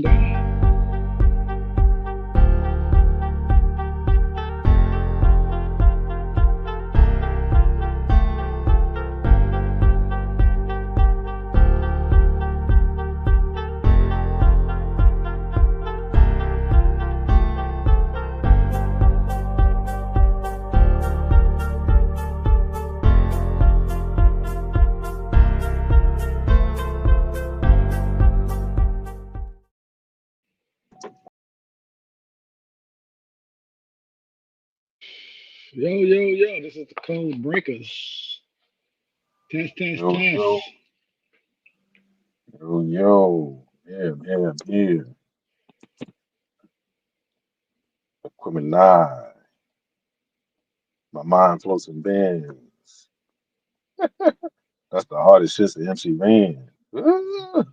down. Yo, yo, yo, this is the Code Breakers. Test, test, Yo, yo, test. yo. Yeah. Equipment nine. My mind floating bands. That's the hardest shit to MC Ran. Mhm.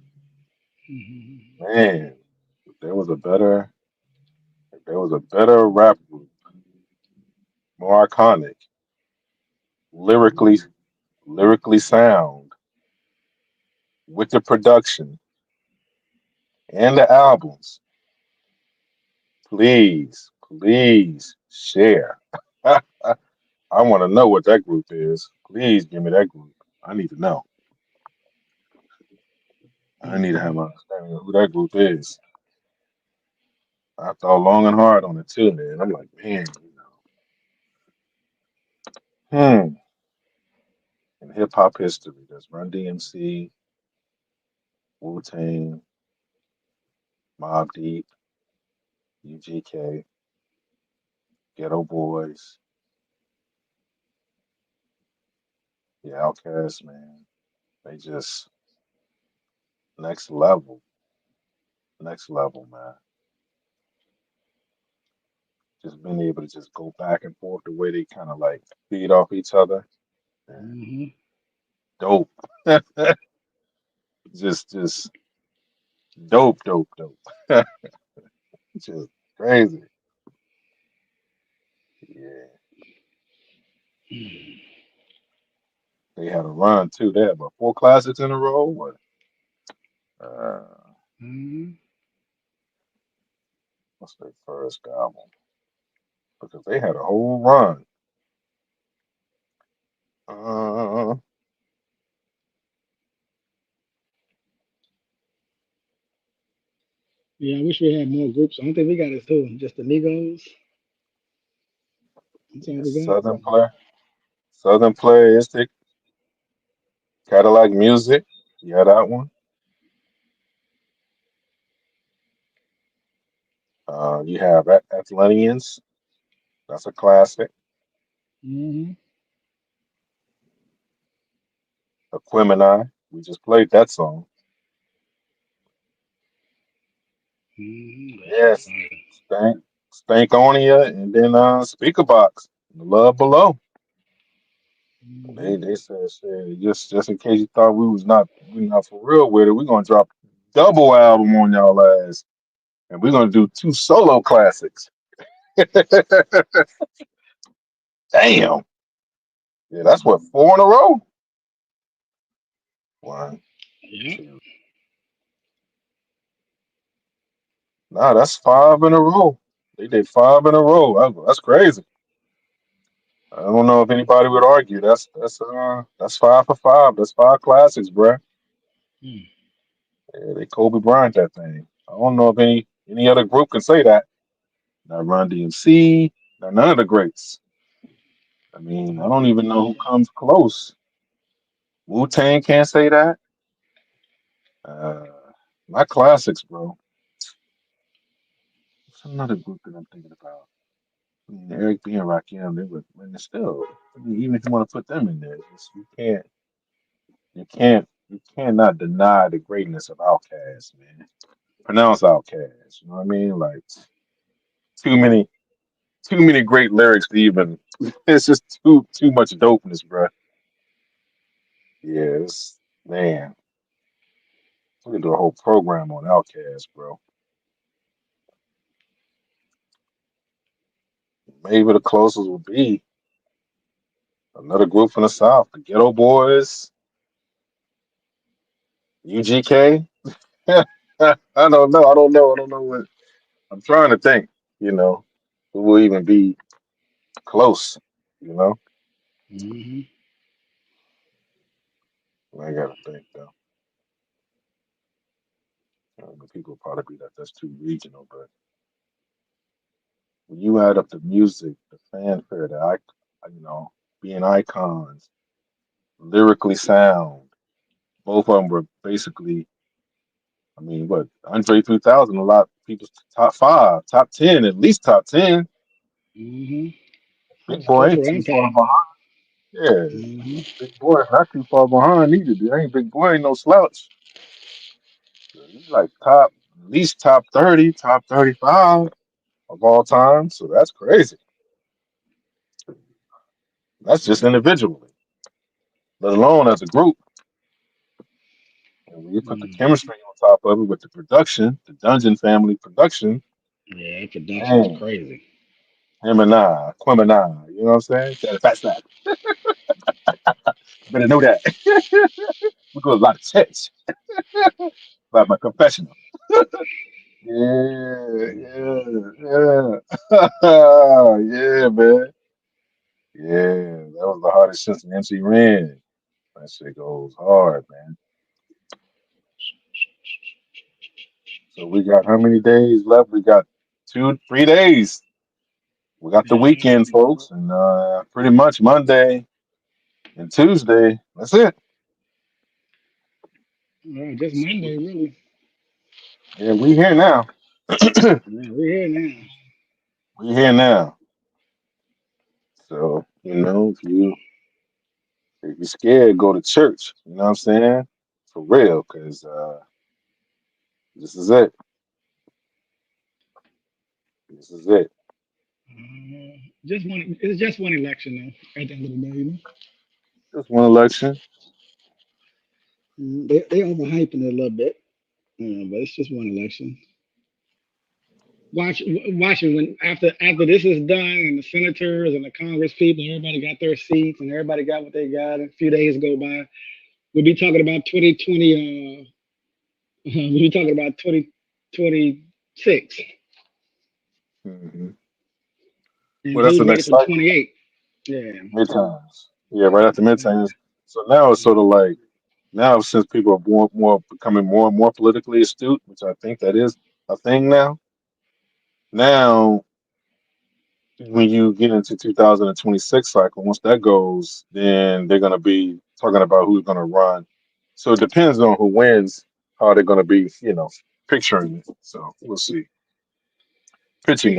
Man, if there was a better, if there was a better rap group, more iconic, lyrically, lyrically sound, with the production and the albums, please share. I want to know what that group is. Please give me that group. I need to know. I need to have Mhm. an understanding of who that group is. I thought long and hard on it too, man. I'm like, man, hmm. In hip hop history, there's Run DMC, Wu Tang, Mobb Deep, UGK, Ghetto Boys, the Outkast, man. They just next level, next level, man. Just being able to just go back and forth the way they kind of like feed off each other. Man, Mhm. dope. just dope. Just crazy. Yeah. They had a run too. They had about four classics in a row. What? Uh, Mhm. what's their first album? Because they had a whole run. Uh, Yeah, I wish we had more groups. I don't think we got it too. Just the Migos. That's all yeah, we got. Southern Playistic, Cadillac Music. Yeah, that one. You have Atlanteans. That's a classic. Mhm. Aquemini. We just played that song. Mhm. That shit Yes, fire. Stankonia, and then Speaker Box. Love Below. Mhm. They said shit, just in case you thought we not for real with it, we're gonna drop double album on y'all ass, and we're gonna do two solo classics. Damn, yeah, that's what, four in a row. One, Yep. two, nah, that's five in a row. They did five in a row. That's crazy. I don't know if anybody would argue. That's five for five. That's five classics, bruh. Mm. Yeah, they Kobe Bryant that thing. I don't know if any other group can say that. Not Run DMC, not none of the greats. I mean, I don't even know who comes close. Wu Tang can't say that. Uh, my classics, bro. What's another group that I'm thinking about? I mean, Eric B and Rakim, they were, I mean, still. I mean, even if you want to put them in there, you cannot deny the greatness of Outkast, man. Pronounce Outkast, you know what I mean? Like too many, too many great lyrics to even. It's just too much dopeness, bro. Yeah, man. We can do a whole program on Outkast, bro. Maybe the closest would be another group from the South, the Ghetto Boys, UGK. I don't know. I don't know. I don't know what I'm trying to think. You know, who will even be close? You know, Hmm. I gotta think though. The people probably be that that's too regional, but when you add up the music, the fanfare, you know, being icons, lyrically sound, both of them were basically. I mean, what Andre 3000? A lot of people's top five, top 10, at least top 10. Hmm. Big It's boy ain't cultural too far impact. behind. Yeah, Hmm. big boy not too far behind either. Dude. Ain't big boy ain't no slouch. He's like top, at least top 30, top 35 of all time. So that's crazy. That's just individually, let alone as a group. And when you put the Hmm. chemistry on top of it with the production, the Dungeon Family production, Yeah, production was man, crazy. him and I, Quim and I, you know what I'm saying? That fat snap. You better know that. We got a lot of text about my confessional. Yeah, yeah, yeah. Yeah, man. Yeah, that was the hardest since the MC ran. That shit goes hard, man. So we got how many days left? We got 3 days. We got the weekend, Yeah, folks, and pretty much Monday and Tuesday. That's it. well, just So Monday, really. yeah, we here now. Yeah, we're here now. We here now. So if you're scared, go to church. You know what I'm saying? For real, because this is it. This is it. Just one. It's just one election, though. At the end of the day, you know. Just one election. They overhyping it a little bit, but it's just one election. Watching when after this is done, and the senators and the Congress people, everybody got their seats, and everybody got what they got. And a few days go by, we'll be talking about 2020. We'll be talking about 2026, Hmm. and Well, that's the who's ready next for cycle. 28. Yeah. Midterms. Yeah, right after midterms. So now it's sort of like now since people are more becoming more and more politically astute, which I think that is a thing now. Now, when you get into 2026 cycle, once that goes, then they're going to be talking about who's going to run. So it depends on who wins, how they're going to be, picturing it. So we'll see. Pitching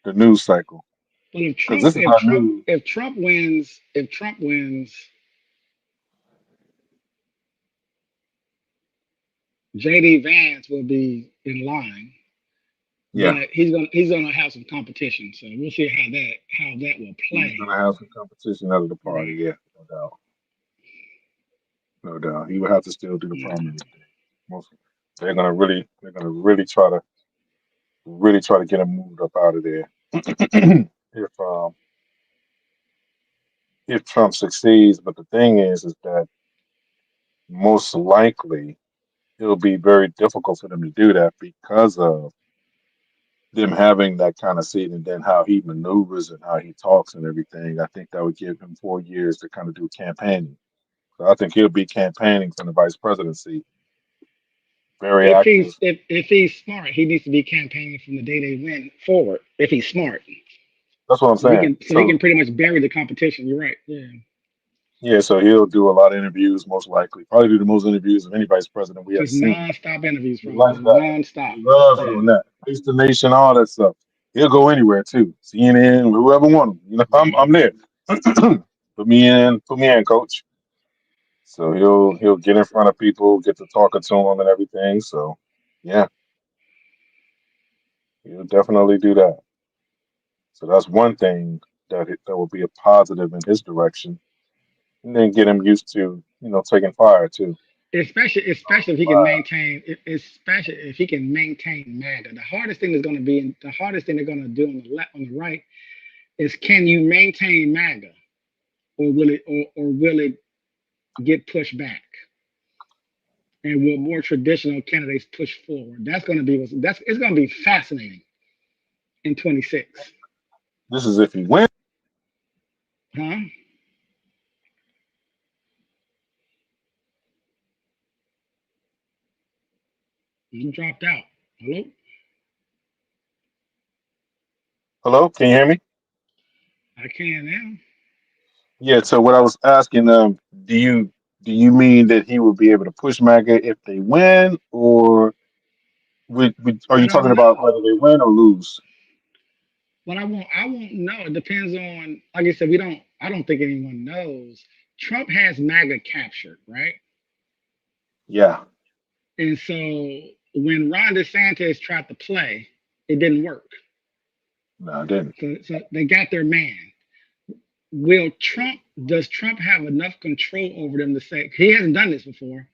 the news cycle Well, if because Trump, this is if our Trump, new. if Trump wins, if Trump wins, JD Vance will be in line, Yeah, but he's gonna have some competition. So we'll see how that will he's play. going to have some competition out of the party. Right. Yeah, no doubt, no doubt. He would have to still do the Yeah. primary thing. Most they're gonna really try to get him moved up out of there. if um if Trump succeeds, but the thing is that most likely it'll be very difficult for them to do that because of them having that kind of seat and then how he maneuvers and how he talks and everything. I think that would give him 4 years to kind of do campaigning. So I think he'll be campaigning for the vice presidency, very active. If he's smart, he needs to be campaigning from the day they win forward. If he's smart, That's what I'm saying. so he can pretty much bury the competition. You're right. Yeah. Yeah, so he'll do a lot of interviews, most likely. Probably do the most interviews of any vice president we have Just seen. non-stop interviews, He probably likes that. non-stop. He loves Yeah. doing that. Face the nation, all that stuff. He'll go anywhere too. CNN, whoever want him. I'm there. Put me in, coach. So he'll get in front of people, get to talking to them and everything. So yeah, he'll definitely do that. So that's one thing that will be a positive in his direction, and then get him used to taking fire too. Especially if he can Fire. maintain, especially if he can maintain MAGA. The hardest thing is going to be, the hardest thing they're going to do on the left, on the right, is can you maintain MAGA, or will it get pushed back? and what more traditional candidates push forward. That's going to be that's it's going to be fascinating in 26. This is if he wins. Huh? You dropped out. Hello? Hello, can you hear me? I can now. Yeah. So what I was asking, do you mean that he will be able to push MAGA if they win, or are I you don't talking know. about whether they win or lose? But I won't know. It depends on, like I said, we don't I don't think anyone knows. Trump has MAGA captured, right? Yeah. And so when Ron DeSantis tried to play, it didn't work. No, I didn't. So they got their man. Does Trump have enough control over them to say he hasn't done this before?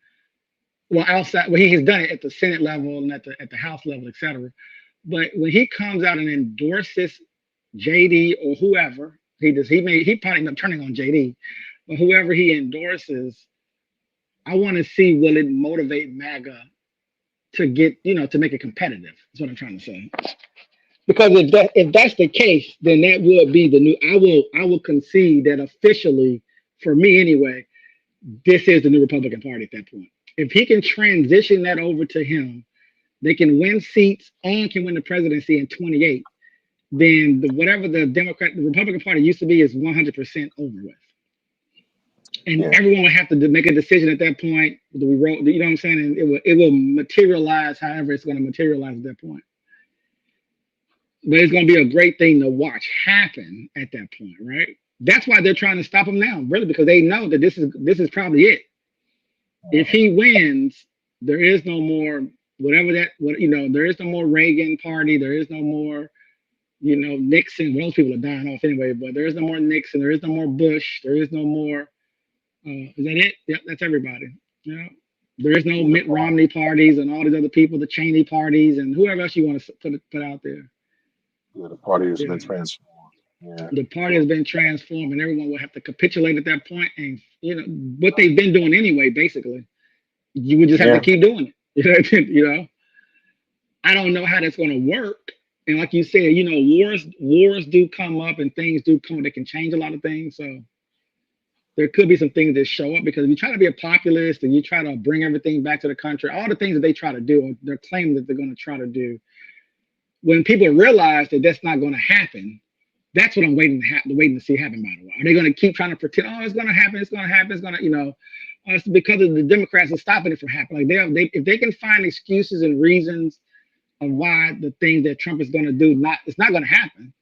Well, outside, well, he has done it at the Senate level and at the House level, et cetera. But when he comes out and endorses JD or whoever, he probably end up turning on JD, but whoever he endorses, I want to see will it motivate MAGA to get, to make it competitive. That's what I'm trying to say. Because if that's the case, then that will be the new. I will concede that officially, for me anyway, this is the new Republican Party at that point. If he can transition that over to him, they can win seats and can win the presidency in 28. Then whatever the Republican Party used to be is 100% over with, and Yeah. everyone will have to make a decision at that point. Do we roll? You know what I'm saying? And it will materialize however it's going to materialize at that point. But it's going to be a great thing to watch happen at that point, right? That's why they're trying to stop him now, really, because they know that this is probably it. If he wins, there is no more whatever that what there is no more Reagan party, there is no more Nixon. Well, those people are dying off anyway, but there is no more Nixon, there is no more Bush, there is no more. Is that it? Yep, that's everybody. Yeah. There is no Yeah. The Mitt party, Romney parties and all these other people, the Cheney parties and whoever else you want to put out there. yeah, the party has been Yeah. transformed. Yeah. The party has So been transformed and everyone will have to capitulate at that point and what they've been doing anyway, basically. You would just have to yeah. keep doing it. you know, I don't know how that's going to work. And like you said, wars do come up and things do come. They can change a lot of things. So there could be some things that show up because if you try to be a populist and you try to bring everything back to the country, all the things that they try to do, they're claiming that they're going to try to do. When people realize that that's not going to happen, that's what I'm waiting to see happen. By the way, are they going to keep trying to pretend? Oh, it's going to happen. It's going to happen. It's going to, it's because of the Democrats are stopping it from happening. Like if they can find excuses and reasons of why the things that Trump is going to do, it's not going to happen.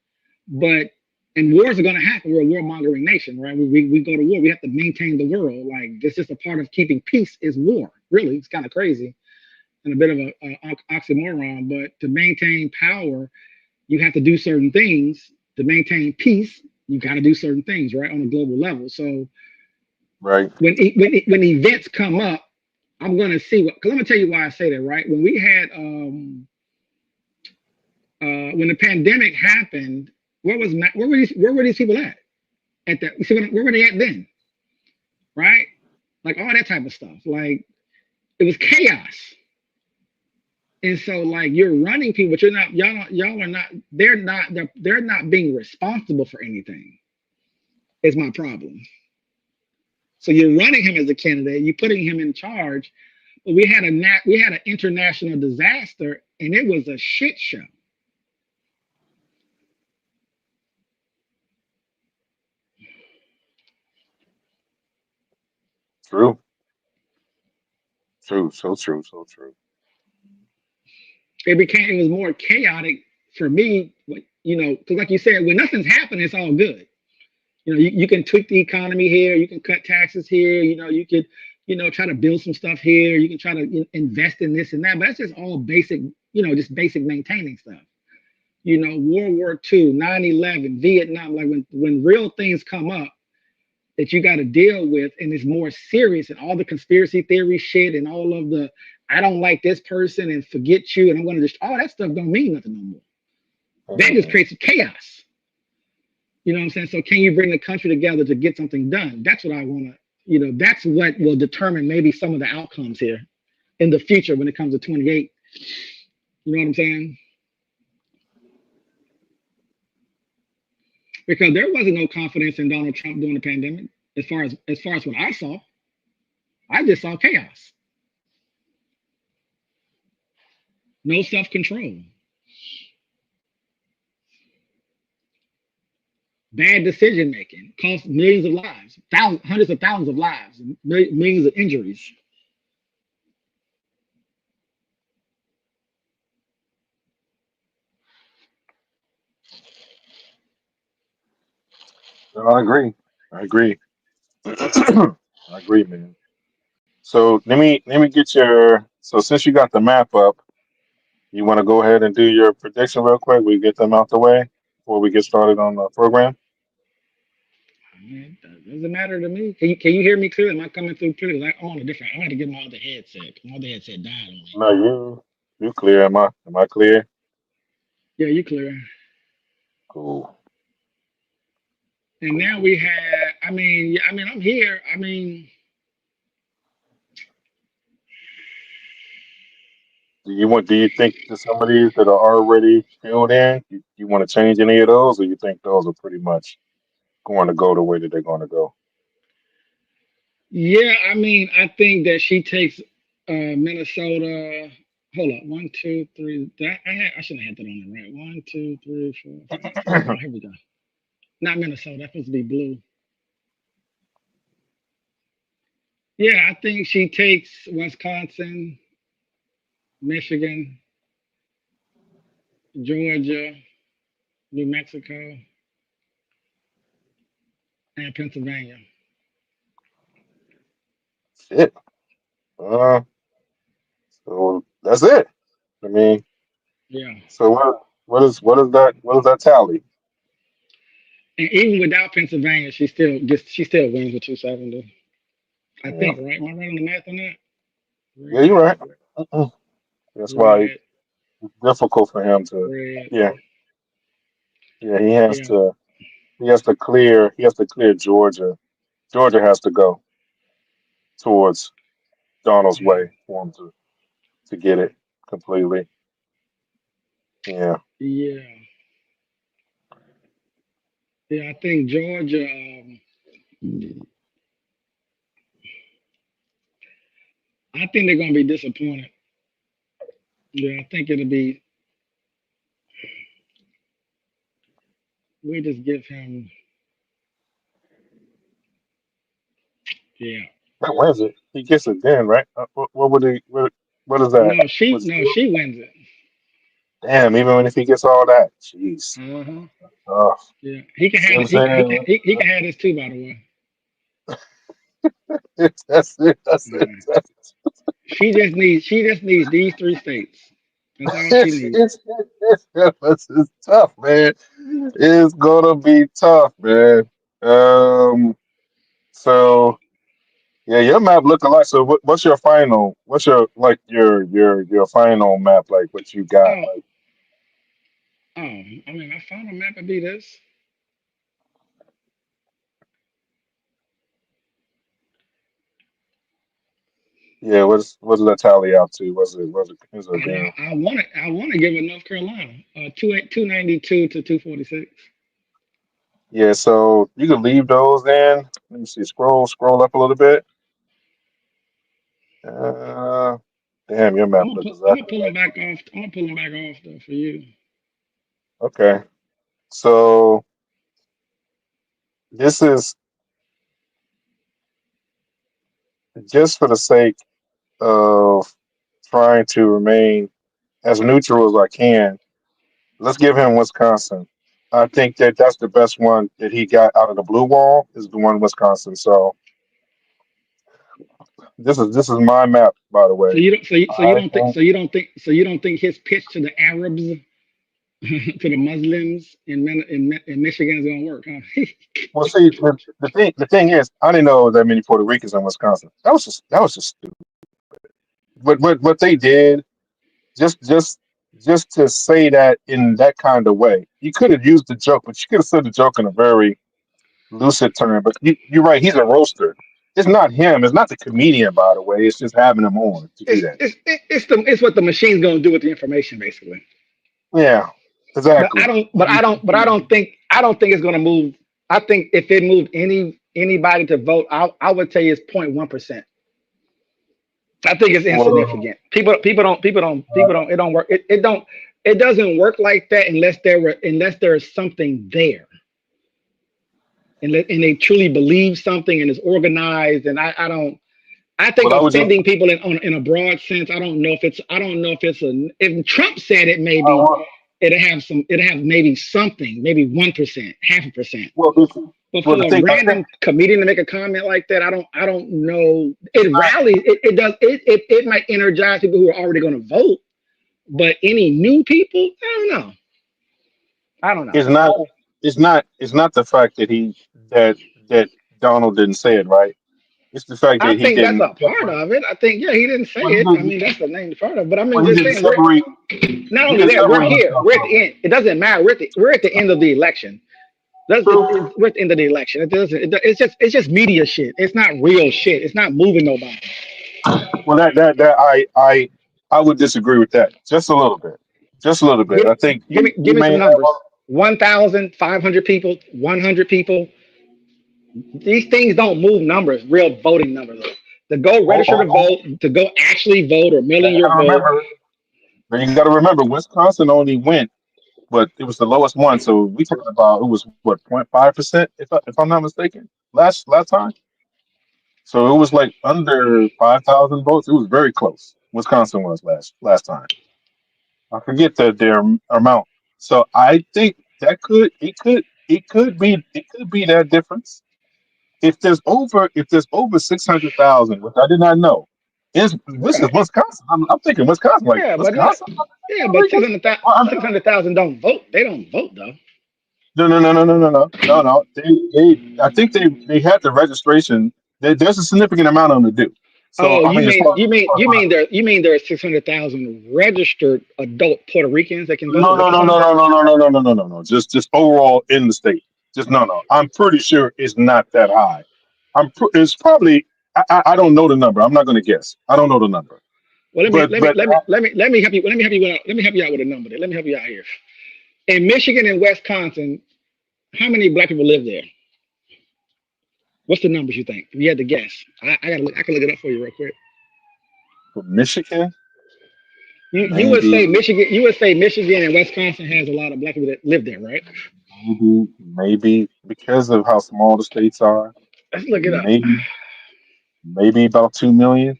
But and wars are going to happen. We're a warmongering nation, right? We go to war. We have to maintain the world. Like this is a part of keeping peace is war. Really, it's kind of crazy and a bit of a oxymoron. But to maintain power, you have to do certain things. To maintain peace, you got to do certain things, right, on a global level. So Right. when events come up, I'm gonna see what. Because I'm gonna tell you why I say that, right? When we had when the pandemic happened, where were these people at? At that, you see, where were they at then? Right? Like all that type of stuff. Like it was chaos. And so like you're running people, but you're not y'all are not they're not being responsible for anything. Is my problem. So you're running him as a candidate, you're putting him in charge, but we had an international disaster and it was a shit show. True. True. So true. So true. It was more chaotic for me, because like you said, when nothing's happening, it's all good. You can tweak the economy here, you can cut taxes here, you could, try to build some stuff here, you can try to invest in this and that, but that's just all basic, just basic maintaining stuff. World War II, 9/11, Vietnam, like when real things come up that you got to deal with and it's more serious and all the conspiracy theory shit and all of the I don't like this person and forget you and I'm going to just all that stuff don't mean nothing no more. That just Mhm. creates chaos. You know what I'm saying? So can you bring the country together to get something done? That's what I want to, that's what will determine maybe some of the outcomes here. in the future when it comes to 28. You know what I'm saying? Because there wasn't no confidence in Donald Trump during the pandemic. As far as what I saw, I just saw chaos, no self control, bad decision making, cost millions of lives, hundreds of thousands of lives, millions of injuries. No, I agree. I agree. I agree, man. So let me get your. So since you got the map up, you want to go ahead and do your prediction real quick? We get them out the way before we get started on the program. It doesn't matter to me. Can you hear me clearly? Am I coming through clearly? Like, I'm on a different. I had to get my other headset. My other headset died on me. No, you clear? Am I clear? Yeah, you clear. Cool. And Cool. now Cool. we have. I mean, I'm here. I mean, Do you think that some of these that are already filled in, you want to change any of those, or you think those are pretty much going to go the way that they're going to go? yeah. I mean, I think that she takes Minnesota. Hold up. One, two, three. I shouldn't have had that on the right. One, two, three, four, five, six. Oh, here we go. Not Minnesota. That's supposed to be blue. Yeah, I think she takes Wisconsin, Michigan, Georgia, New Mexico, and Pennsylvania. Shit. Uh, so that's it. I mean, Yeah. so what is that tally? And even without Pennsylvania, she still wins with 270. I Yeah, think, right? Am I right on the math on that? yeah, you're Red, right. Mm-mm. That's why red, it's difficult for him to. red. Yeah, yeah. Yeah, He has to clear Georgia. Georgia has to go towards Donald's way for him to get it completely. Yeah. yeah, yeah. I think Georgia. I think they're gonna be disappointed. Yeah, I think it'll be. We just give him. Yeah. That wins it. He gets it then, right? What would he? What is that? No, she What's no, she wins it. damn? Even if he gets all that, jeez. Uh huh. Oh, Yeah, he can see have what I'm it. saying? He can have this too. By the way, That's it. That's it. yeah. She just needs these three states. That's all she It's, needs. it's, it's tough, man. It's gonna be tough, man. Um. So yeah, your map look alike. So what's your final? What's your like your final map? Like what you got? Oh, Like I mean, my final map would be this. yeah, what's that tally out to? Was it And being? I want to give it North Carolina. 292 to 246. Yeah, so you can leave those in. Let me see. Scroll up a little bit. Uh, damn, your map looks I'm gonna exactly pull them like back mine. off. I'm gonna pull them back off though for you. Okay, so this is just for the sake of trying to remain as neutral as I can. Let's give him Wisconsin. I think that that's the best one that he got out of the blue wall is the one Wisconsin. So this is my map, by the So way. you don't. So you I don't think. think. So you don't think his pitch to the Arabs, to the Muslims in Michigan is gonna work, huh? Well, see, the thing is, I didn't know that many Puerto Ricans in Wisconsin. That was just stupid. But what they did, just to say that in that kind of way, you could have used the joke, but you could have said the joke in a very lucid term. But you're right, he's a roaster. It's not him. It's not the comedian, by the way. It's just having him on to do that. It's what the machine's gonna do with the information, basically. Yeah, But I exactly. don't. I don't think it's gonna move. I think if it moved anybody to vote, I would tell you it's 0.1%. I think it's Well, insignificant. People don't. It don't work. It don't. It doesn't work like that unless there is something there, and they truly believe something and is organized. And I don't. I think I would just. offending people in a broad sense. I don't know if it's a. If Trump said it, maybe Uh, it'll have maybe something, maybe 1%, half a percent. well, this, But well, for the a thing I think random comedian to make a comment like that, I don't know. It rallies. It does. It might energize people who are already going to vote. But any new people, I don't know. I don't know. is not. It's not the fact that that that Donald didn't say it right. It's the fact I that he think that's didn't a part separate. of it. I think, yeah, he didn't say Well, he it. I didn't. mean, that's the main part of it. But I mean, Well, he just didn't saying, separate. not He only didn't that, we're separate here. himself We're at from the end. It doesn't matter. We're at the end of the election. true. We're at the end of the election. It doesn't. It's just media shit. It's not real shit. It's not moving nobody. Well, that I would disagree with that just a little bit. Just a little bit. Give I think he give me may some have. numbers. 1,500 people, 100 people. These things don't move numbers, real voting numbers. To go register to Oh, vote, to go actually vote or mail you in your gotta vote. remember. You got to remember, Wisconsin only went, but it was the lowest one. So we talking about it was what 0.5%, if I'm not mistaken, last time. So it was like under 5,000 votes. It was very close. Wisconsin was last time. I forget their amount. So I think that it could be that difference. If there's over 600,000, which I did not know, is this is Right. Wisconsin. I'm thinking Wisconsin, like Yeah, but not. Wisconsin. Yeah, Puerto but Rican? Well, I mean, 600,000 don't vote. They don't vote though. no. I think they had the registration. There's a significant amount of them to do. So Oh, I mean, you mean there are 600,000 registered adult Puerto Ricans that can vote? Is no, that no, what you're no, saying? no, no, no, no, no, no, no, no, no, no. Just overall in the state. Just no. I'm pretty sure it's not that high. It's probably. I don't know the number. I'm not going to guess. I don't know the number. Well, But let me help you out with a number. There. Let me help you out here. In Michigan and Wisconsin, how many black people live there? What's the numbers you think? If you had to guess, I gotta look. I can look it up for you real quick. for Michigan, You would say maybe, Michigan. You would say Michigan and Wisconsin has a lot of black people that live there, right? maybe because of how small the states are, Let's look it up. maybe about 2 million.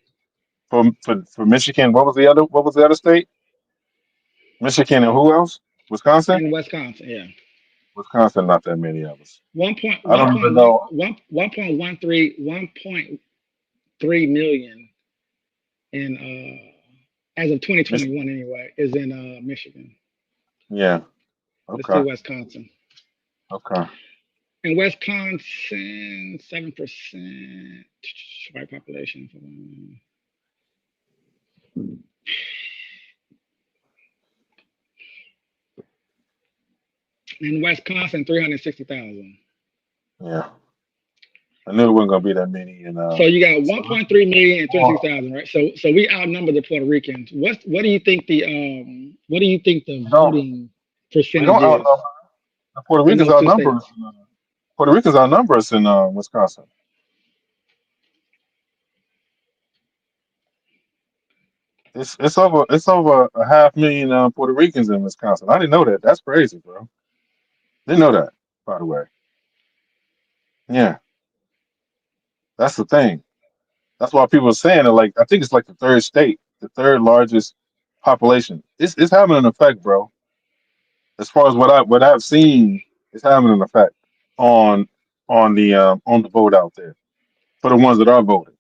For Michigan, what was the other state? Michigan and who else? Wisconsin? In Wisconsin, yeah, Wisconsin, not that many of us. one point I one don't even point one know. one 1.13 million in as of Mich- 2021 anyway is in Michigan. yeah. Let's do Okay. Wisconsin. Okay. In Wisconsin, 7% white population. In Wisconsin, 360,000. Yeah. I knew it wasn't gonna be that many. And So you got so 1.3 million and well, 360,000, right? So we outnumber the Puerto Ricans. What do you think what do you think the we don't voting we percentage don't is outnumber the Puerto in Ricans those two outnumber us. states? Puerto Ricans outnumber us in Wisconsin. It's over a half million Puerto Ricans in Wisconsin. I didn't know that. That's crazy, bro. Didn't know that, by the way. Yeah, that's the thing. That's why people are saying it. Like I think it's like the third state, the third largest population. It's having an effect, bro. As far as what I've seen, it's having an effect on on the vote out there for the ones that are voting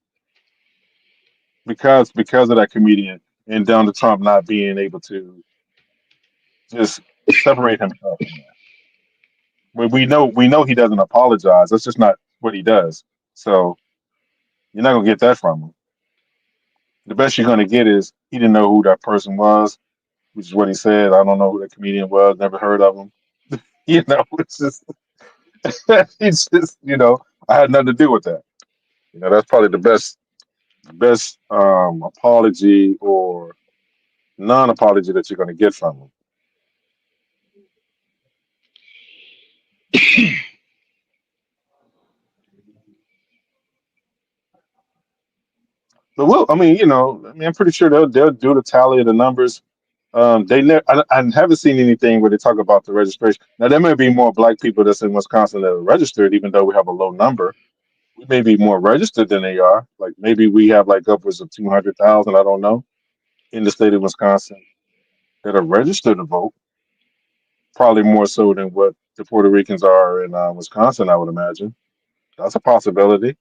because of that comedian and Donald Trump not being able to just separate himself from that. We know he doesn't apologize. That's just not what he does. So you're not gonna get that from him. The best you're gonna get is he didn't know who that person was, which is what he said. I don't know who that comedian was. Never heard of him. You know, it's just I had nothing to do with that. That's probably the best apology or non-apology that you're going to get from them. But I mean, I'm pretty sure they'll do the tally of the numbers. I haven't seen anything where they talk about the registration. Now there may be more black people that's in Wisconsin that are registered, even though we have a low number. We may be more registered than they are. Like maybe we have like upwards of 200,000. I don't know in the state of Wisconsin that are registered to vote. Probably more so than what the Puerto Ricans are in Wisconsin, I would imagine. That's a possibility.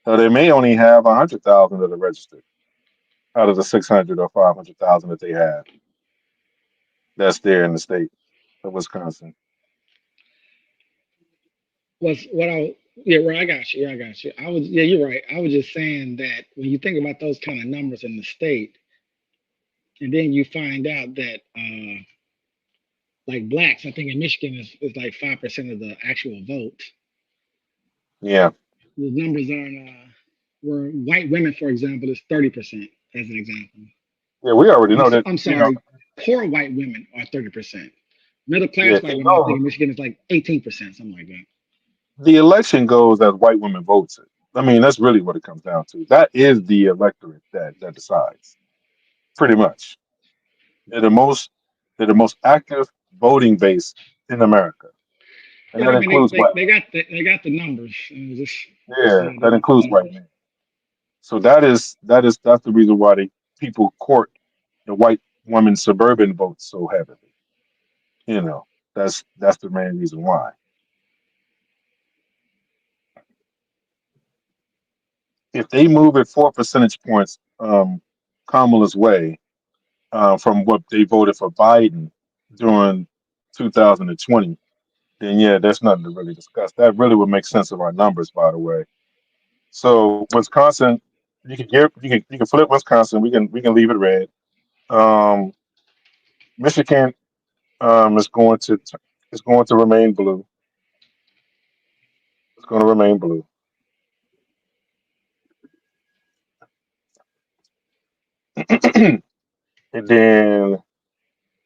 So they may only have 100,000 that are registered out of the 600 or 500,000 that they have. That's there in the state of Wisconsin. Was what I Yeah, right, I got you. Yeah, I got you. Yeah, you're right. I was just saying that when you think about those kind of numbers in the state, and then you find out that like blacks, I think in Michigan is like 5% of the actual vote. Yeah, The numbers aren't where white women, for example, is 30%, as an example. yeah, we already know that. I'm sorry, poor white women are 30%. Middle Yeah, class white women, I think in Michigan is like 18%, something like that. the election goes as white women votes it. I mean, that's really what it comes down to. That is the electorate that decides, pretty much. They're the most they're the most active voting base in America, and Yeah, that I mean includes white. they got the numbers. Just Yeah, they that got the includes white numbers. men. So that's the reason why people court the white woman suburban vote so heavily. You know, that's the main reason why. If they move it 4 percentage points, Kamala's way from what they voted for Biden during 2020, then yeah, there's nothing to really discuss. That really would make sense of our numbers, by the way. So Wisconsin, you can flip Wisconsin. We can leave it red. Um, Michigan is going to remain blue. It's going to remain blue. And then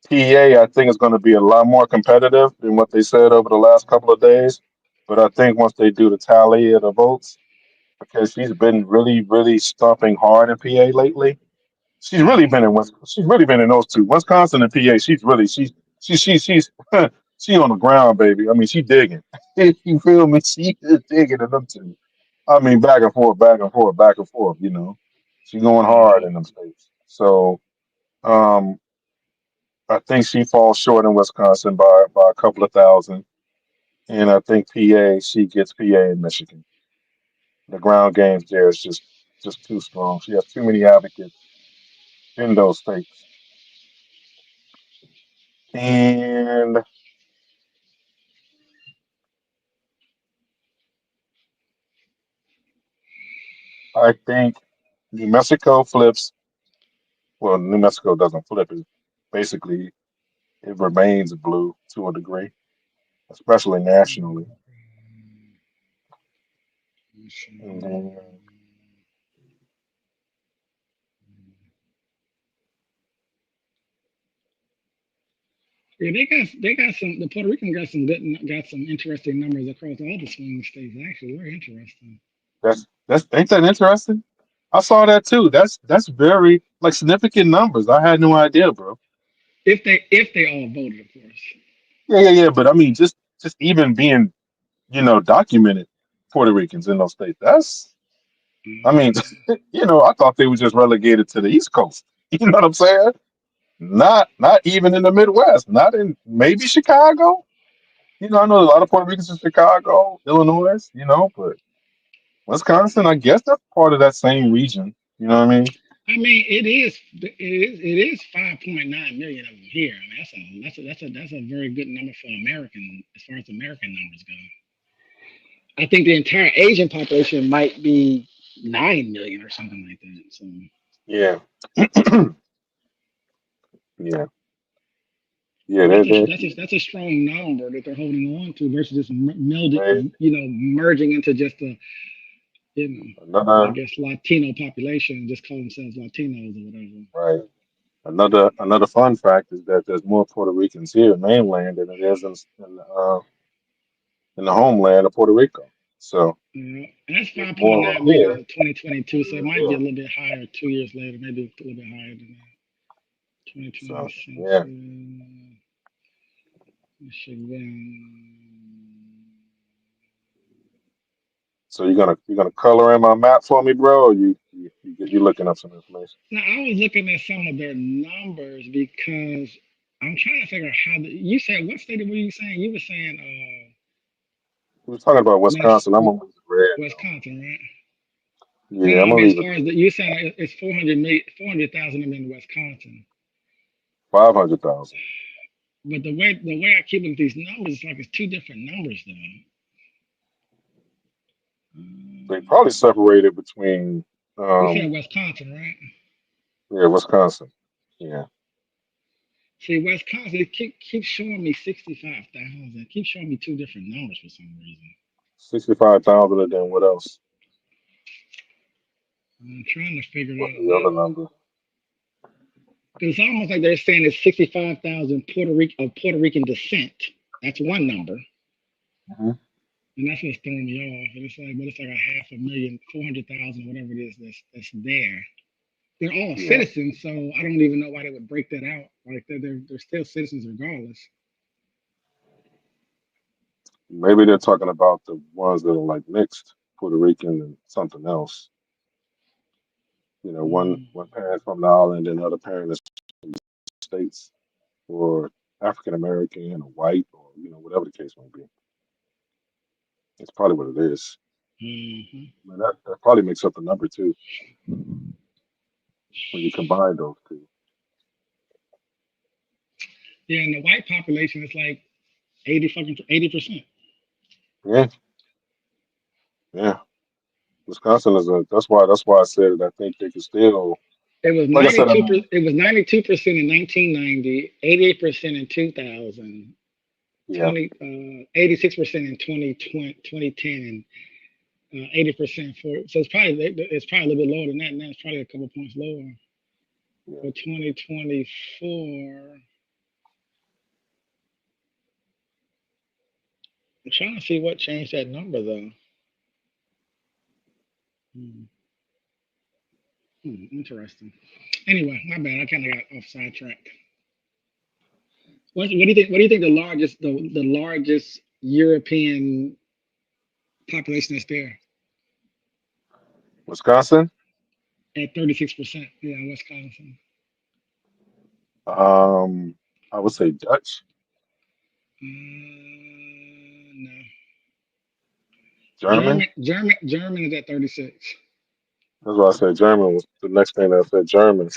PA, I think is going to be a lot more competitive than what they said over the last couple of days. But I think once they do the tally of the votes, because she's been really, really stomping hard in PA lately. She's really been in those two, Wisconsin and PA. She's she on the ground, baby. I mean, she digging. You feel me? She is digging in them two. I mean, back and forth, back and forth, back and forth. She's going hard Mhm. in them states. So um, I think she falls short in Wisconsin by a couple of thousand, and I think PA she gets PA in Michigan. The ground games there is just too strong. She has too many advocates in those states. And I think New Mexico flips. Well, New Mexico doesn't flip. Basically, it remains blue to a degree, especially nationally. And then Yeah, they got some. The Puerto Rican got some interesting numbers across all the swing states. Actually, very interesting. that's ain't that interesting? I saw that too. That's very like significant numbers. I had no idea, bro. If they all voted, of course. Yeah, yeah, yeah. But I mean, just even being documented Puerto Ricans in those states. I mean, Mhm. I thought they were just relegated to the East Coast. You know what I'm saying? Not even in the Midwest. Not in maybe Chicago. I know a lot of Puerto Ricans in Chicago, Illinois. But Wisconsin, I guess that's part of that same region. You know what I mean? I mean, it is 5.9 million of them here. I mean, that's a very good number for American as far as American numbers go. I think the entire Asian population might be 9 million or something like that. So Yeah, yeah, yeah. that's a strong number that they're holding on to versus just melding, They, merging into just a you know, I Another guess Latino population just call themselves Latinos or whatever. right. Another fun fact is that there's more Puerto Ricans here, mainland, than it is in the homeland of Puerto Rico. So And that's there's 5.9 more million as here. of 2022, so it might be a little bit higher 2 years later, maybe a little bit higher than that. 2020 So yeah. census, Michigan. So you're gonna color in my map for me, bro, or you looking up some information? Now, I was looking at some of their numbers because I'm trying to figure out how you said what state were you saying? You were saying We were talking about Minnesota, Wisconsin. I'm gonna leave it red though. Wisconsin, right? Yeah, No, I'm I gonna mean as leave it far as you're saying it's 400,000 of them in Wisconsin. 500,000. But the way I keep looking at these numbers, it's like it's two different numbers though. They probably separated between You said um Wisconsin, right? yeah, Wisconsin. Yeah. See, Wisconsin it keep showing me 65,000. It keeps showing me two different numbers for some reason. 65,000 and then what else? I'm trying to figure What's that the other out. number? It's almost like they're saying it's 65,000 Puerto Rican descent. That's one number, Hmm. and that's what's throwing me off. And it's like a half a million, 400,000, whatever it is that's there. They're all Yeah. citizens, so I don't even know why they would break that out. Like they're still citizens regardless. Maybe they're talking about the ones that are like mixed Puerto Rican and something else. Mm, One parent from the island and the other parent is from the states, or African American or white, or whatever the case may be. It's probably what it is. hmm I mean, that probably makes up the number too when you combine those two. Yeah, and the white population is like 80%. Yeah, yeah. Wisconsin is a. That's why I said it. I think they can still, It was like I said, I 92. mean, It was 92% in 1990, 88% in 2000, yeah, 86% in 2010, and 80% for. So it's probably a little bit lower than that. Now it's probably a couple points lower yeah. for 2024. I'm trying to see what changed that number though. Hmm, interesting. Anyway, my bad. I kind of got off sidetrack. What do you think? What do you think the largest European population is there Wisconsin. at 36%? Yeah, Wisconsin. Um, I would say Dutch, No. German. German is at 36. That's why I said German was the next thing that I said German.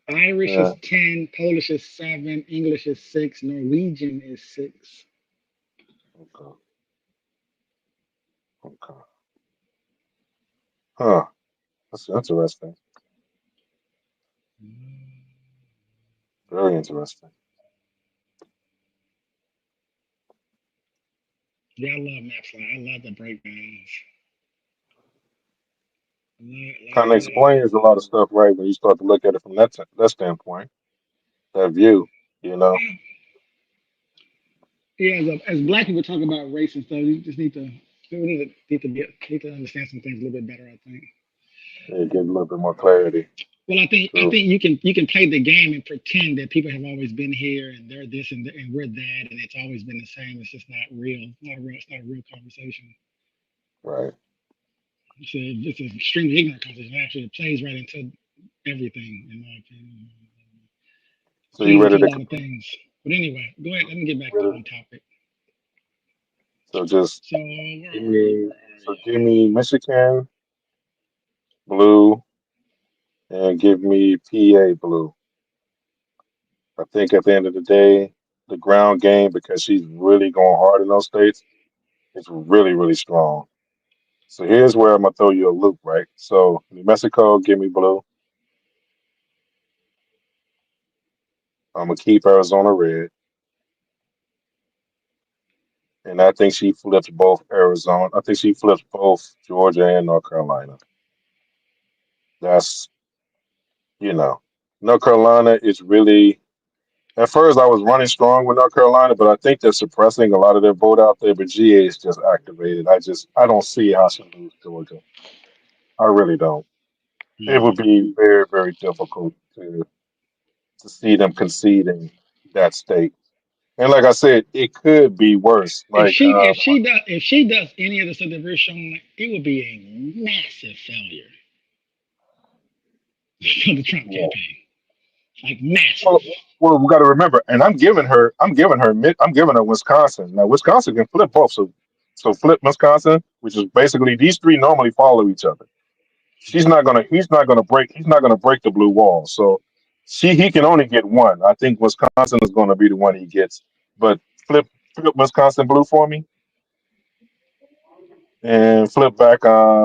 Irish Yeah. is 10. Polish is 7. English is 6. Norwegian is 6. Okay. Okay. Huh. That's interesting. Very interesting. Yeah, I love maps. I love the breakdowns. I Kind of explains a lot of stuff, right? When you start to look at it from that standpoint, that view. You know, Yeah, as black people talk about race and stuff, you just need to understand some things a little bit better. I think. it gives a little bit more clarity. Well, I True. think you can play the game and pretend that people have always been here and they're this and we're that and it's always been the same. It's just not real. It's not a real conversation. Right. It's an extremely ignorant conversation. Actually, it plays right into everything, in my opinion. So you Plays ready into a to lot of things. But anyway, go ahead. Let me get back to ready? on topic. So just So where give are you? me. Where are So you? give me Michigan blue and give me PA blue. I think at the end of the day, the ground game, because she's really going hard in those states, is really, really strong. So here's where I'm gonna throw you a loop, right? So New Mexico, give me blue. I'm gonna keep Arizona red. and I think she flips both Arizona. I think she flips both Georgia and North Carolina. That's you know, North Carolina is really. At first, I was running strong with North Carolina, but I think they're suppressing a lot of their vote out there. But GA is just activated. I don't see how she lose Georgia. I really don't. It would be very, very difficult to see them conceding that state. And like I said, it could be worse. Like If she does any of the stuff that we're showing, it would be a massive failure for the Trump yeah. campaign. Like massive. Well, we got to remember, and I'm giving her Wisconsin. Now Wisconsin can flip both, so flip Wisconsin, which is basically these three normally follow each other. He's not gonna break the blue wall. So he can only get one. I think Wisconsin is gonna be the one he gets. But flip Wisconsin blue for me and flip back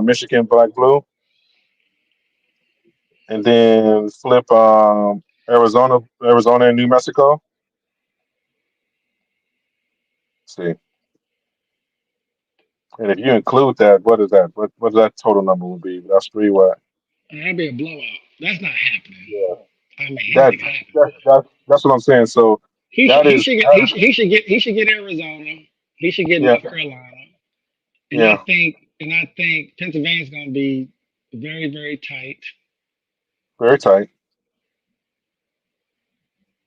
Michigan black blue and then flip Arizona and New Mexico. See. And if you include that, what is that? What that total number would be? That's three what? That'd be a blowout. That's not happening. Yeah. I mean, That, anything can happen. that's what I'm saying. So that is He should get Arizona. He should get yeah, North Carolina. And yeah. I think Pennsylvania's going to be very, very tight. Very tight.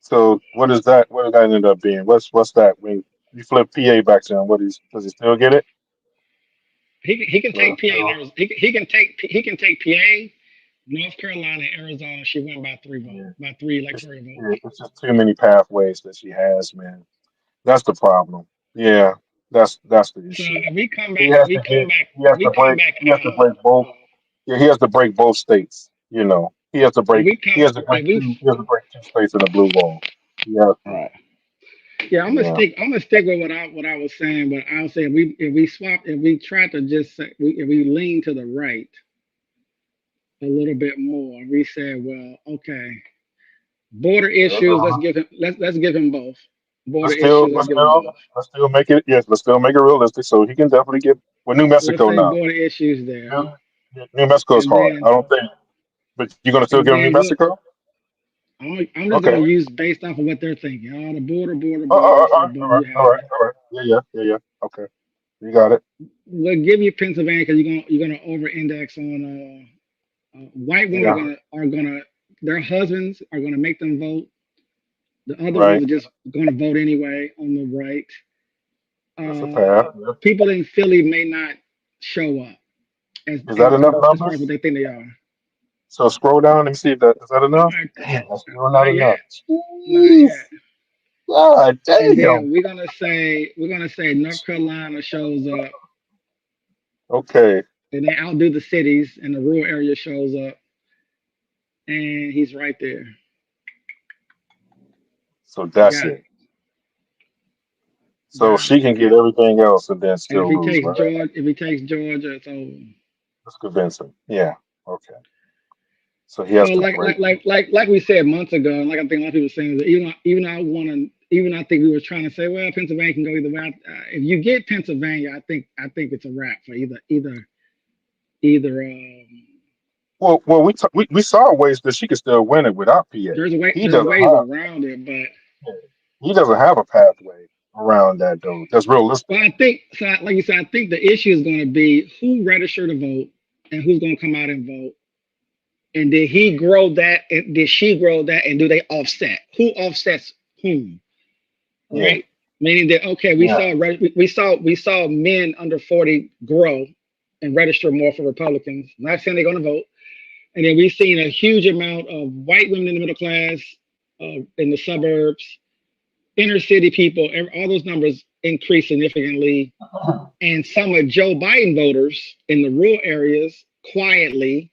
So what is that? What does that end up being? What's that? When you flip PA back to him, does he still get it? He can Well, take PA and Arizona. He can take PA, North Carolina, Arizona. She went by yeah. by three electoral votes. It's just too many pathways that she has, man. That's the problem. Yeah, that's the So issue. if we come He back, has to get. He has to break both. Yeah, he has to break both states. You know, he has to if break. we come He has to if break we two. He has to break two states in the blue wall. He has to. Right. Yeah, Yeah. I'm gonna stick with what I was saying, but I would say if we try to just say if we lean to the right a little bit more, we said, well, okay, border issues, let's give him both. Border issues, let's give him both. let's still make it. Yes, let's still make it realistic. So he can definitely get. Well, New Let's Mexico say now. border issues there. New Mexico is And hard. then I don't think. But you're gonna still and give him New then we'll Mexico? I'm just gonna Okay. use based off of what they're thinking. Oh, the Oh, border. So boom, you have it. all right. Yeah. Okay. You got it. We'll give you Pennsylvania because you're gonna over index on white women Yeah. are gonna their husbands are gonna make them vote. The other ones Right. are just gonna vote anyway on the right. That's a path. Yeah. People in Philly may not show up Is that enough as far as what numbers? they think they are. So scroll down and see if that is that enough. Not, Damn, that's still not not enough. yet. Not Jeez. yet. God And damn. then we're gonna say North Carolina shows up Okay. and they outdo the cities and the rural area shows up and he's right there. So that's Got it. it. So Got she it. can get everything else and then And still lose, right? If he takes Georgia, it's over. That's convincing. Yeah. Okay. So he So has to break. like we said months ago, and like I think a lot of people saying that even I think we were trying to say, well, Pennsylvania can go either way. If you get Pennsylvania, I think it's a wrap for either. Well, we saw ways that she could still win it without PA. He There's doesn't ways have around it, but he doesn't have a pathway around that though. That's realistic. I think so. Like you said, I think the issue is going to be who registered to vote and who's going to come out and vote. And did he grow that? And did she grow that? And do they offset? Who offsets whom? Yeah. Right? Meaning that okay, we saw men under 40 grow and register more for Republicans. I'm not saying they're going to vote. And then we've seen a huge amount of white women in the middle class, in the suburbs, inner city people. All those numbers increase significantly. And some of Joe Biden voters in the rural areas quietly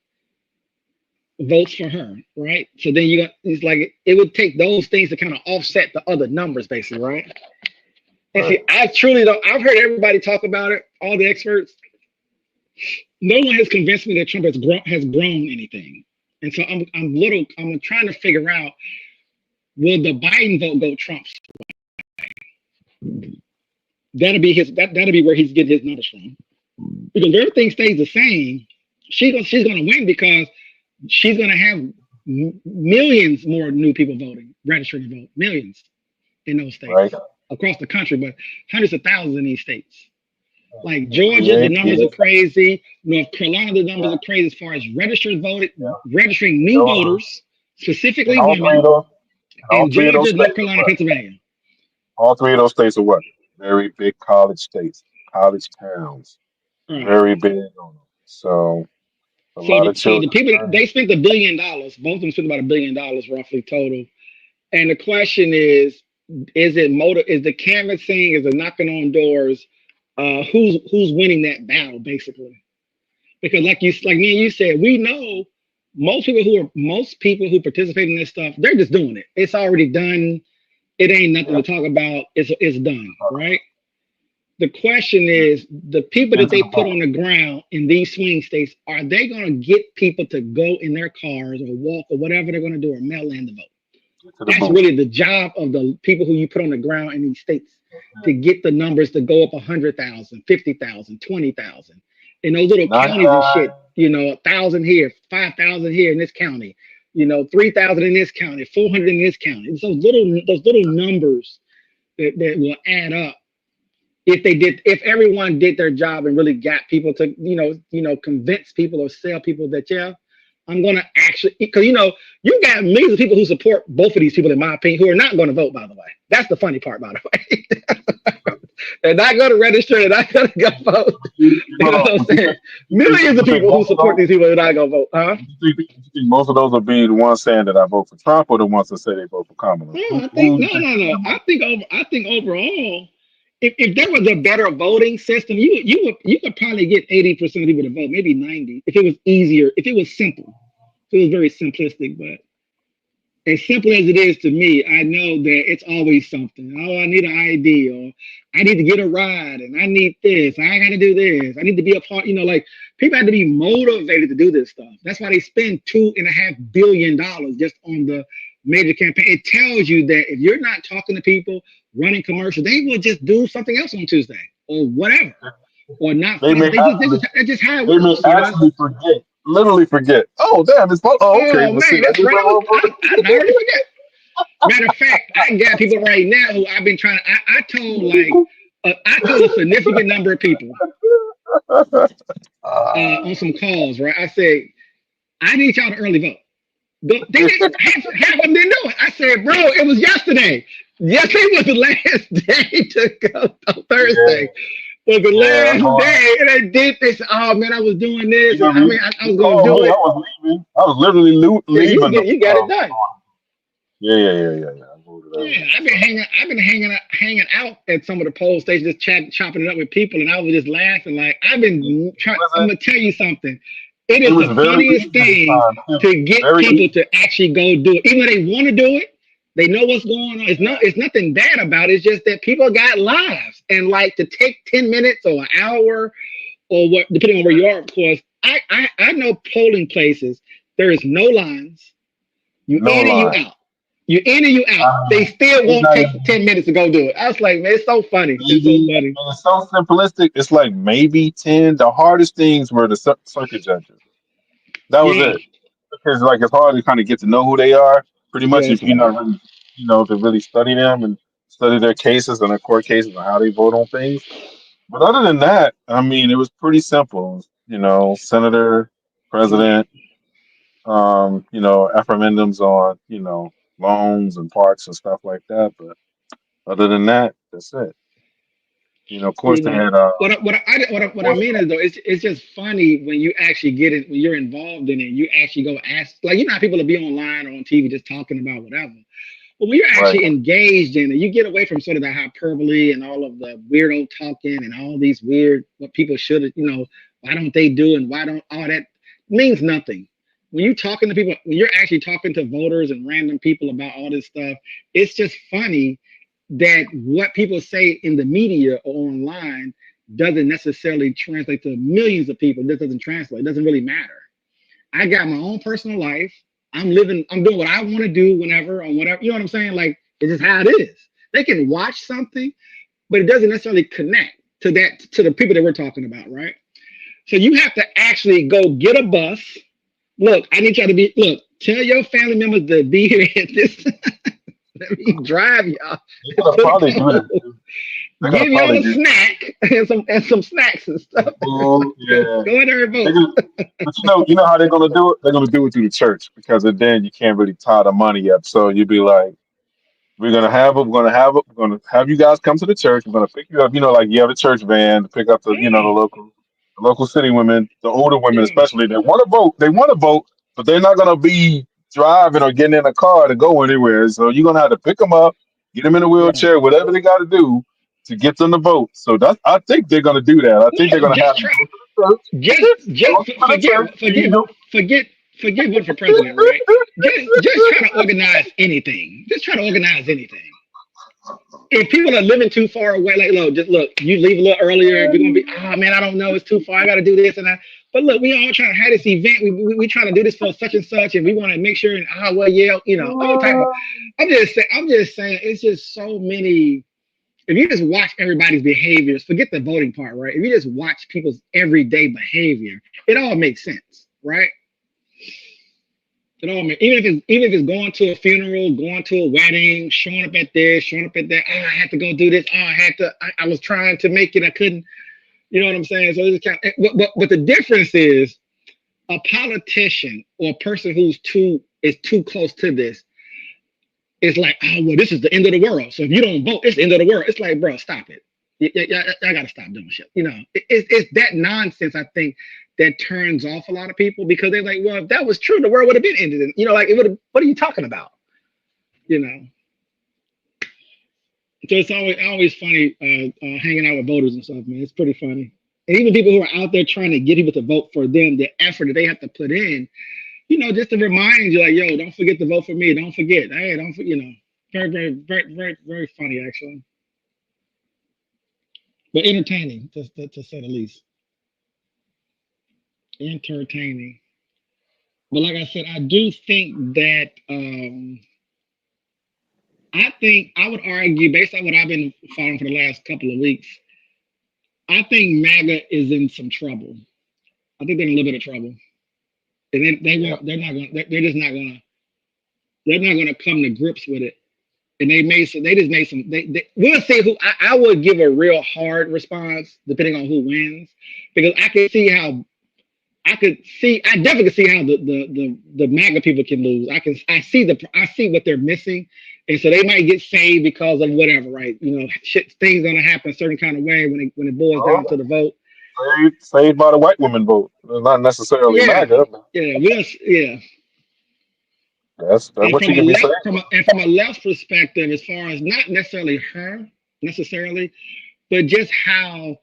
votes for her, right? So then it's like it would take those things to kind of offset the other numbers, basically, right? And see, I truly don't. I've heard everybody talk about it, all the experts. No one has convinced me that Trump has grown anything, and so I'm trying to figure out will the Biden vote go Trump's? That'll be where he's getting his numbers from. Because if everything stays the same, she's gonna win because she's gonna have millions more new people voting, registered to vote, millions in those right? states across the country, but hundreds of thousands in these states. Like Georgia, the Create, numbers are create, crazy. North Carolina, the numbers yeah, are crazy as far as registered voted, yeah. registering new Those, voters, and specifically all three of women, those, and all in three of those Georgia, North states are Carolina, what? Pennsylvania. All three of those states are what? Very big college states, college towns, All right. very big on them. So a So lot the of so the children people turn. they spent $1 billion. Both of them spent about $1 billion roughly total. And the question is it motor? Is the canvassing? Is the knocking on doors? Who's winning that battle basically? Because like me and you said, we know most people who participate in this stuff, they're just doing it. It's already done. It ain't nothing Yeah. to talk about. It's done, right? The question Yeah. is the people Get that to they the put vote. on the ground in these swing states, are they going to get people to go in their cars or walk or whatever they're going to do or mail in the vote? Get to the That's vote. really the job of the people who you put on the ground in these states Yeah. to get the numbers to go up 100,000, 50,000, 20,000. In those little counties and 99. shit, 1,000 here, 5,000 here in this county, 3,000 in this county, 400 in this county. It's those little numbers that will add up if everyone did their job and really got people to convince people or sell people that, yeah, I'm gonna actually, because you got millions of people who support both of these people, in my opinion, who are not going to vote, by the way. That's the funny part, by the way. They're not going to register, they're not going to go vote. You Hold know on. what I'm Would you saying? think, Millions of you think people who most of support those? these people are not going to vote, huh? You think most of those will be the ones saying that I vote for Trump, or the ones that say they vote for Kamala? No, I think Who you no, think no, is no. gonna vote? I think overall, if there was a better voting system, you could probably get 80% of people to vote, maybe 90, if it was easier, if it was simple. If it was very simplistic, but as simple as it is to me, I know that it's always something. Oh, I need an ID, or I need to get a ride, and I need this. I got to do this. I need to be a part. Like people have to be motivated to do this stuff. That's why they spend $2.5 billion just on the major campaign. It tells you that if you're not talking to people, running commercials, they will just do something else on Tuesday or whatever, or not They follow. may actually, That's just how it they may works. actually forget, literally forget. Oh, damn, it's vote. Oh, okay. Oh Let's see. man, I that's guess right. I won't I already forget. Matter of fact, I got people right now who I've been trying. I told a significant number of people vote. on some calls. Right, I said I need y'all to early vote. They didn't half of them didn't do it. I said, bro, it was yesterday. Yesterday was the last day to go. Yeah, Thursday was the yeah. last day, and I did this. Oh man, I was doing this, and I mean, I You was going to called do me. I it. was leaving. I was literally Yeah, leaving the. you got it done. Yeah. I voted early. Yeah, I've been hanging out at some of the poll stations, just chopping it up with people, and I was just laughing. Like I've been trying. Was I'm it? gonna tell you something. It It is was the very funniest easy this thing time too. to get Very people easy. to actually go do it, even though they want to do it. They know what's going on. It's nothing bad about it. It's just that people got lives, and like to take 10 minutes or an hour or what, depending on where you are. Of course, I know polling places. There is no lines. You No in and you lie. out. You in and you out. They still It's won't not take even 10 minutes to go do it. I was like, man, it's so funny. It's so maybe. funny. And it's so simplistic. It's like maybe 10. The hardest things were the circuit judges. That was Yeah. it. Because like it's hard to kind of get to know who they are. Pretty much Yeah, it's if you're hard. not really, to really study them and study their cases and their court cases and how they vote on things. But other than that, I mean, it was pretty simple. Senator, president, referendums on, loans and parks and stuff like that. But other than that, that's it. Of course You they know, had, of what I course, mean is though, it's just funny when you actually get it, when you're involved in it, you actually go ask, like, how people will be online or on TV just talking about whatever. But when you're right. actually engaged in it, you get away from sort of the hyperbole and all of the weirdo talking and all these weird what people should, why don't they do and why don't all that means nothing. When you're talking to people, when you're actually talking to voters and random people about all this stuff, it's just funny that what people say in the media or online doesn't necessarily translate to millions of people. This doesn't translate. It doesn't really matter. I got my own personal life. I'm doing what I want to do whenever or whatever. You know what I'm saying? Like, it's just how it is. They can watch something. but it doesn't necessarily connect to the people that we're talking about, right? So you have to actually go get a bus. Look, I need y'all to tell your family members to be here at this. Let me drive y'all They're gonna to the probably do that. coast. They're gonna Give y'all probably a do snack and some snacks and stuff. food. Yeah. Go in there and They're vote. gonna, but you know how they're gonna do it? They're gonna do it through the church because then you can't really tie the money up. So you'd be like, we're gonna have you guys come to the church. We're gonna pick you up. You know, like you have a church van to pick up Yeah, the local city women, the older women yeah, especially. They want to vote. They want to vote, but they're not gonna be driving or getting in a car to go anywhere. So you're gonna have to pick them up, get them in a right. wheelchair, whatever they got to do to get them to vote. So I think they're gonna do that. I think they're Yeah, gonna have just them try. go to the church, Just go to the church, and you know, forget voting for president, right? Just try to organize anything. Just try to organize anything. If people are living too far away, like look, just look, you leave a little earlier. If you're gonna be, oh man, I don't know, it's too far. I got to do this and that. But look, we all trying to have this event. We trying to do this for such and such, and we want to make sure. And well, yeah, all type of. I'm just saying, it's just so many. If you just watch everybody's behaviors, forget the voting part, right? If you just watch people's everyday behavior, it all makes sense, right? It all makes, even if it's going to a funeral, going to a wedding, showing up at this, showing up at that. Oh, I had to go do this. Oh, I was trying to make it. I couldn't. You know what I'm saying? So it's kind of, but the difference is a politician or a person who's too close to this. It's like, oh well, this is the end of the world. So if you don't vote, it's the end of the world. It's like, bro, stop it. I gotta stop doing shit. It's that nonsense. I think that turns off a lot of people because they're like, well, if that was true, the world would have been ended. Like it would have. What are you talking about? You know. So it's always funny hanging out with voters and stuff, man. It's pretty funny. And even people who are out there trying to get people to vote for them, the effort that they have to put in, just to remind you, like, yo, don't forget to vote for me. Don't forget. Hey, don't forget, very, very, very, very, very funny, actually. But entertaining, to say the least. Entertaining. But like I said, I do think that I think I would argue, based on what I've been following for the last couple of weeks, I think MAGA is in some trouble. I think they're in a little bit of trouble. And they yeah, won't, they're just not gonna, they're not gonna come to grips with it. And they just made some, we'll see who, I would give a real hard response depending on who wins, because I definitely can see how the MAGA people can lose. I see what they're missing. And so they might get saved because of whatever, right? Things gonna happen a certain kind of way when it boils down to oh, the vote. saved by the white women vote, not necessarily Yeah, MAGA. But yeah. that's And what from you a can be left saying. from a left perspective, as far as not necessarily her necessarily, but just how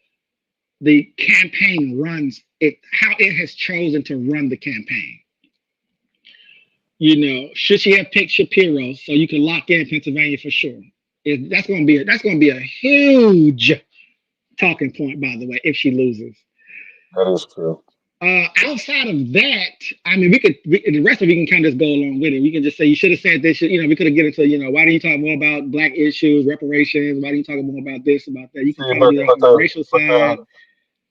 the campaign runs it, how it has chosen to run the campaign. Should she have picked Shapiro so you can lock in Pennsylvania for sure? That's going to be a huge talking point, by the way, if she loses. That is true. Outside of that, I mean, the rest of it, we can kind of just go along with it. We can just say you should have said this. We could have get into, why do you talk more about black issues, reparations? Why do you talk more about this, about that? You can See, kind of do that on the racial side.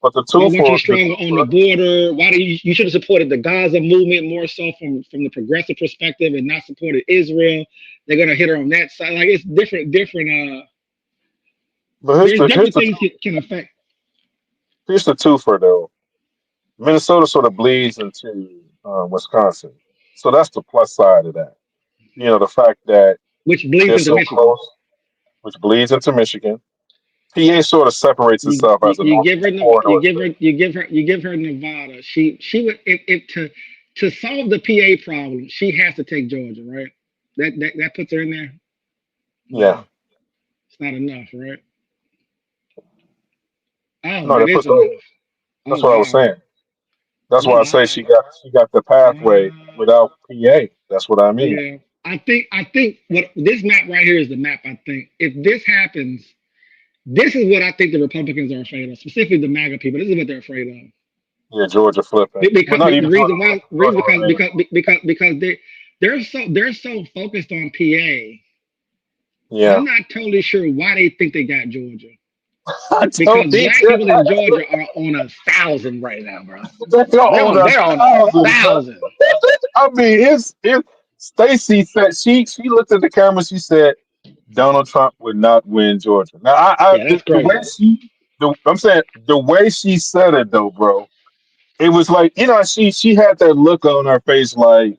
but the Why two weren't you for the stronger on the border? Why do you should have supported the Gaza movement more so from the progressive perspective and not supported Israel? They're gonna hit her on that side. Like it's different. but There's here's definitely the things that can affect. here's the two for though. Minnesota sort of bleeds into Wisconsin, so that's the plus side of that. The fact that Which bleeds they're into so Michigan. close, which bleeds into Michigan. PA sort of separates itself as a You give her northeast corridor state. you give her Nevada. She would if to solve the PA problem, she has to take Georgia, right? That puts her in there. Yeah, No, it's not enough, right? Oh, no, that is enough. Oh that's what I was wow. saying. That's Oh why I say she wow. got the pathway Uh, without PA. That's what I mean. yeah. I think what this map right here is the map. I think if this happens, this is what I think the Republicans are afraid of, specifically the MAGA people. This is what they're afraid of. Yeah, Georgia flipping. Well, Because not the even Georgia reason why flipping. reason Georgia remaining. because they're so focused on PA. Yeah, I'm not totally sure why they think they got Georgia. I because told you black people in Georgia are on 1,000 right now, bro. they're on a They're on a thousand, bro. 1,000. I mean, it's Stacy said she looked at the camera. She said Donald Trump would not win Georgia. Now, Yeah, that's the way crazy. I'm saying the way she said it though, bro, it was like she had that look on her face like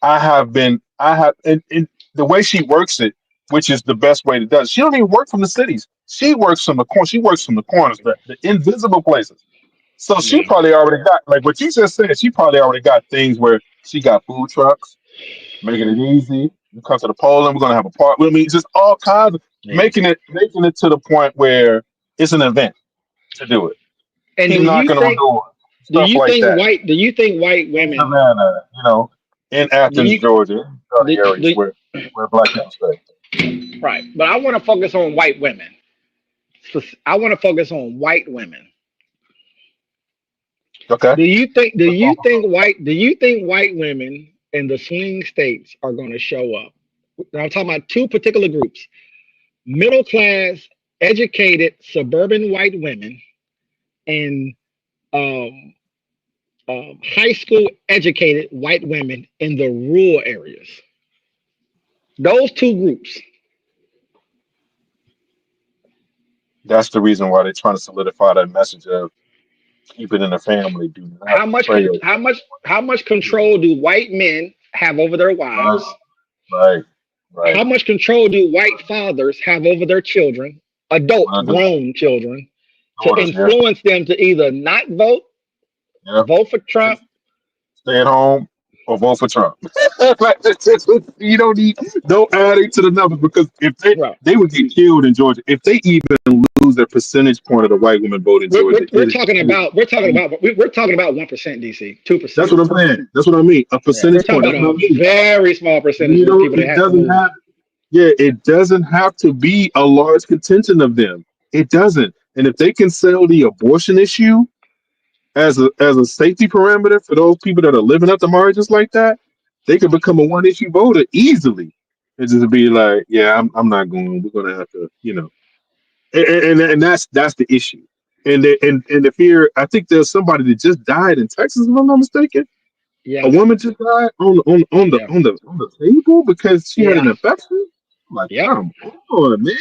I have and the way she works it, which is the best way to do it. She don't even work from the cities. She works from the corner. She works from the corners, the invisible places. So she Yeah. probably already got like what you just said. She probably already got things where she got food trucks, making it easy. You come to the polling, we're gonna have a park. I mean, just all kinds of Yeah. making it to the point where it's an event to do it. And Keep knocking on doors, stuff like that. do you think white In women Savannah, in do Athens, you Georgia, other do, areas do where black people stay. right? But I want to focus on white women. I want to focus on white women. Okay. Do you think white women in the swing states are going to show up? Now I'm talking about two particular groups: middle class, educated, suburban white women, and um, high school educated white women in the rural areas. Those two groups. That's the reason why they're trying to solidify that message of keep it in the family. Do not betray it. How much control do white men have over their Right, wives? right, right. How much control do white fathers have over their children, adult One of the grown children, to daughters, yeah, influence them to either not vote, yeah. vote for Trump? Stay at home or vote for Trump. You don't need no adding to the numbers because if Well, they would get killed in Georgia if they even lose their percentage point of the white women vote in Georgia. we're talking about 1%, DC, That's 2%. what I'm saying. That's what I mean. A We're percentage talking point. about That's what a I mean. very small percentage You of the know, people that it have to doesn't move. have. Yeah, it doesn't have to be a large contingent of them. It doesn't. And if they can sell the abortion issue as a safety parameter for those people that are living up the margins like that, they could become a one issue voter easily. It's just be like, yeah, I'm not going. We're gonna have to, and that's the issue. And the fear, I think there's somebody that just died in Texas, if I'm not mistaken. A Yeah, woman just died yeah, on the table because she had yeah, an infection. Like, yep, come on, man.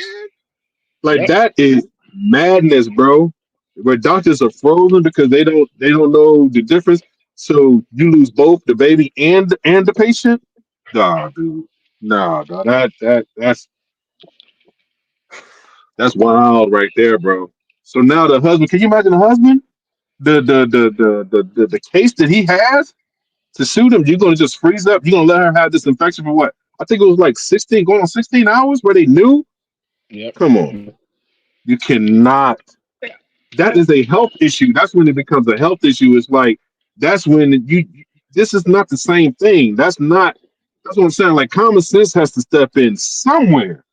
Like yep. that is madness, bro. Where doctors are frozen because they don't know the difference. So you lose both the baby and the patient. Nah, dude. Nah, nah, that's wild right there, bro. So now the husband, can you imagine the husband? The case that he has to shoot him, you're gonna just freeze up. You're gonna let her have this infection for what? I think it was like 16, going on 16 hours where they knew. Yep. Come on. You cannot. That is a health issue. That's when it becomes a health issue. It's like that's when this is not the same thing. That's what I'm saying. Like common sense has to step in somewhere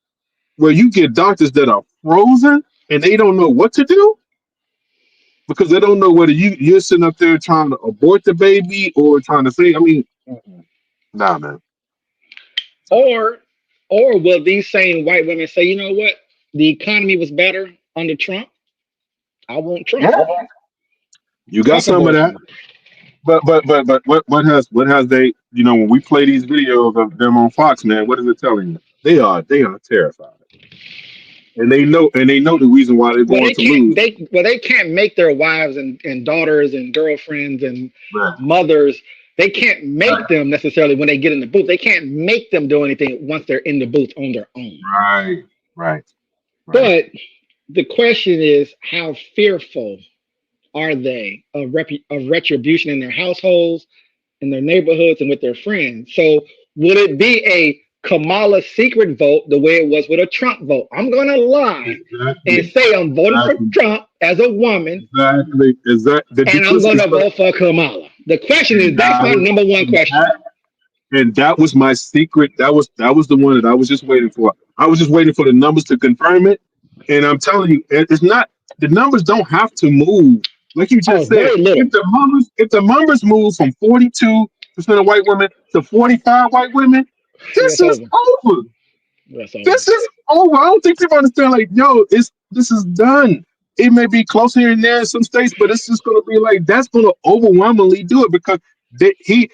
where you get doctors that are frozen and they don't know what to do because they don't know whether you're sitting up there trying to abort the baby or trying to say, I mean, nah, man. Or, or will these same white women say, you know what, the economy was better under Trump? I want Trump. Yeah, you got Fuck some of that. abortion. But what has they when we play these videos of them on Fox, man, what is it telling you? They are terrified. And they know the reason why they're Well, going to lose. they can't make their wives and daughters and girlfriends and Right. mothers. They can't make Right. them necessarily when they get in the booth. They can't make them do anything once they're in the booth on their own. Right. Right. Right. But the question is, how fearful are they of retribution in their households, in their neighborhoods, and with their friends? So, will it be a Kamala secret vote the way it was with a Trump vote? I'm going to lie and Exactly. say I'm voting for Exactly. Trump as a woman, Exactly. The and I'm going duplicity to stuff. vote for Kamala. The question is, And that's that my was number one and question. that and that was my secret. That was the one that I was just waiting for. I was just waiting for the numbers to confirm it. And I'm telling you, it's not the numbers don't have to move. Like you Oh, just said, very little. if the numbers move from 42% of white women to 45 white women, Yeah, this it's is over. over. That's over. This is over. I don't think people understand. Like, yo, this is done. It may be close here and there in some states, but it's just going to be like that's going to overwhelmingly do it because he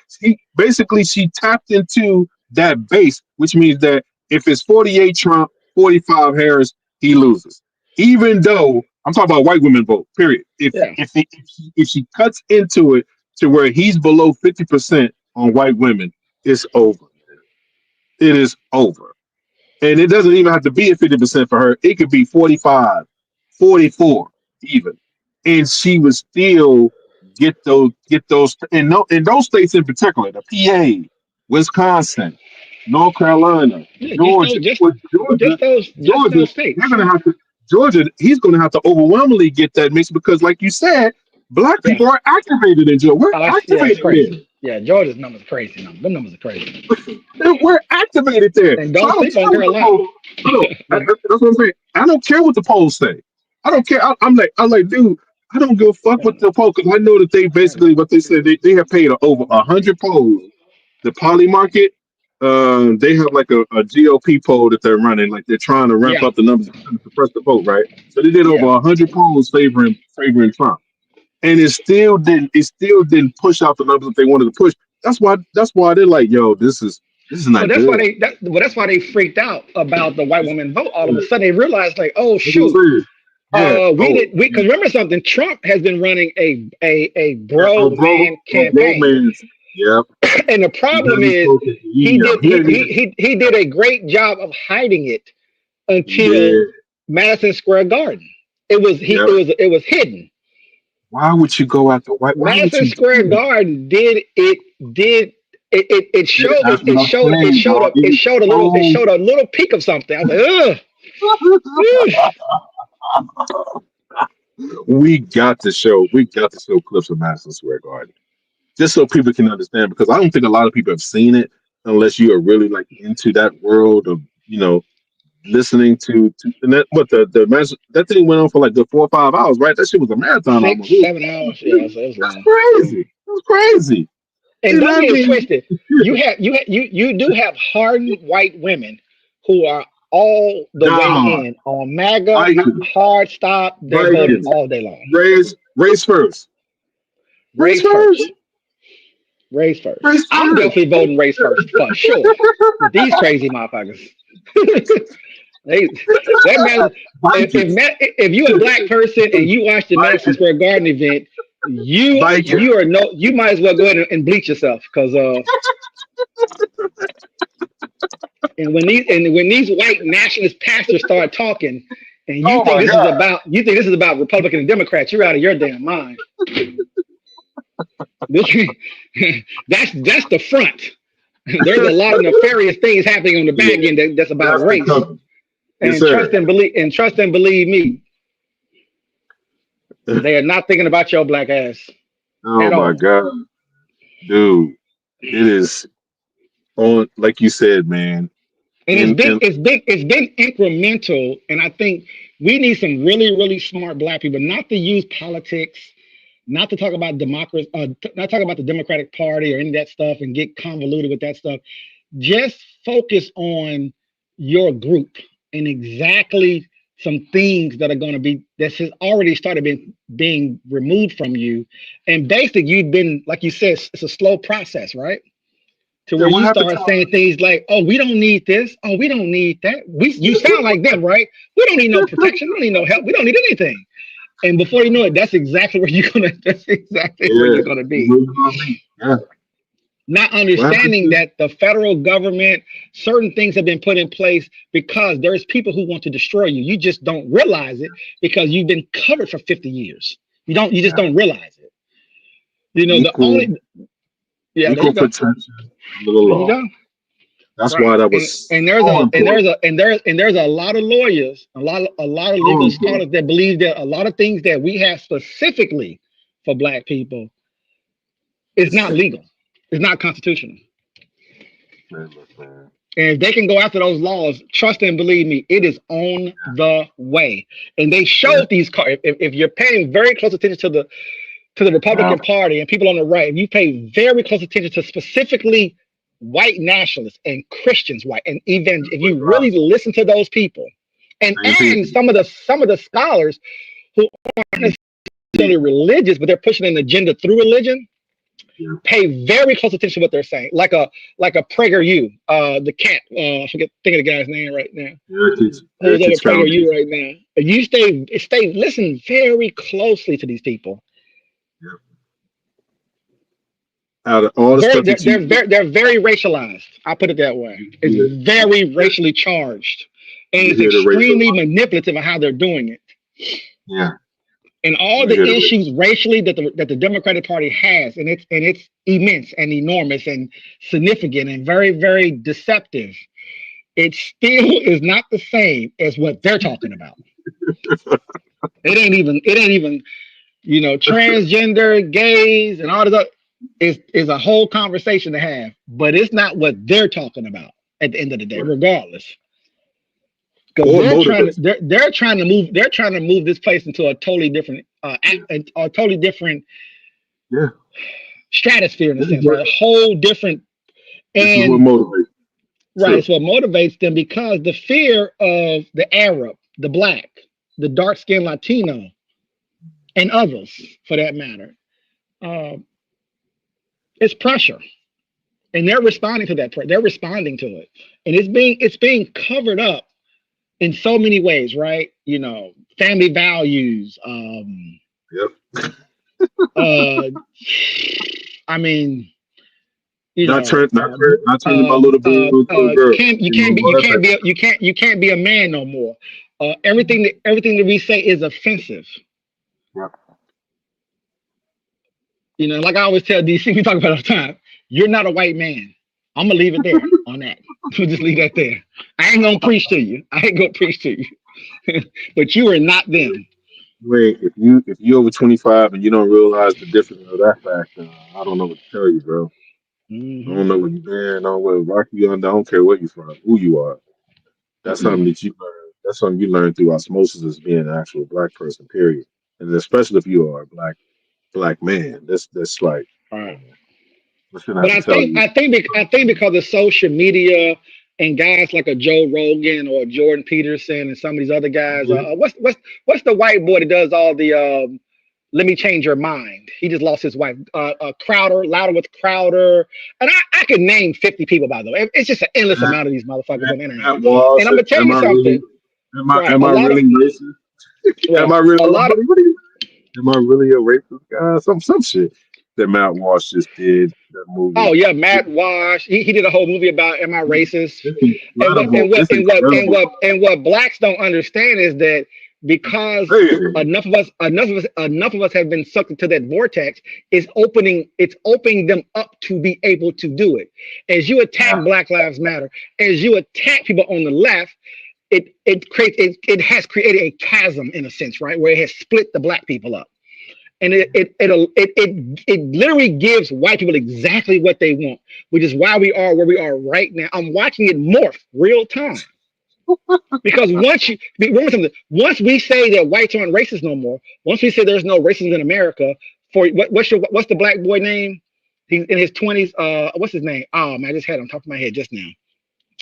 basically she tapped into that base, which means that if it's 48 Trump, 45 Harris, he loses. Even though I'm talking about white women vote, period. Yeah. If she cuts into it to where he's below 50% on white women, it's over. It is over. And it doesn't even have to be at 50% for her. It could be 45, 44, even. And she would still get those in, no, in those states in particular, the PA, Wisconsin, North Carolina, Yeah, Georgia. With just Georgia, those states. they're gonna have to Georgia, he's gonna have to overwhelmingly get that mix because like you said, black Yeah. people are activated in Georgia. We're Oh, it's activated there. crazy. Yeah, Georgia's numbers crazy. Them numbers are crazy. We're activated there. And So I don't don't sleep on care what the Carolina. polls. That's what I'm saying. I don't care what the polls say. I don't care. I'm like, dude. I don't give a fuck with the poll because I know that they basically what they said they have paid over 100 polls. The Poly Market, they have like a GOP poll that they're running. Like they're trying to ramp Yeah, up the numbers to suppress the vote, right? So they did over yeah. 100 polls favoring Trump, and it still didn't push out the numbers that they wanted to push. That's why they're like, yo, this is Well, not that's why good. they freaked out about the white woman vote. All of a sudden, they realized like, oh That's what shoot, I'm saying. Yeah. we because remember something. Trump has been running a Yeah. bro man A campaign, romance. Yep. and the He problem hasn't is spoken. he Yeah. did He hasn't even. he did a great job of hiding it He until did. Madison Square Garden. Yep. It was hidden. Why would you go after white? Why would Madison you Square do that? Garden did it showed That's what I'm it saying, showed bro. up it showed a little peek of something. I was like, ugh. We got to show clips of Madison Square Garden just so people can understand because I don't think a lot of people have seen it unless you are really like into that world of listening to and that thing went on for like the 4 or 5 hours, right? That shit was a marathon Six, almost. It 7 hours. Yeah, so it was that's long. crazy. It was crazy. And And don't I get it mean, twisted. You do have hardened white women who are all the way nah, in on MAGA, not Vikings, hard stop. They're voting Vikings, all day long. race first, race Race first, first. Race first. race I'm first. definitely voting race first for sure. With these crazy motherfuckers. they that man Vikings, if you a black person and you watch the Madison Vikings, Square Garden event, Vikings. you might as well go ahead and bleach yourself because and when these white nationalist pastors start talking and Oh my God. you think this is about Republican and Democrats, you're out of your damn mind. That's the front. There's a lot of nefarious things happening on the back Yeah, end that's about that's the race. company. Yes, And sir. trust and believe me, they are not thinking about your black ass Oh at my all. God, dude. It is on, like you said, man. And And it's been incremental. And I think we need some really smart black people not to use politics, not to talk about democracy, not talk about the Democratic Party or any of that stuff and get convoluted with that stuff. Just focus on your group and exactly some things that are going to be that has already started being removed from you. And basically, you've been like you said, it's a slow process, right? To yeah, where what you happened start to saying things like, "Oh, we don't need this. Oh, we don't need that. You sound like them, right? We don't need no protection. We don't need no help. We don't need anything." And before you know it, that's exactly where you're gonna. That's exactly where Yeah, you're gonna you be. know what I mean? Yeah. Not What happened understanding to that the federal government, certain things have been put in place because there's people who want to destroy you. You just don't realize it because you've been covered for 50 years. You just yeah, don't realize it. You know, the equal only, yeah, there equal you go. protection under the There you law. go. That's Right. why that was And there's so a and there's important. a and there and there's a lot of lawyers, a lot of So legal important. scholars that believe that a lot of things that we have specifically for black people is It's not legal. It's not constitutional. man, look, man. And if they can go after those laws, trust and believe me, it is on the way. And they Yeah, showed these cards. If you're paying very close attention to the yeah, Republican Party and people on the right, if you pay very close attention to specifically white nationalists and Christians, white and even if you really listen to those people And some of the scholars who aren't necessarily religious, but they're pushing an agenda through religion, pay very close attention to what they're saying. Like a PragerU, the cat, I forget think of the guy's name right now. Who's over PragerU right now? You listen very closely to these people. Out of all the stuff they're very racialized. I'll put it that way. It's very racially charged, and it's extremely manipulative of how they're doing it. Yeah. And all the issues racially that the Democratic Party has, and it's immense and enormous and significant and very, very deceptive. It still is not the same as what they're talking about. It ain't even, transgender, gays, and all this other is a whole conversation to have, but it's not what they're talking about at the end of the day, regardless. Because they're trying to move this place into a totally different stratosphere in a sense, right? A whole different. And what motivates. Right, it's what motivates them, because the fear of the Arab, the Black, the dark-skinned Latino, and others for that matter, it's pressure, and they're responding to that. They're responding to it, and it's being covered up in so many ways, right? Family values. I mean, not turning my little boy into a girl. You can't be a man no more. Everything that we say is offensive. Yeah. Like I always tell DC, we talk about it all the time. You're not a white man. I'm gonna leave it there on that. We'll just leave that there. I ain't gonna preach to you. But you are not them. Wait, if you're over 25 and you don't realize the difference of that fact, I don't know what to tell you, bro. I don't know where you've been. I don't know where rock you under. I don't care what you're from, who you are. That's something that you learn. That's something you learn through osmosis as being an actual Black person, period. And especially if you are a black man. That's like. All right. But I think because of social media and guys like a Joe Rogan or Jordan Peterson and some of these other guys, what's the white boy that does all the let me change your mind? He just lost his wife. Crowder, Louder with Crowder, and I could name 50 people, by the way. It's just an endless amount of these motherfuckers on the internet. And I'm gonna tell you something. Am I really racist? Am I really a racist guy? Some shit that Matt Walsh just did, that movie. Oh yeah, Matt Walsh. He did a whole movie about am I racist? And what blacks don't understand is that because enough of us have been sucked into that vortex, it's opening them up to be able to do it. As you attack Black Lives Matter, as you attack people on the left, it has created a chasm in a sense, right, where it has split the Black people up. And it literally gives white people exactly what they want, which is why we are where we are right now. I'm watching it morph real time. Because once we say that whites aren't racist no more, once we say there's no racism in America, what's the Black boy name? He's in his 20s. What's his name? Oh man, I just had it on top of my head just now.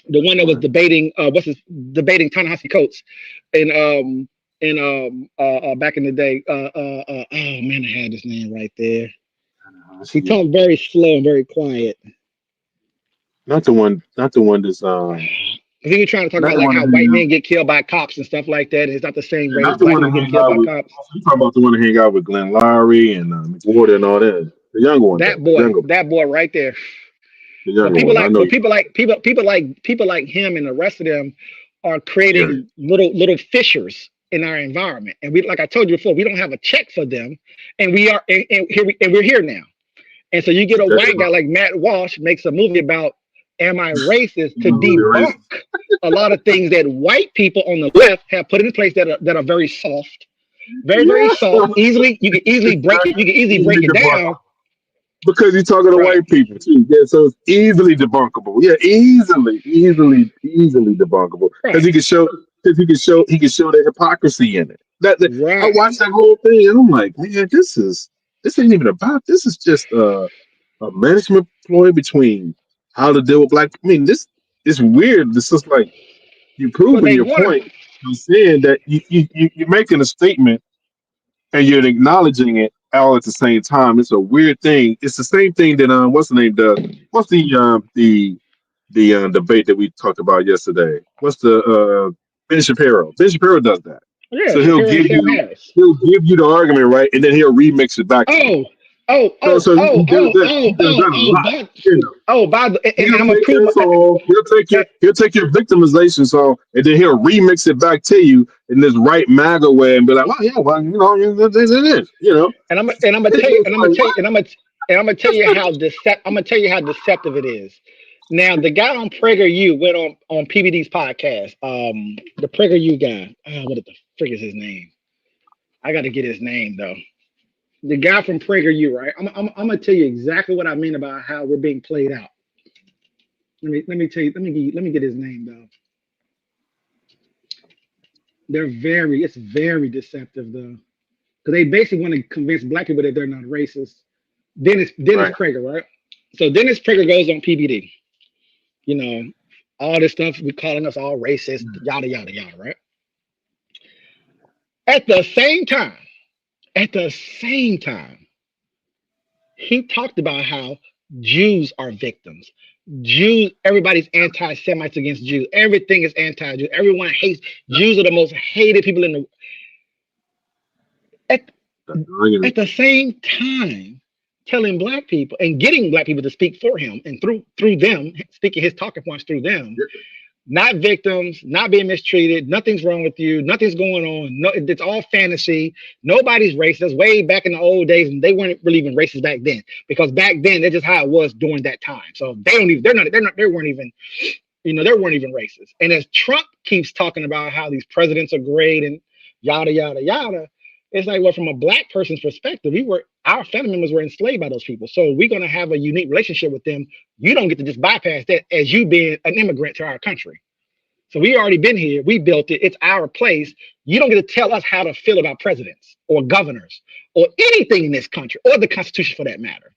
The one that was debating Ta-Nehisi Coates back in the day. Oh man, I had his name right there. He talked very slow and very quiet. Not the one that's I think you're trying to talk about like how white men get killed by cops and stuff like that. It's not the same race. Black men get killed by cops. You talking about the one that hang out with Glenn Lowry and McWhorter and all that. The younger one. That boy right there. People like him and the rest of them are creating little fissures in our environment. And we, like I told you before, we don't have a check for them, and we're here now. And so you get a white guy like Matt Walsh makes a movie about am I racist to debunk a lot of things that white people on the left have put in place that are very soft, very soft. You can easily break it down. Because you're talking to white people too. Yeah, so it's easily debunkable. Yeah, easily debunkable. Because he can show the hypocrisy in it. I watched that whole thing and I'm like, man, this ain't even about. This is just a management ploy between how to deal with black. I mean, this is weird. This is like you proving your point. I'm saying that you're making a statement and you're acknowledging it all at the same time. It's a weird thing. It's the same thing that what's the name does. What's the debate that we talked about yesterday? What's the Ben Shapiro? Ben Shapiro does that. Yeah, So Shapiro and Sam Harris. he'll give you the argument right, and then he'll remix it back to you. Oh, oh, So oh, he oh, does oh, that. He oh, does oh, that a oh, lot. but You know. oh, by the and He'll I'm a take prove your song, he'll take your victimization song, and then he'll remix it back to you in this right MAGA way, and be like, "Well, yeah, well, you know, it is, you know." and I'm gonna tell you, It's like, what? and I'm gonna tell you how I'm gonna tell you how deceptive it is. Now, the guy on PragerU went on PBD's podcast. The PragerU guy. What the frick is his name? I got to get his name though. The guy from PragerU, right? I'm gonna tell you exactly what I mean about how we're being played out. Let me tell you. Let me get his name though. It's very deceptive though, because they basically want to convince black people that they're not racist. Dennis Right. Prager, right? So Dennis Prager goes on PBD. You know, all this stuff we calling us all racist, yada yada yada, right? At the same time, at the same time, he talked about how Jews are victims. Jews, everybody's anti-Semites against Jews. Everything is anti-Jew. Everyone hates Jews are the most hated people in the at, That's the argument. at the same time telling black people and getting black people to speak for him and through them, speaking his talking points through them, not victims, not being mistreated, nothing's wrong with you, nothing's going on, no, it's all fantasy, nobody's racist. Way back in the old days, and they weren't really even racist back then, because back then that's just how it was during that time. So they weren't even, they weren't even racist. And as Trump keeps talking about how these presidents are great and yada yada yada, it's like, well, from a black person's perspective, our family members were enslaved by those people, so we're going to have a unique relationship with them. You don't get to just bypass that as you being an immigrant to our country. So we already been here. We built it. It's our place. You don't get to tell us how to feel about presidents or governors or anything in this country or the Constitution for that matter.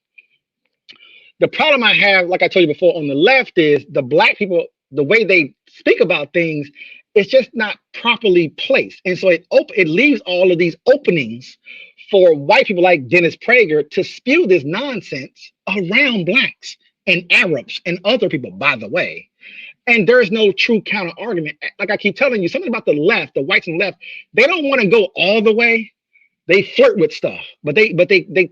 The problem I have, like I told you before, on the left is the black people, the way they speak about things, it's just not properly placed. And so it leaves all of these openings for white people like Dennis Prager to spew this nonsense around blacks and Arabs and other people, by the way. And there's no true counter argument. Like I keep telling you, something about the left, the whites and left, they don't want to go all the way. They flirt with stuff, but they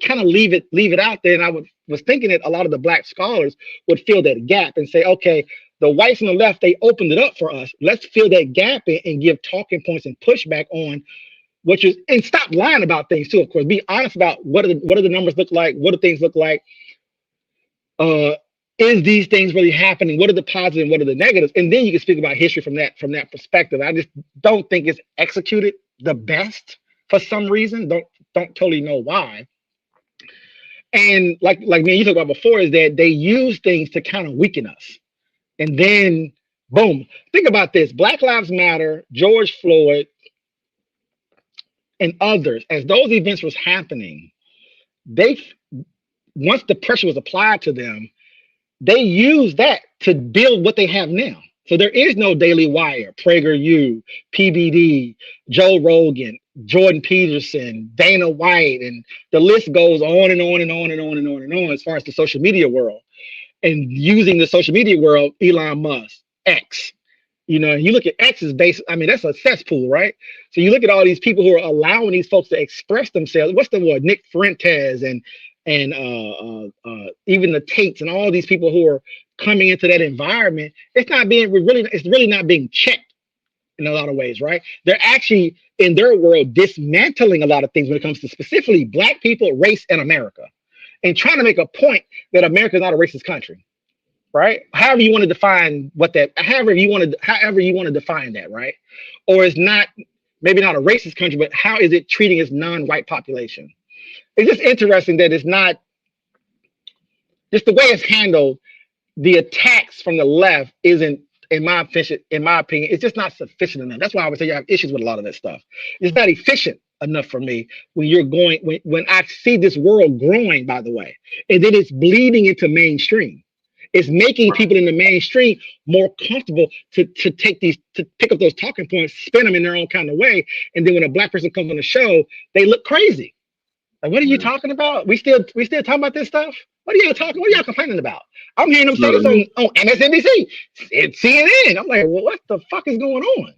kind of leave it out there. And was thinking that a lot of the black scholars would fill that gap and say, okay, the whites and the left, they opened it up for us. Let's fill that gap in and give talking points and pushback on and stop lying about things too. Of course, be honest about what do the numbers look like, what do things look like. Is these things really happening? What are the positives and what are the negatives? And then you can speak about history from that perspective. I just don't think it's executed the best for some reason. Don't totally know why. And like me and you talked about before, is that they use things to kind of weaken us. And then boom. Think about this. Black Lives Matter, George Floyd, and others, as those events was happening, once the pressure was applied to them, they use that to build what they have now. So there is no Daily Wire, PragerU, PBD, Joe Rogan, Jordan Peterson, Dana White, and the list goes on and on and on and on and on and on as far as the social media world. And using the social media world, Elon Musk, X. You look at X's base, I mean, that's a cesspool, right? So you look at all these people who are allowing these folks to express themselves. What's the word? Nick Fuentes and even the Tates and all these people who are coming into that environment. It's really not being checked in a lot of ways, right? They're actually in their world dismantling a lot of things when it comes to specifically black people, race, and America, and trying to make a point that America is not a racist country. Right? However you want to define however you want to define that, right? Or it's not, maybe not a racist country, but how is it treating its non-white population? It's just interesting that it's not just the way it's handled. The attacks from the left isn't, in my opinion, it's just not sufficient enough. That's why I would say you have issues with a lot of that stuff. It's not efficient enough for me when I see this world growing, by the way, and then it's bleeding into mainstream. It's making Right. people in the mainstream more comfortable to pick up those talking points, spin them in their own kind of way, and then when a black person comes on the show, they look crazy. Like, what are you Yeah. talking about? We still talking about this stuff? What are y'all talking? What are y'all complaining about? I'm hearing them It's say not this enough. on MSNBC, and CNN. I'm like, well, what the fuck is going on?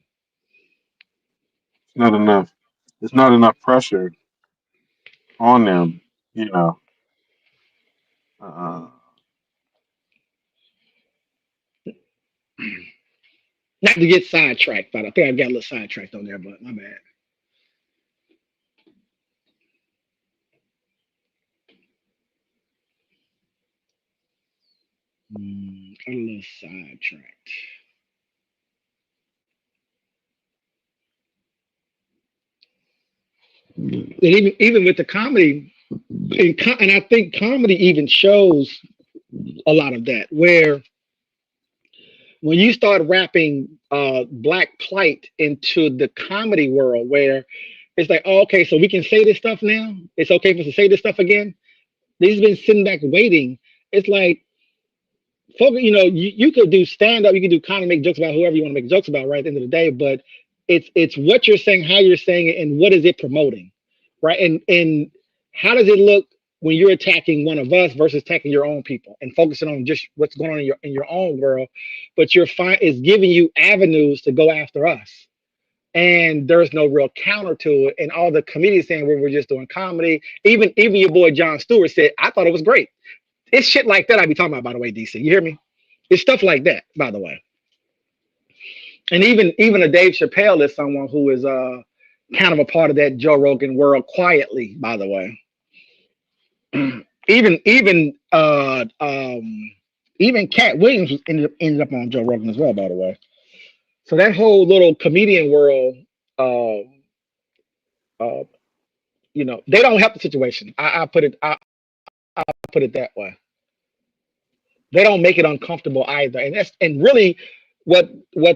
It's not enough. It's not enough pressure on them. You know. Uh, Not to get sidetracked, but I think I got a little sidetracked on there, but my bad. Got a little sidetracked. And even with the comedy, and I think comedy even shows a lot of that, where when you start wrapping black plight into the comedy world, where it's like, oh, okay, so we can say this stuff now. It's okay for us to say this stuff again. They've been sitting back waiting. It's like, folks, you could do stand up, you could do comedy, make jokes about whoever you want to make jokes about, right at the end of the day. But it's what you're saying, how you're saying it, and what is it promoting, right? And how does it look when you're attacking one of us versus attacking your own people and focusing on just what's going on in your own world, but you're fine is giving you avenues to go after us. And there's no real counter to it. And all the comedians saying we're just doing comedy. Even your boy John Stewart said, I thought it was great. It's shit like that I be talking about, by the way, DC. You hear me? It's stuff like that, by the way. And even a Dave Chappelle is someone who is kind of a part of that Joe Rogan world quietly, by the way. Even Cat Williams ended up on Joe Rogan as well, by the way. So that whole little comedian world, uh, uh, they don't help the situation. I put it that way. They don't make it uncomfortable either, and really what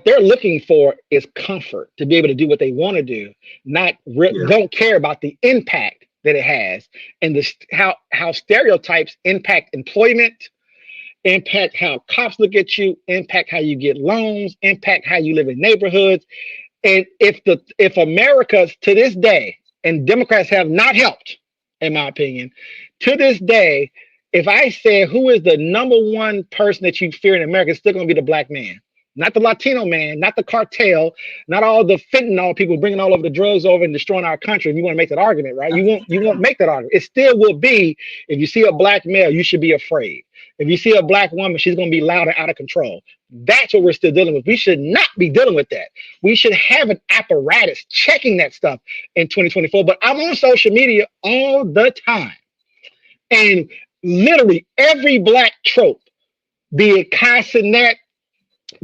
they're looking for is comfort to be able to do what they want to do, not yeah. don't care about the impact that it has, and how stereotypes impact employment, impact how cops look at you, impact how you get loans, impact how you live in neighborhoods. And if America to this day, and Democrats have not helped, in my opinion, to this day, if I say who is the number one person that you fear in America, it's still going to be the black man, not the Latino man, not the cartel, not all the fentanyl people bringing all over the drugs over and destroying our country. If you want to make that argument, right? You won't make that argument. It still will be, if you see a black male, you should be afraid. If you see a black woman, she's going to be loud and out of control. That's what we're still dealing with. We should not be dealing with that. We should have an apparatus checking that stuff in 2024. But I'm on social media all the time. And literally every black trope, be it Kai Cenat,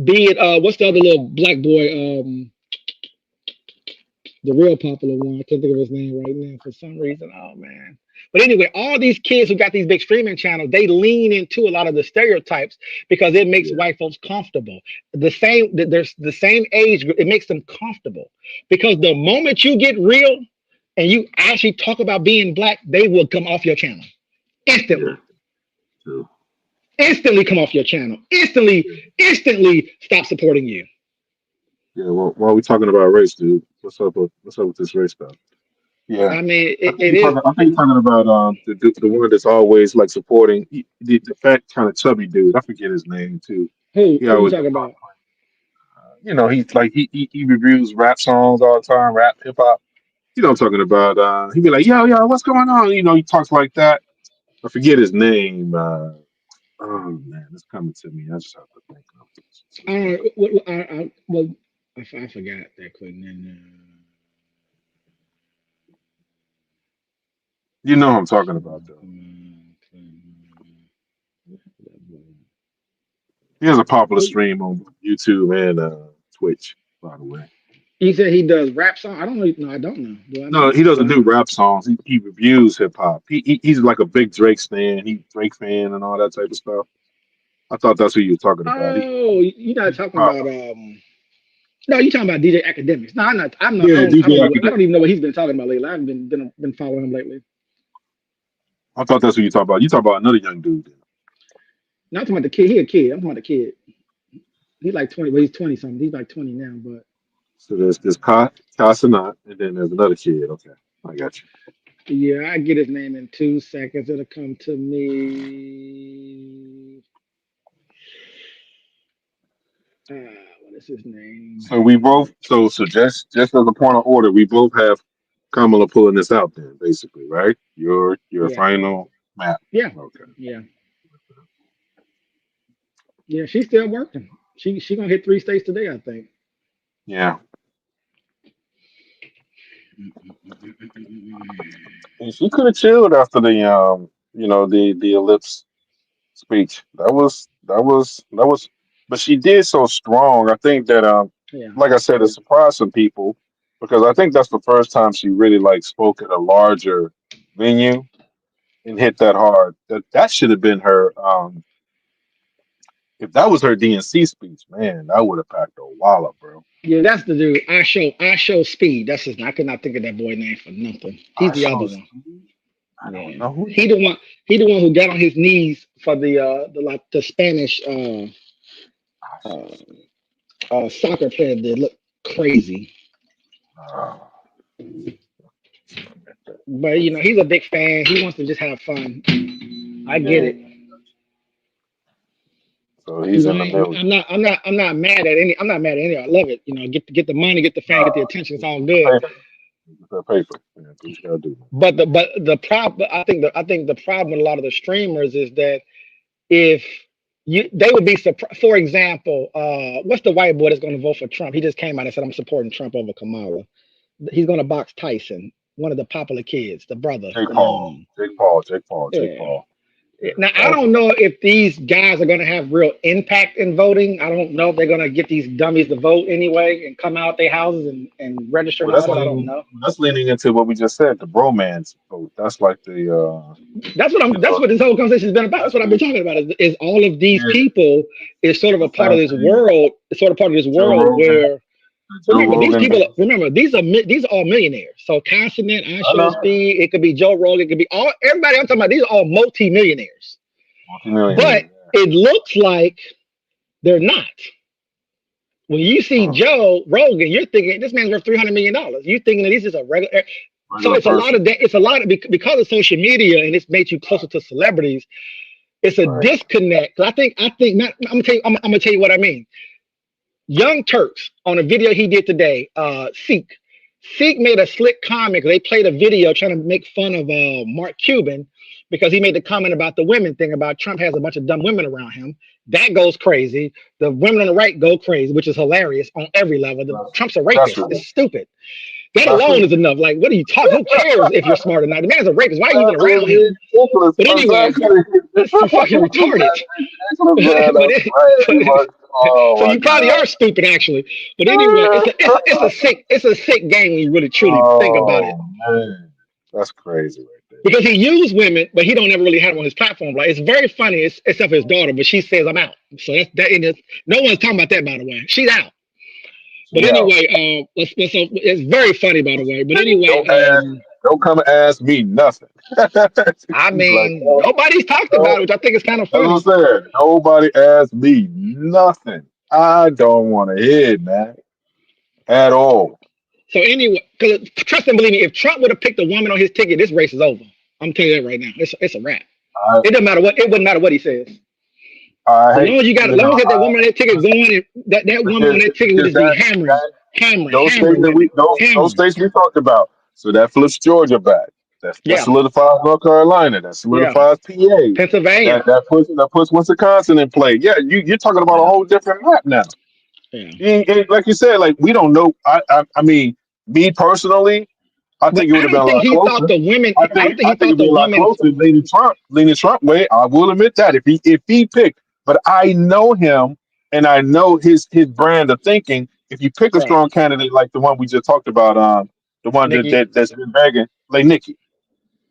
be it what's the other little black boy, the real popular one. I can't think of his name right now for some reason. Oh man. But anyway, all these kids who got these big streaming channels, they lean into a lot of the stereotypes because it makes Yeah. white folks comfortable. There's the same age group, it makes them comfortable. Because the moment you get real and you actually talk about being black, they will come off your channel. Yeah. Instantly. True. Instantly come off your channel. Instantly stop supporting you. Yeah. Well, while we talking about race, dude, what's up with this race stuff? Yeah. I mean, I it, think it you're is. talking. I think you're talking about the one that's always like supporting the fat kind of chubby dude. I forget his name too. He Who you always talking about? he's like he reviews rap songs all the time, rap hip hop. You know what I'm talking about? He'd be like, yo, what's going on? You know, he talks like that. I forget his name. Oh man, it's coming to me. I just have to think of Well, I forgot that quick. You know what I'm talking about though. He has a popular stream on YouTube and Twitch, by the way. He said he does rap song. I don't know. No, I don't know. Do I No, know? he doesn't do rap songs. He reviews hip hop. He's like a big Drake fan. He Drake fan and all that type of stuff. I thought that's who you were talking about. Oh, you're not He's talking pop. about No, you're talking about DJ Academics. No, I'm not. I'm not. Yeah, I don't DJ know. I Academic. don't even know what he's been talking about lately. I haven't been following him lately. I thought that's who you talking about. You talk about another young dude. Not talking about the kid. He a kid. I'm talking about the kid. He's like 20. Well, he's 20 something. He's like 20 now. But So there's this Casanat, and then there's another kid. Okay, I got you. yeah, I get his name in 2 seconds. It'll come to me. What is his name? So we both. So just as a point of order, we both have Kamala pulling this out. Then basically, right? Your Yeah, final map. yeah, Okay. yeah, yeah. She's still working. She gonna hit 3 states today, I think. Yeah. And she could have chilled after the ellipse speech. That was, but she did so strong. I think that Yeah, like I said, it surprised some people because I think that's the first time she really like spoke at a larger venue and hit that hard. That should have been her. If that was her DNC speech, man, that would have packed a wallop, bro. yeah. That's the dude. I show speed. That's his. I could not think of that boy name for nothing. He's I the other saw. one. I don't Yeah, know who. he the one. He the one who got on his knees for the like the Spanish uh, soccer player that looked crazy. Uh, But he's a big fan. He wants to just have fun. I get yeah. it. So he's in the I, middle. I'm not mad at any. I'm not mad at any. I love it. Get the money, get the fame, get the attention. It's all The good. paper. The paper. Yeah, that's what you gotta do. But the problem. I think the problem with a lot of the streamers is that if they would be surprised. For example, what's the white boy that's going to vote for Trump? He just came out and said I'm supporting Trump over Kamala. He's going to box Tyson, one of the popular kids, the brother. Jake Paul. Jake Paul. Jake Paul. Jake Yeah. Paul. Yeah. Now I don't know if these guys are going to have real impact in voting. I don't know if they're going to get these dummies to vote anyway and come out their houses and register and Well, all that. I don't know. that's leaning into what we just said, the bromance vote. That's like the That's what I'm. you That's know, what this whole conversation has been about. That's that's what I've been the talking about. Is all of these yeah, people is sort of a the part of same this thing. world. It's sort of part of this Joe world Rogan, where the Joe remember these Rogan. people. Remember these are all millionaires. So Consonant, I I Show know. Speed. It could be Joe Rogan. It could be all everybody. I'm talking about. These are all multi-millionaires. But Multimillionaire. it looks like they're not. When you see Yeah. Joe Rogan, you're thinking this man's worth $300 million. You're thinking that he's just a regular. So Regular it's a lot person. of that. It's a lot of because of social media and it's made you closer to celebrities. It's a Right. disconnect. I think not. I'm gonna tell you what I mean. Young Turks on a video he did today. Seek. Seek made a slick comment. They played a video trying to make fun of Mark Cuban because he made the comment about the women thing about Trump has a bunch of dumb women around him. That goes crazy. The women on the right go crazy, which is hilarious on every level. Trump's a That's rapist. right. It's stupid. That That's alone right. is enough. Like, what are you talking? Who cares if you're smart or not? The man's a rapist. Why are you even That around him? is ridiculous. But anyway, Exactly. that's fucking retarded. That's ridiculous, man. but, That's it, crazy. but Like, so oh my you probably god. are stupid actually. But anyway, it's a sick game when you really truly think about it. Oh man, that's crazy right there. Because he used women, but he don't ever really have them on his platform. Like it's very funny, except for his daughter, but she says I'm out. So that's that. And no one's talking about that, by the way. She's out. But Yeah. anyway, it's very funny, by the way. But anyway, Don't come and ask me nothing. I He's like, mean, oh, nobody's talked about it, which I think is kind of that's what I'm funny. saying. Nobody asked me nothing. I don't want to hear it, man, at all. So anyway, because trust and believe me, if Trump would have picked a woman on his ticket, this race is over. I'm telling you that right now. It's a wrap. I, It doesn't matter what. It wouldn't matter what he says. I As hate, long as you got, as long as that woman on that ticket because, going, and that woman on that ticket would just be hammering, those states hammering that women, those hammering. states we talked about. So that flips Georgia back. That Yeah, solidifies North Carolina. That yeah. solidifies PA. Pennsylvania. That puts Wisconsin in play. Yeah, you're talking about a Yeah, whole different map now. yeah. Like you said, like we don't know. I mean, me personally, I But think it would I have been don't a think lot he thought closer. the women. I I don't think think I he think it'd thought be the a lot women. closer leaning Trump way. I will admit that if he picked, but I know him and I know his brand of thinking. If you pick a Right, strong candidate like the one we just talked about, the one Nikki. that's been begging, like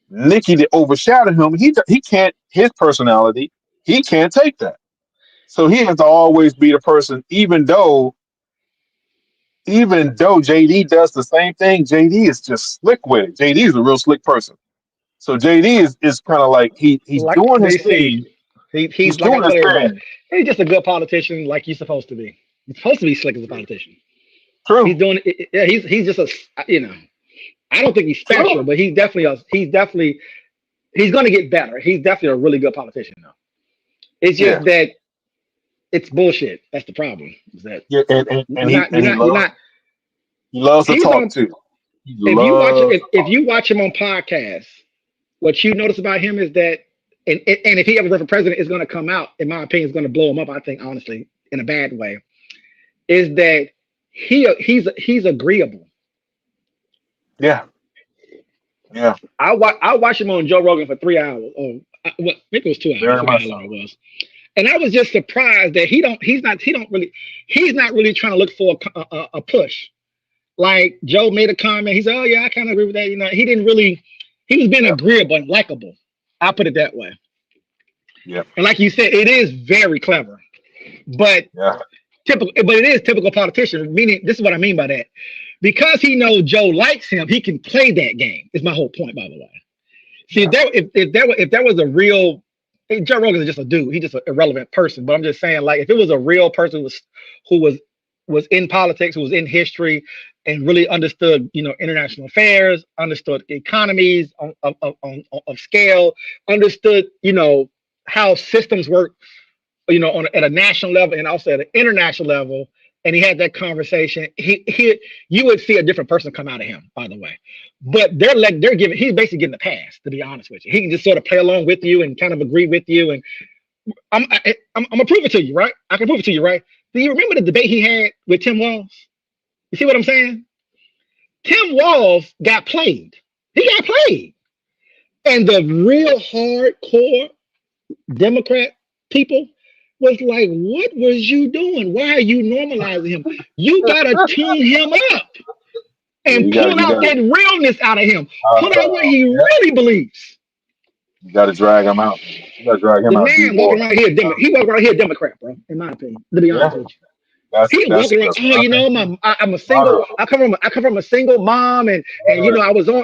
Nikki to overshadow him, he can't his personality, he can't take that. So he has to always be the person, even though JD does the same thing, JD is just slick with it. JD is a real slick person. So JD is kind of like he's Like doing his JC. thing. He's like I doing his tell everybody, thing. he's just a good politician, like you're supposed to be. He's supposed to be slick as a politician. He's True. doing it. Yeah, he's just a I don't think he's special, True. but he's going to get better. He's definitely a really good politician though. It's Yeah. just that it's bullshit. That's the problem. Is that Yeah. And you're not you're not you're not he loves to he's talk on too. He if you watch loves to if talk. you watch him on podcasts, what you notice about him is that and if he ever run for president, it's going to come out. In my opinion, it's going to blow him up. I think honestly, in a bad way, is that he's agreeable. Yeah. Yeah. I watched him on Joe Rogan for 3 hours. Or what? Maybe it was 2 hours. I Very forgot much how long so. it was. And I was just surprised that he's not really trying to look for a push. Like Joe made a comment. He said, "Oh yeah, I kind of agree with that." He didn't really. He was being Yeah. agreeable and likable. I'll put it that way. Yeah. And like you said, it is very clever, but Yeah. But it is typical politician. Meaning, this is what I mean by that. Because he knows Joe likes him, he can play that game. Is my whole point, by the way. See, Yeah. if there was a real Joe Rogan is just a dude. He's just an irrelevant person. But I'm just saying, like, if it was a real person who was in politics, who was in history, and really understood, international affairs, understood economies of scale, understood, how systems work, at a national level and also at an international level, and he had that conversation, you would see a different person come out of him, by the way. But he's basically getting a pass, to be honest with you. He can just sort of play along with you and kind of agree with you. And I'm gonna prove it to you, right? I can prove it to you, right? Do you remember the debate he had with Tim Walz? You see what I'm saying? Tim Walz got played. He got played. And the real hardcore Democrat people was like, what was you doing? Why are you normalizing him? You gotta tune him up and pull out that realness out of him. Pull out what he really believes. You got to drag him out. You got to drag him The out. man walking around here, he walking around here Democrat, bro. In my opinion, to be honest with you. He walking around. I'm a single. I come from a single mom, and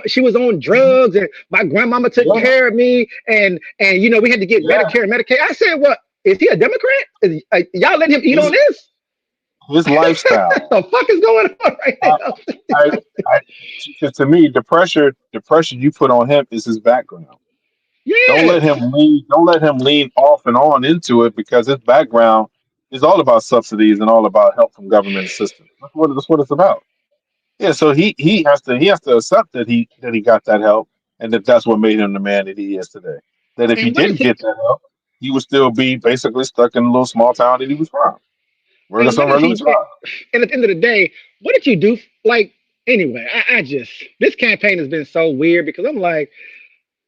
she was on drugs, and my grandmama took care of me, and we had to get Medicare and Medicaid. I said, what? Is he a Democrat? Y'all let him eat on this? His lifestyle. What the fuck is going on right now? To me, the pressure you put on him is his background. Yeah. Don't let him lean off and on into it, because his background is all about subsidies and all about help from government assistance. That's what it's about. Yeah, so he has to accept that he got that help, and that's what made him the man that he is today. That if he didn't get that help, he would still be basically stuck in a little small town that he was from. Working some regular job. And at the end of the day, what did you do? Like, anyway, this campaign has been so weird, because I'm like,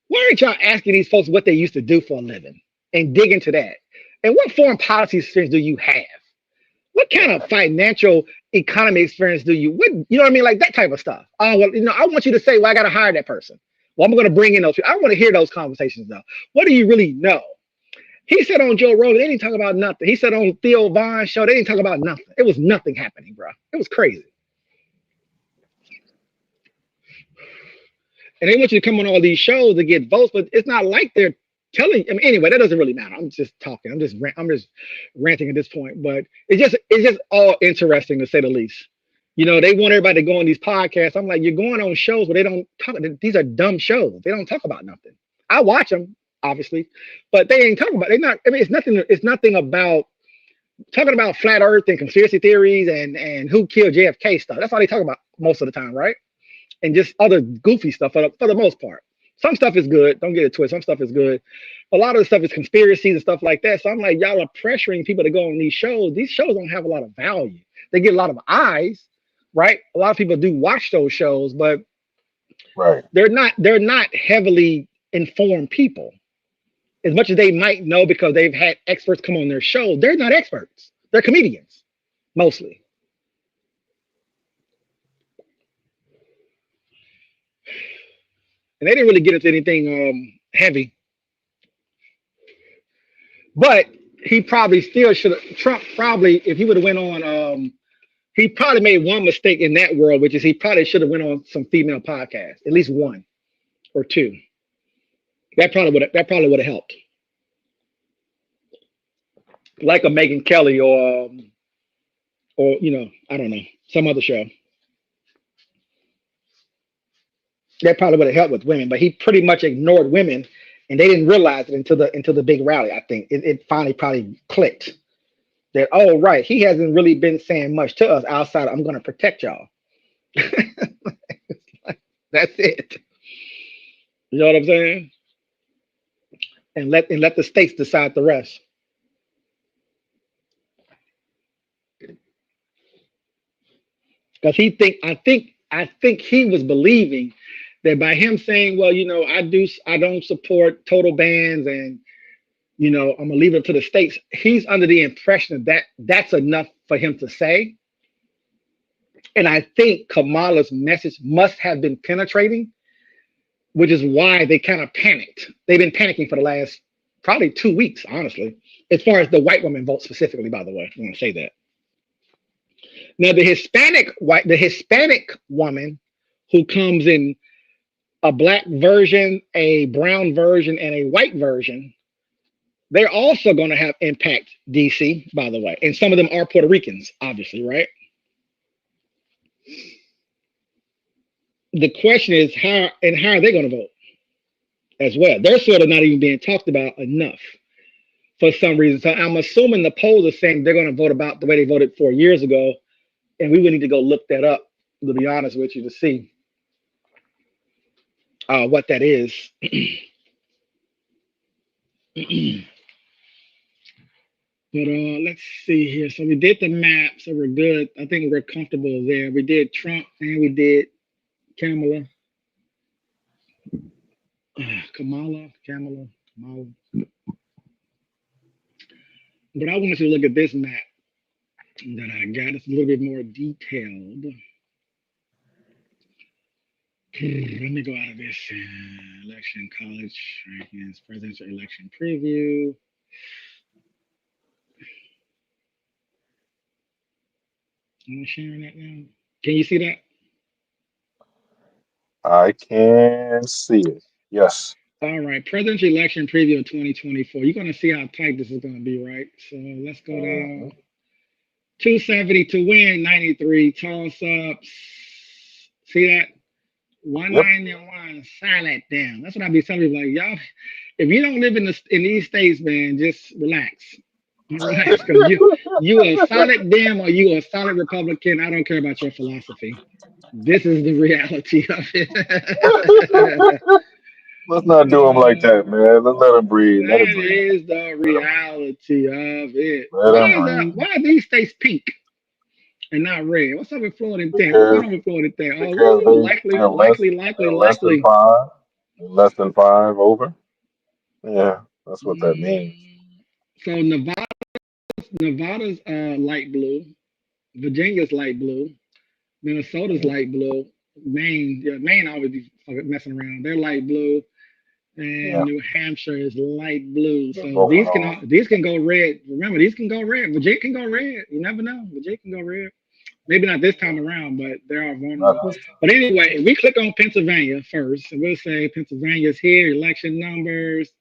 why aren't y'all asking these folks what they used to do for a living and dig into that? And what foreign policy experience do you have? What kind of financial economy experience do you? You know what I mean? Like that type of stuff. Oh, well, I want you to say, well, I got to hire that person. Well, I'm going to bring in those people. I want to hear those conversations though. What do you really know? He said on Joe Rogan, they didn't talk about nothing. He said on Theo Von's show, they didn't talk about nothing. It was nothing happening, bro. It was crazy. And they want you to come on all these shows to get votes, but it's not like they're telling. I mean, anyway, that doesn't really matter. I'm just talking. I'm just ranting at this point. But it's just all interesting, to say the least. They want everybody to go on these podcasts. I'm like, you're going on shows where they don't talk. These are dumb shows. They don't talk about nothing. I watch them, obviously, but they ain't talking about. They're not. I mean, it's nothing about talking about flat Earth and conspiracy theories and who killed JFK stuff. That's all they talk about most of the time, right? And just other goofy stuff for the most part. Some stuff is good. Don't get it twisted. Some stuff is good. A lot of the stuff is conspiracies and stuff like that. So I'm like, y'all are pressuring people to go on these shows. These shows don't have a lot of value. They get a lot of eyes, right? A lot of people do watch those shows, but right. They're not heavily informed people. As much as they might know because they've had experts come on their show, they're not experts. They're comedians, mostly. And they didn't really get into anything heavy. But he probably still should have. Trump probably, if he would have went on, he probably made one mistake in that world, which is he probably should have went on some female podcasts, at least one or two. That probably would have helped. like a Megan Kelly or I don't know, some other show. That probably would have helped with women, but he pretty much ignored women, and they didn't realize it until the big rally. I think it finally probably clicked that, oh right, he hasn't really been saying much to us outside of, I'm going to protect y'all. That's it. You know what I'm saying? And let the states decide the rest. Because I think he was believing that by him saying, well, I don't support total bans, and I'm gonna leave it to the states. He's under the impression that that's enough for him to say. And I think Kamala's message must have been penetrating, which is why they kind of panicked. They've been panicking for the last probably 2 weeks, honestly, as far as the white woman vote specifically, by the way. I want to say that. Now the Hispanic woman who comes in a black version, a brown version, and a white version, they're also going to have impact DC, by the way. And some of them are Puerto Ricans, obviously, right? The question is how are they going to vote as well? They're sort of not even being talked about enough for some reason. So I'm assuming the polls are saying they're going to vote about the way they voted 4 years ago. And we would need to go look that up, to be honest with you, to see what that is. But let's see here. So we did the map, so we're good. I think we're comfortable there. We did Trump and we did Kamala. Kamala. But I want you to look at this map that I got. It's a little bit more detailed. Let me go out of this election college rankings, presidential election preview. Am I sharing that now? Can you see that? I can see it. Yes. All right, presidential election preview of 2024. You're going to see how tight this is going to be, right? So let's go down. 270 to win, 93 toss-ups. See that? 191 silent down. That's what I be telling people. Like, y'all, if you don't live in these states, man, just relax. Relax, because you a solid Dem or you a solid Republican. I don't care about your philosophy. This is the reality of it. Let's not do them like that, man. Let's let them breathe. That is the reality of it. Why are these states pink and not red? What's up with Florida and Texas? What's going on with Florida and Texas? Oh, likely. Less than 5 over. Yeah, that's what that means. So Nevada's light blue, Virginia's light blue, Minnesota's light blue, Maine always be messing around. They're light blue, and New Hampshire is light blue. So these can go red. Remember, these can go red. Virginia can go red. You never know. Virginia can go red. Maybe not this time around, but they are vulnerable. But anyway, if we click on Pennsylvania first, and we'll say Pennsylvania's here, election numbers.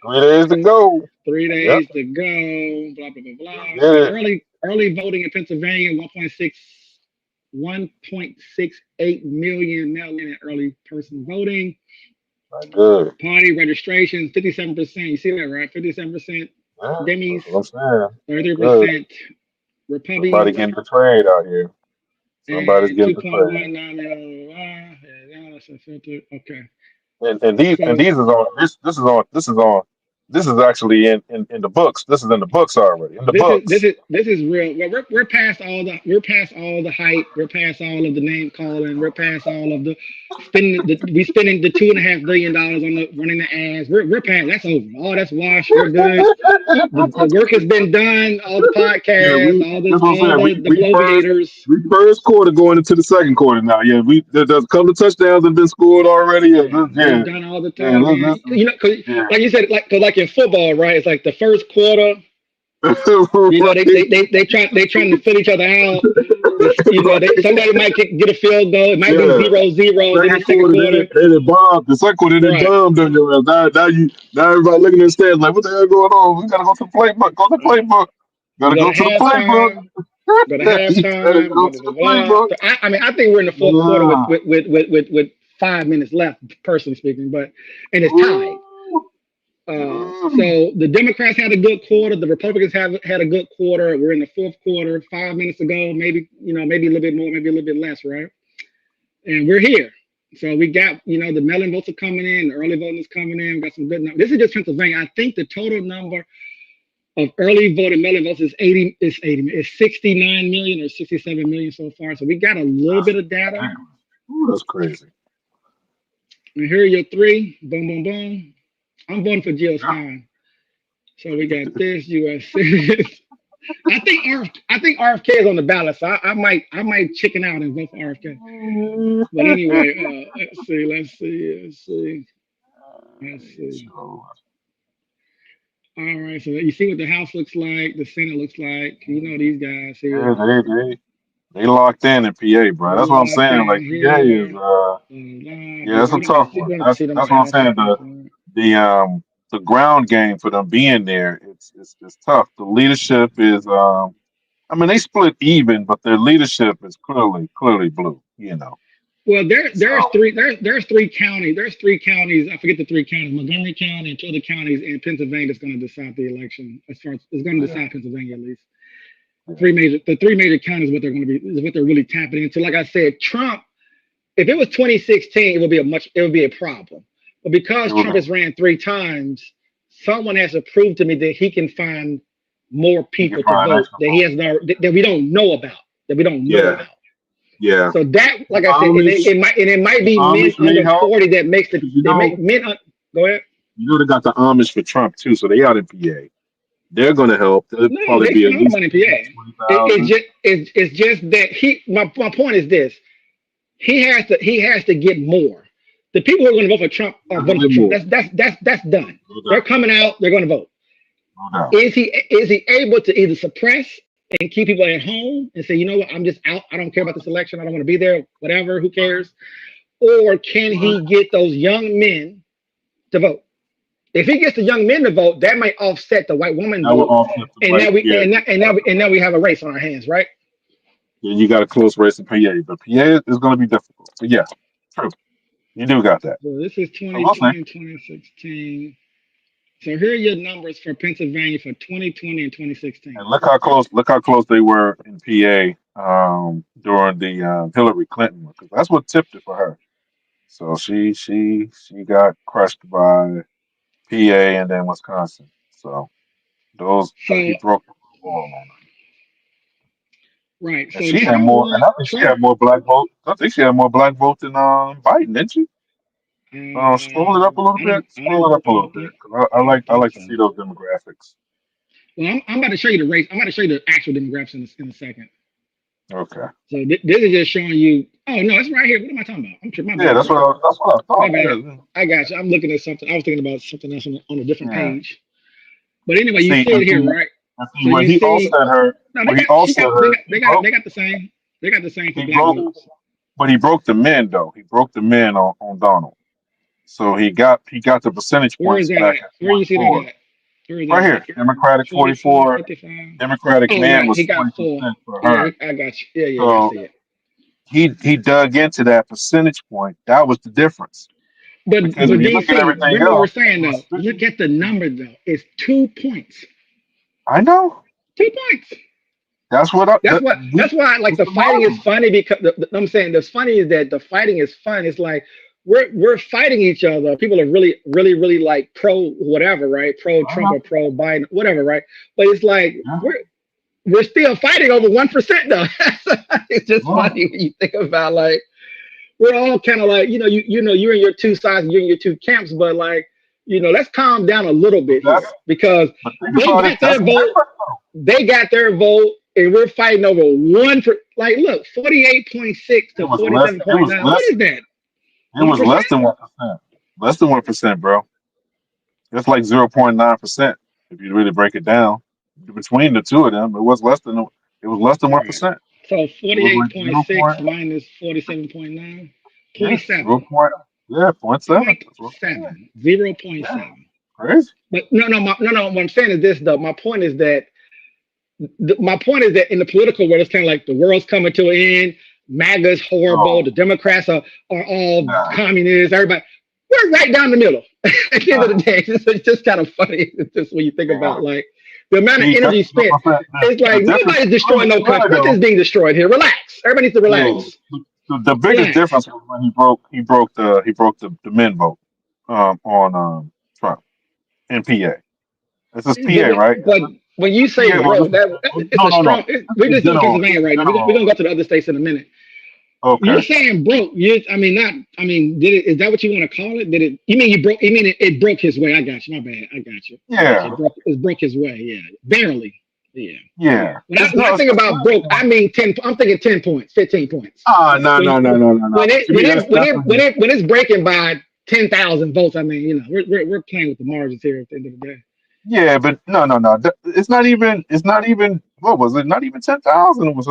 3 days to go. 3 days to go. Blah, blah, blah, blah. So early voting in Pennsylvania, 1.68 million mail-in and early person voting. Good. Party registration, 57%. You see that, right? 57% Demis, 30% Republicans. Somebody getting betrayed out here. Somebody's getting betrayed. Okay. And these is on this is actually in the books. This is in the books already. In the books. This is real. Well, we're past all the hype. We're past all of the name calling. We're past all of the spending the $2.5 billion on running the ads. We're past. That's over. All that's washed. We're good. The work has been done. All the podcasts, all the bloviators. We first quarter going into the second quarter now. Yeah, there's a couple of touchdowns have been scored already. We've done all the time. Like you said, like in football, right? It's like the first quarter. They trying to fill each other out. Somebody might get a field goal. It might be 0-0 in the second quarter. The second quarter, they bombed on your ass. Now everybody looking at the stats like, what the hell going on? We gotta go to the playbook. Go to the playbook. Gotta Go go to to the playbook. halftime. Go to You gotta halftime. go Blah, to blah, blah, the blah. playbook. So I mean, I think we're in the fourth quarter Yeah. with 5 minutes left, personally speaking. But and it's tied. Ooh. Mm. So the Democrats had a good quarter. The Republicans have had a good quarter. We're in the fourth quarter. 5 minutes ago, maybe maybe a little bit more, maybe a little bit less, right? And we're here. So we got the mail-in votes are coming in. The early voting is coming in. We got some good numbers. This is just Pennsylvania. I think the total number of early voting mail-in votes is 80. It's 69 million or 67 million so far. So we got a little bit of data. Ooh, that's crazy. And here are your three. Boom, boom, boom. I'm voting for Jill Stein. So we got this U.S. I think RFK is on the ballot, so I might chicken out and vote for RFK. But anyway, let's see. All right, so you see what the House looks like, the Senate looks like. These guys here. Yeah, they locked in PA, bro. That's what I'm saying. Like PA is it's a tough one. That's what I'm saying. The ground game for them being there, it's tough. The leadership is I mean they split even, but their leadership is clearly blue, Well, there's three counties. There's three counties. I forget the three counties: Montgomery County and two other counties in Pennsylvania that's going to decide the election. As far as it's going to decide Pennsylvania at least. The three major counties what they're going to be is what they're really tapping into. Like I said, Trump. If it was 2016, it would be a problem. But because Trump has ran 3 times, someone has to prove to me that he can find more people to vote that we don't know about. Yeah. So that, like I said, it might be men under 40 that makes the go ahead. They got the Amish for Trump too, so they out in PA. They're going to help. They'll probably be at least in PA. It's just that my point is this: he has to get more. The people who are going to vote for Trump are voting for Trump. That's done. They're coming out. They're going to vote. Is he able to either suppress and keep people at home and say, you know what, I'm just out. I don't care about this election. I don't want to be there. Whatever. Who cares? Or can he get those young men to vote? If he gets the young men to vote, that might offset the white woman vote. And now we have a race on our hands, right? Yeah, you got a close race in PA, but PA is going to be difficult. But yeah, true. You do got that. So this is 2020 and 2016. So here are your numbers for Pennsylvania for 2020 and 2016. And look how close they were in PA during the Hillary Clinton one, because that's what tipped it for her. So she got crushed by PA and then Wisconsin. So he broke the wall on her. Right. And she had more, and I think she had more black votes. I think she had more black votes than Biden, didn't she? Scroll it up a little bit. Cause I like to see those demographics. Well, I'm about to show you the race. I'm about to show you the actual demographics in a second. Okay. So this is just showing you. Oh no, it's right here. What am I talking about? I'm tripping. That's what I thought. I got you. I'm looking at something. I was thinking about something else on a different page. But anyway, you see it here, right? So when he offset her, they got the same. They got the same for black votes. But he broke the men though. He broke the men on Donald. So he got the percentage points back. Where you see that at? Right here, Democratic 44. Democratic man was 40% for her. I got you. Yeah, I see it. He dug into that percentage point. That was the difference. But when you look at everything else, we're saying though, look at the number though. It's 2 points. I know. 2 points. That's why like the fighting is funny because I'm saying the funny is that the fighting is fun. It's like we're fighting each other. People are really like pro whatever, right? Pro Trump or pro Biden, whatever, right? But it's like we're still fighting over 1% though. It's just funny when you think about like we're all kind of like you're in your two sides, you're in your two camps, but like let's calm down a little bit here because they got their vote. And we're fighting over 1%. Like, look, 48.6 to 47.9. What is that? It was less than 1%. Less than 1%, bro. It's like 0.9% if you really break it down. Between the two of them, it was less than 1%. So 48.6 minus 47.9. 0.7. 0.7. 0.7. Crazy. But no. What I'm saying is this though. My point is that my point is that in the political world, it's kind of like the world's coming to an end. MAGA's horrible. Oh, The Democrats are all nah, communists. Everybody, we're right down the middle. At the end of the nah, day, it's just kind of funny. It's just when you think yeah. about like the amount of See, that's energy what spent. I'm saying. It's The like difference nobody's between destroying no you and I, country. though, Nothing's being destroyed here. Relax. Everybody needs to yeah, relax. the biggest Relax. difference was when he broke the men vote on Trump in PA. This is PA, right? But when you say PA. Well, broke, this is it's no, a no, no. strong. We're This is just in general. This Pennsylvania is right now. We're gonna general. go to the other states in a minute. You're Okay. saying broke. I mean, not. I mean, did it? Is that what you want to call it? Did it? You mean you broke? You mean it broke his way? I got you. My bad. I got you. I got you. Yeah, It broke his way. Yeah, barely. Yeah. yeah. When I think It's about broke, I mean 10. I'm thinking 10 points, 15 points. no, When no, no, no, no, no. To me, that's definitely when it's breaking by 10,000 votes, I mean, we're playing with the margins here at the end of the day. yeah, but no, no, no. It's not even. It's not even. What was it? Not even 10,000. It was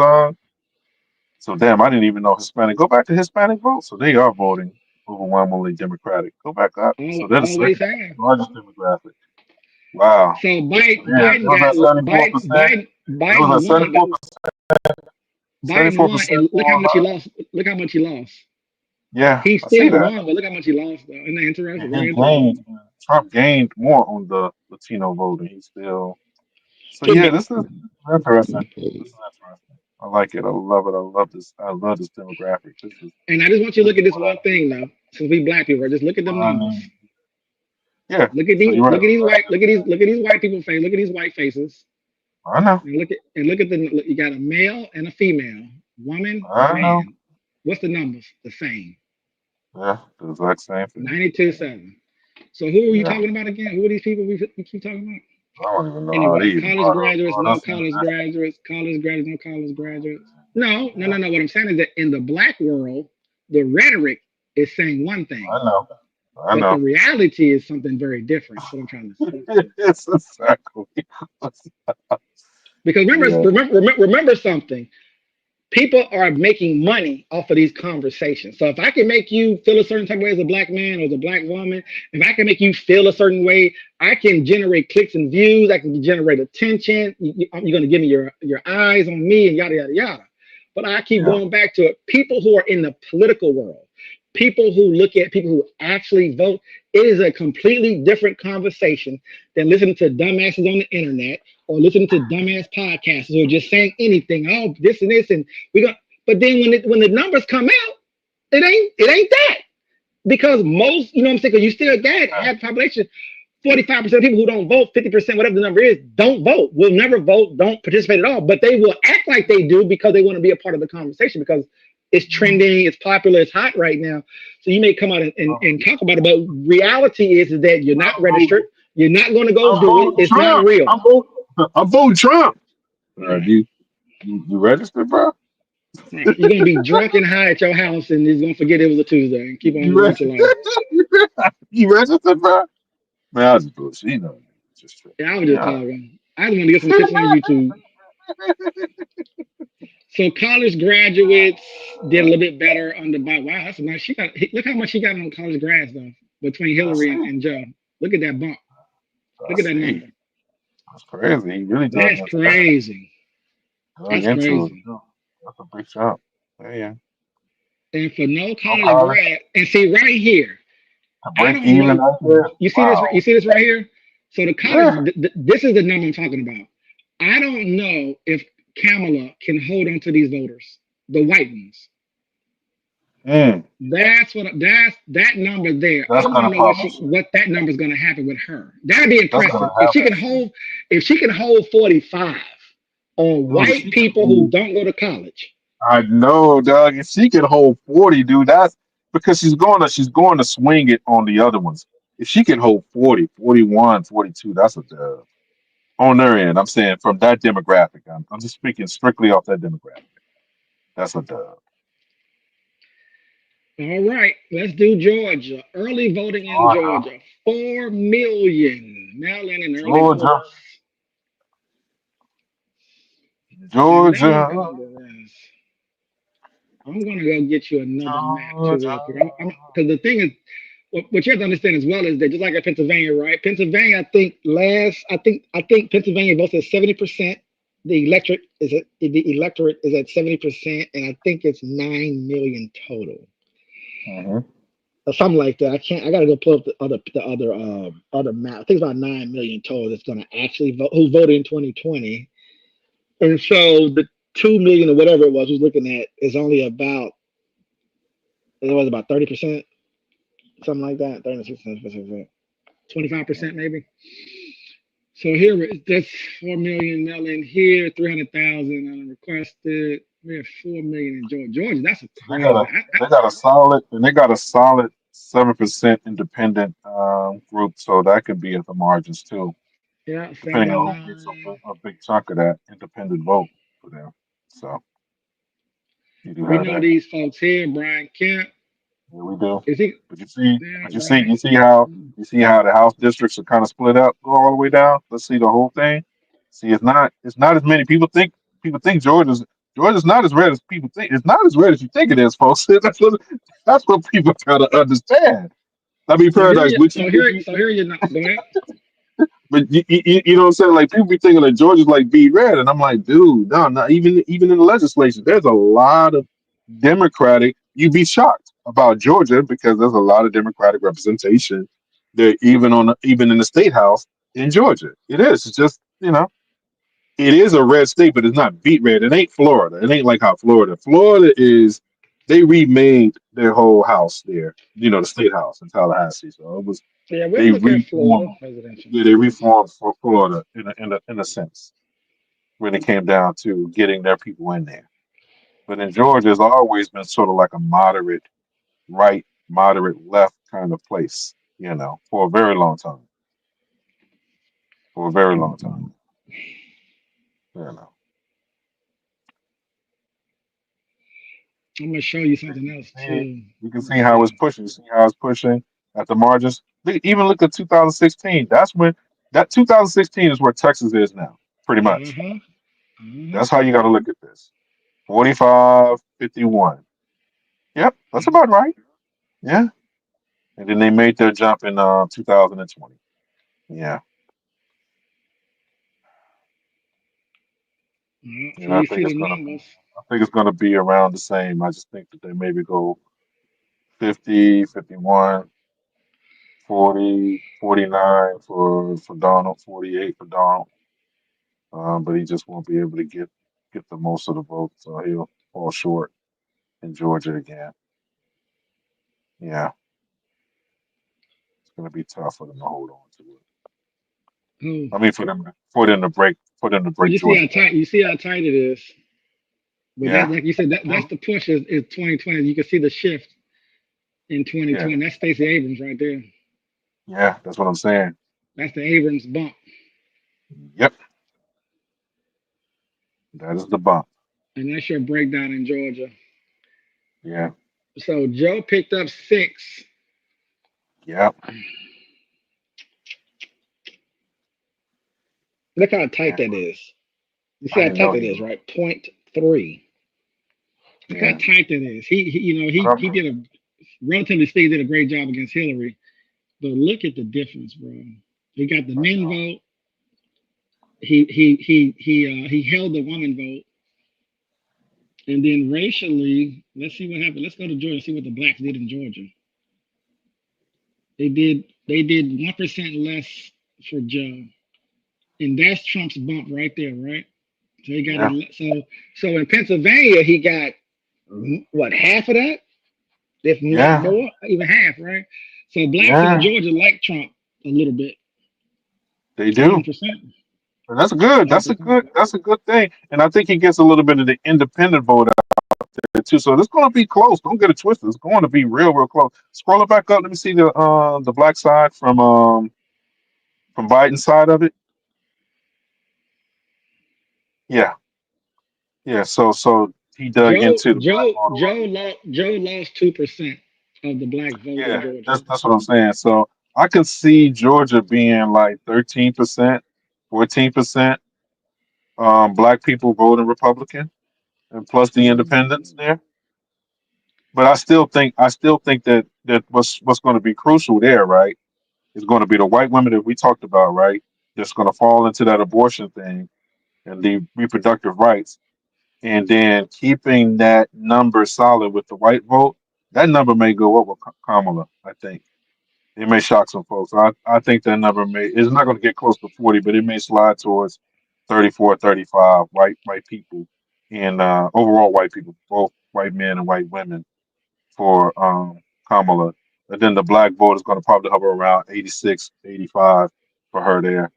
So damn, I didn't even know Hispanic. Go back to Hispanic vote. So they are voting overwhelmingly Democratic. Go back up. So they're the Always second have. largest demographic. Wow. So So yeah, it was at 74%. It was Biden at won. 74%. Biden won, 74% and look how for much he lost. Look how much he lost. yeah, He I see still that. won, but look how much he lost. Though. Isn't that interesting? And he Very interesting. gained Trump gained more on the Latino vote and he still so Could yeah, be. this is interesting. This is interesting. I like it. I love it. I love this demographic. And I just want you to This look is at this what I one thing though. Since we black people, just look at them I numbers. mean, yeah. So you're Look right. at these white. Look at these white people face. Look at these white faces. I know. And look at the. You got a male and a female, woman, I know. man. What's the numbers? The same. Yeah, the exact same thing. 92-7. So who are you Yeah. talking about again? Who are these people we keep talking about? I don't even know how they Anyway, even college brought up graduates, brought no us into college this. graduates, college graduates, no college graduates. Yeah, No. What I'm saying is that in the black world, the rhetoric is saying one thing, I know. I but the know. reality is something very different. That's what I'm trying to say. It's exactly. Because Yeah. remember something. People are making money off of these conversations. So if I can make you feel a certain type of way as a black man or as a black woman, if I can make you feel a certain way, I can generate clicks and views. I can generate attention. You're going to give me your eyes on me and yada, yada, yada. But I keep Yeah. going back to it. People who are in the political world, people who look at people who actually vote, it is a completely different conversation than listening to dumbasses on the internet or listening to dumbass podcasters who are just saying anything. Oh, this and this, and we got. But then when the numbers come out, it ain't that because most, you know what I'm saying? Because you still got half the population. 45% of people who don't vote, 50%, whatever the number is, don't vote, will never vote, don't participate at all. But they will act like they do because they want to be a part of the conversation because it's trending, it's popular, it's hot right now. So you may come out and talk about it, but reality is that you're not I'm voting, registered. You're not going to go I'm do it. voting It's not Trump. real. I'm voting Trump. All right. You registered, bro? Right. You're going to be drunk and high at your house and you're going to forget it was a Tuesday and keep on You living with your life. registered? You registered, bro? Man, I just bullshit. You know, just Yeah, I was just yeah. talking. I just want to get some attention on YouTube. So college graduates did a little bit under on the bump. Wow, that's a nice. Look how much she got on college grads though between I Hillary see. and Joe. Look at that bump. I Look at that see. number. That's crazy. He really dug That's into that. crazy. Dug That's into it. crazy. Too. That's a big shot. Yeah. And for no No college college grad, and see right here, to I break don't even know. like that. You see this? You Wow. see this right here? So the college. Yeah. This is the number I'm talking about. I don't know if Kamala can hold on to these voters, the white ones. Mm. That's that number there. I That's want to gonna know pop up. what that number is going to happen with her. That'd be That's gonna impressive happen. if she can hold 45 on Dude, if white she can people who hold, don't go to college. I know, Doug. If she can hold 40, dude, that's because she's going to swing it on the other ones. If she can hold 40, 41, 42, that's a dub. On their end, I'm saying from that demographic. I'm just speaking strictly off that demographic. That's a dub. All right, let's do Georgia. Early voting in Georgia. Georgia. 4 million mail-in and early Georgia. votes. And then we're Georgia. gonna do this. I'm gonna go get you another map too, real Georgia. quick. Because the thing is, what you have to understand as well is that just like in Pennsylvania, right? Pennsylvania, I think Pennsylvania votes at 70%. the electorate is at 70%, and I think it's 9 million total, Hmm. or something like that. I can't. I gotta go pull up the other map. I think it's about 9 million total that's gonna actually vote who voted in 2020, and so the 2 million or whatever it was who's looking at is only about it was about 30%, something like that, 30, 25% maybe. So here that's 4 million mail in here, 300,000 requested. We have 4 million in Georgia. Georgia, that's a They got crazy. a they got a solid and they got a solid 7% independent group, so that could be at the margins too, Yeah, depending on who gets 79. a big chunk of that independent vote for them. So you do We have know that. these folks here. Brian Kemp. Yeah, we do. Is he? But you see, Yeah, but Brian. you see how the House districts are kind of split up, go all the way down. Let's see the whole thing. See, it's not as many people think. People think Georgia's not as red as people think. It's not as red as you think it is, folks. That's what people gotta understand. I mean, So here Paradise, you. So would here. you, So here you. Not go ahead. but you know what I'm saying? Like people be thinking that Georgia's like be red, and I'm like, dude, no, not even in the legislation. There's a lot of Democratic. You'd be shocked about Georgia because there's a lot of Democratic representation there, even in the state house in Georgia. It is. It's just it is a red state, but it's not beat red. It ain't Florida. It ain't like how Florida is. They remade their whole house there. The state house in Tallahassee. So it was Yeah, we'll they look at Florida reformed. presidential. Yeah, they reformed for Florida in a sense when it came down to getting their people in there. But in Georgia, it's always been sort of like a moderate right, moderate left kind of place. For a very long time. For a very long time. You know. I'm gonna show you You something can else see, too. you can Let me see how it's see. pushing. You see how it's pushing at the margins. Even look at 2016. That's when that 2016 is where Texas is now, pretty Uh much. huh. Uh huh. That's how you got to look at this. 45-51. Yep, that's about right. Yeah. And then they made their jump in 2020. Yeah. So And you see the numbers. I think it's gonna be around the same. I just think that they maybe go 50, 51, 40, 49 for Donald, 48 for Donald. But he just won't be able to get the most of the votes, so he'll fall short in Georgia again. Yeah, it's gonna be tough for them to hold on to it. Oh, I mean, for them to but break Georgia down. you see how tight it is. But that, Yeah, like you said, I that's do. the push is 2020. You can see the shift in Yeah, 2020. That's Stacey Abrams right there. yeah, that's what I'm saying. That's the Abrams bump, Yep, that is the bump. and that's your breakdown in Georgia. Yeah, So Joe picked up 6. yep, Look how tight yeah. that is. You see I how didn't tight know that he is, was. right? Point 0.3. Look how Yeah, tight that is. but He did a relatively speaking did a great job against Hillary, but look at the difference, bro. He got the I men know. vote. He held the woman vote, and then racially, let's see what happened. Let's go to Georgia. See what the blacks did in Georgia. They did 1% less for Joe, and that's Trump's bump right there, right? So he got Yeah, so in Pennsylvania he got what half of that, if not yeah, more, even half, right? So blacks in yeah. Georgia like Trump a little bit, They do. 1%, And that's good. 1%. That's a good thing. And I think he gets a little bit of the independent vote out there too. So it's going to be close. Don't get it twisted. It's going to be real close. Scroll it back up. Let me see the black side from Biden's side of it. Yeah, yeah. So he dug into the black voter a little bit. Joe lost 2% of the black vote in Yeah, Georgia. that's what I'm saying. So I could see Georgia being like 13%, 14% black people voting Republican, and plus the independents Mm. there. But I still think that what's going to be crucial there, right, is going to be the white women that we talked about, right? That's going to fall into that abortion thing, and the reproductive rights, and then keeping that number solid with the white vote, that number may go up with Kamala. I think it may shock some folks. I think that number may it's not going to get close to 40, but it may slide towards 34, 35 white people and overall white people, both white men and white women for Kamala. And then the black vote is going to probably hover around 86, 85 for her there.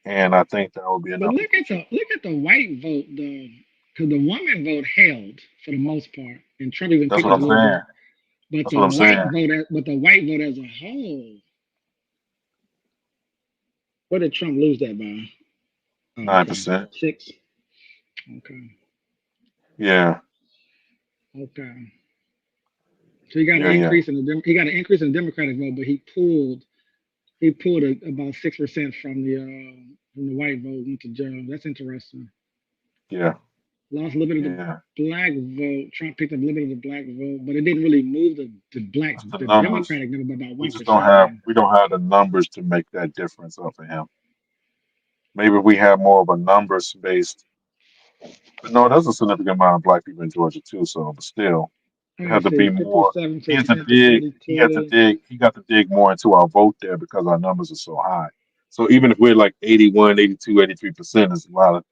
And I think that will be But enough to push her. look at the white vote, the because the woman vote held for the most part, and Trump even That's picked what up a I'm little saying. bit. But That's what I'm saying. the white vote as a whole, what did Trump lose that by? Oh, Nine okay, percent. 6. Okay, Yeah. okay. So he got an Yeah. Yeah. increase in the Democratic vote, but he pulled about 6% from the white vote went to Joe. That's interesting. Yeah. Lost a little bit of the Yeah. black vote. Trump picked up a little bit of the black vote, but it didn't really move That's the the numbers. Democratic number by about We one just don't percent. have Yeah. the numbers to make that difference up for him. Maybe we have more of a numbers based. But no, there's a significant amount of black people in Georgia too. So, but still, I it gotta had to be see, more. fifty-seven He had to percent to dig. forty He had to twenty. dig. He got to dig more into our vote there because our numbers are so high. So even if we're like 81, 82, 83%, it's a lot of.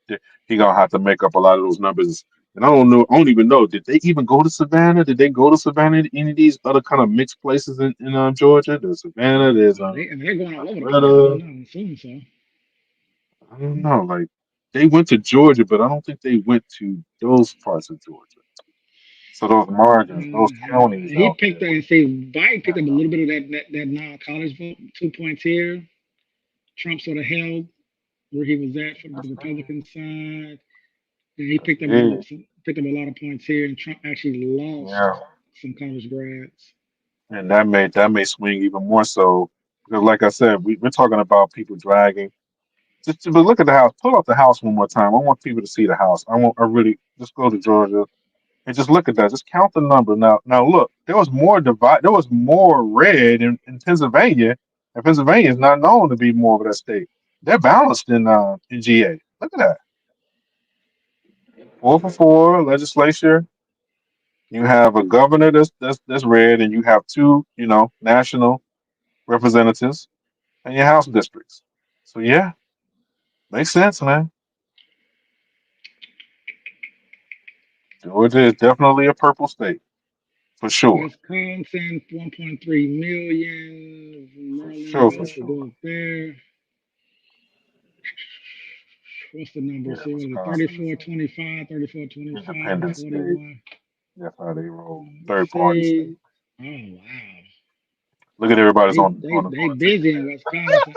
He gonna have to make up a lot of those numbers. And I don't know. I don't even know. Did they even go to Savannah? Did they go to Savannah? Any of these other kind of mixed places in Georgia? There's Savannah. There's They're going all over the place. I don't Alpharetta. know. I'm assuming so. I don't know. Like they went to Georgia, but I don't think they went to those parts of Georgia. So those margins, those counties He out there. picked up and see Biden picked up a little bit of that non-college vote, 2 points here. Trump sort of held where he was at from the Republican side. And he Yeah, picked up a lot of points here, and Trump actually lost yeah, some college grads. and that may swing even more so because, like I said, we're talking about people dragging. But look at the house. Pull up the house one more time. I want people to see the house. I really just go to Georgia and just look at that. Just count the number. Now look, there was more divide. There was more red in Pennsylvania, and Pennsylvania is not known to be more of that state. They're balanced in GA. Look at that. 4 for 4 legislature. You have a governor that's red, and you have two, national representatives and your house districts. So yeah, makes sense, man. Georgia is definitely a purple state for sure. Wisconsin, 1.3 million. For Maryland, sure, for let's sure. go up there. What's the number? Yeah, See, what is it? Wisconsin is 34, an 25, 34, 25, independent state. 41. That's how they roll. Let's Third party state. see. Oh, wow. Look at everybody's They, on they, on the they on the ticket busy in there. Wisconsin.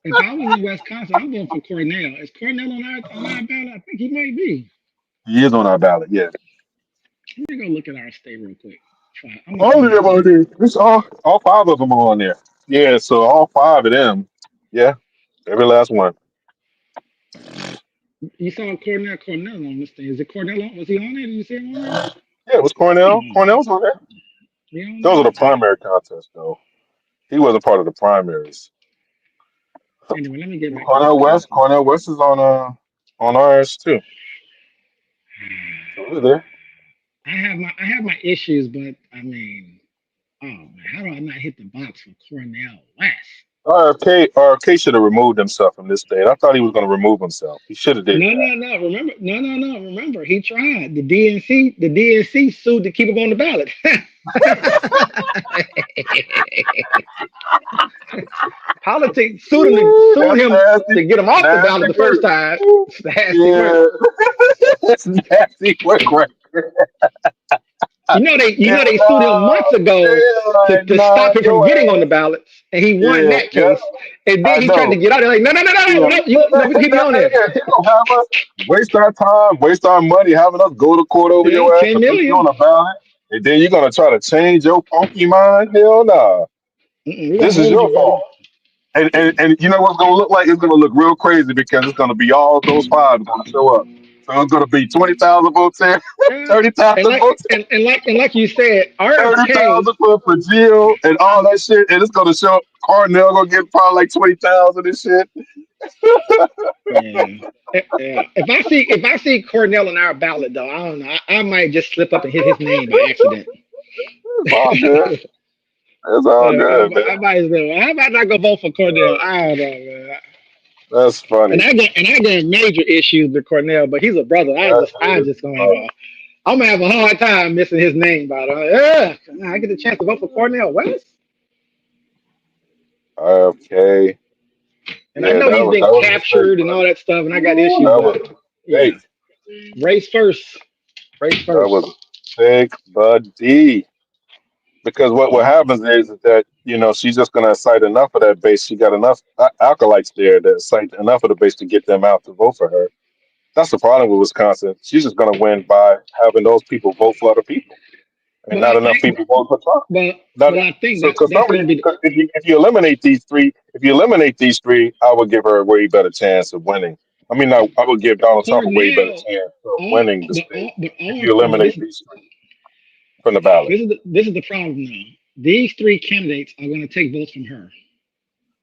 If I was in Wisconsin, I'm going for Cornell. Is Cornell on our ballot? I think he might be. He is on our ballot. Yeah. Let me go look at our state real quick. I'm gonna All find of out. them are there. It's all five of them are on there. Yeah. So all five of them. Yeah. Every last one. You saw Cornell on this thing. Is it Cornell on? Was he on there? Did you see him on there? Yeah, it was Cornell. Cornell's on there. He on Those are there? the primary contests, though. He wasn't part of the primaries. Anyway, let me get back to Cornell West. Wisconsin. Cornell West is on ours too. So we're there. I have my issues, but I mean, oh man, how do I not hit the box for Cornell West? RFK should have removed himself from this state. I thought he was going to remove himself. He should have did No, that. no, no. Remember, no. Remember, he tried. The DNC sued to keep him on the ballot. Politics sued That's him nasty. to get him off the ballot Nasty the work. first time. It's nasty work. Yeah. That's nasty work right there. Yeah, They sued him no. months ago Yeah, like, to stop nah, him from your getting on ass. the ballots, and he won Yeah, that yeah, case. And then I he tried to know. get out. They're like, Yeah. no, we can keep you on there. Yeah, you don't have us waste our time, waste our money having us go to court over Yeah, your ass 10 to put you on million. a ballot. And then you're gonna try to change your funky mind? Hell nah. We're gonna This is hold your you, buddy. fault. And you know what's gonna look like? It's gonna look real crazy because it's gonna be all those fives gonna show up. So it's gonna be 20,000 votes here, Yeah. 30,000 votes, And like you said, thirty RFK. thousand for Jill and all that shit, and it's gonna show up. Cornell gonna get probably like 20,000 and shit. Yeah. Yeah. If I see Cornell in our ballot though, I don't know. I might just slip up and hit his name by accident. It's all good. It's all good, man. I might as well. How about not go vote for Cornell? I don't know, man. That's And funny. I got major issues with Cornell, but he's a brother. That I is just gonna have funny. a I'm gonna have a hard time missing his name by the way. I get the chance to vote for Cornell West, Okay. and I Yeah, know he's been that was a mistake, captured and all buddy. that stuff, and I got issues, That but was a yeah, mistake. race first, race That first. was a mistake, buddy. Because what Yeah. happens is that she's just going to excite enough of that base. She got enough acolytes there to excite enough of the base to get them out to vote for her. That's the problem with Wisconsin. She's just going to win by having those people vote for other people, and But not I enough think, people vote for Trump. Not but I think so because that's gonna somebody, be. if you eliminate these three, I would give her a way better chance of winning. I mean, I would give Donald Trump a way better Cornell, chance of winning the but state if all, you but eliminate these three from the ballot. this is the problem now. These three candidates are going to take votes from her.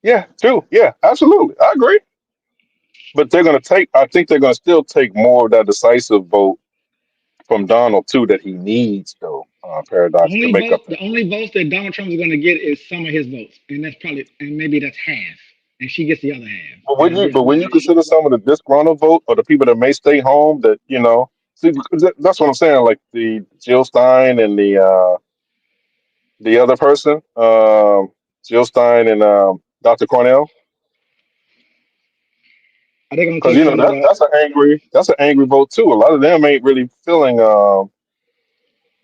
Yeah, true. Yeah, absolutely. I agree. But they're going to take. I think they're going to still take more of that decisive vote from Donald too that he needs, though. Paradox to make up that. The only votes that Donald Trump is going to get is some of his votes, and that's probably and maybe that's half, and she gets the other half. And But when you consider some of the disgruntled vote or the people that may stay home, that see, because that's what I'm saying. Like the Jill Stein and the other person, Jill Stein and Dr. Cornell, are they going to because take some of the? that's an angry vote too. A lot of them ain't really feeling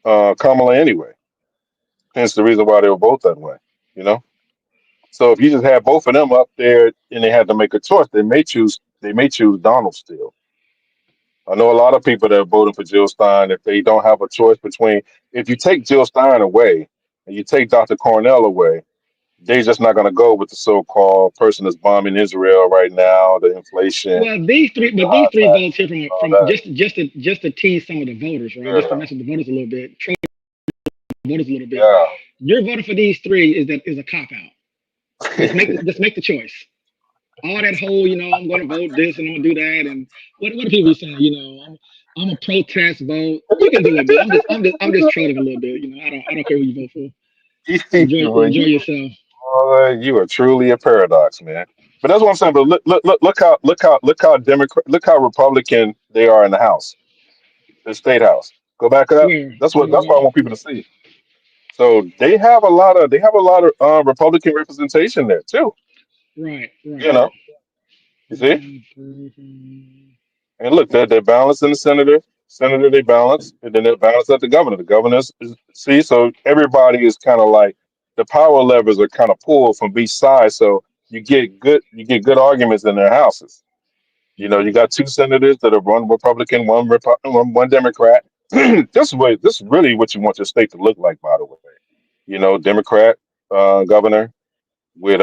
Kamala anyway. Hence the reason why they were both that way. You know. So if you just had both of them up there and they had to make a choice, they may choose Donald still. I know a lot of people that are voting for Jill Stein if they don't have a choice between if you take Jill Stein away and you take Dr. Cornell away, they're just not going to go with the so-called person that's bombing Israel right now, the inflation, Well, the these high three taxes, votes here and all from that. just to tease some of the voters, right? Just to Yeah, mess with the voters a little bit, troll the voters a little bit. yeah. You're voting for these three is a cop out. Just make the choice. All that whole, I'm going to vote this and I'm going to do that, and what are people saying? I'm a protest vote. You can do it, but I'm just trolling a little bit. I don't care who you vote for. Well, Enjoy yourself. you are truly a paradox, man. But that's what I'm saying. But look how Republican they are in the House, the state House. Go back up. Where That's what I want people to see. So they have a lot of Republican representation there too. right, You right. know, you see. And look, they're balanced in the senator they balance, and then they're balanced at the governor. The governors see, so everybody is kind of like the power levers are kind of pulled from each side. So you get good arguments in their houses. You got two senators that are one Republican, one Democrat. This is really what you want your state to look like, by the way. Democrat governor with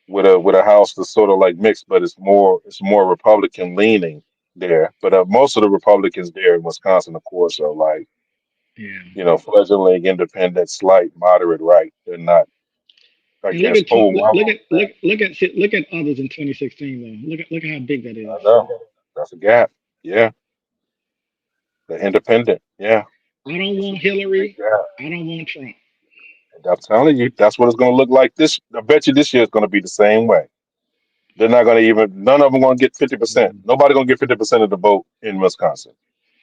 with a house that's sort of like mixed, but it's more Republican leaning there. But most of the Republicans there in Wisconsin, of course, are like Yeah. fledgling independent, slight, moderate right. They're not, I And look guess, at overwhelming. look at others in 2016 though. Look at how big that I is. know that's a gap. Yeah, the independent. Yeah, I don't it's a want big Hillary. gap. I don't want Trump. And I'm telling you, that's what it's going to look like. I bet you this year is going to be the same way. They're not going to even. None of them going to get 50%. Mm. Nobody going to get 50% of the vote in Wisconsin.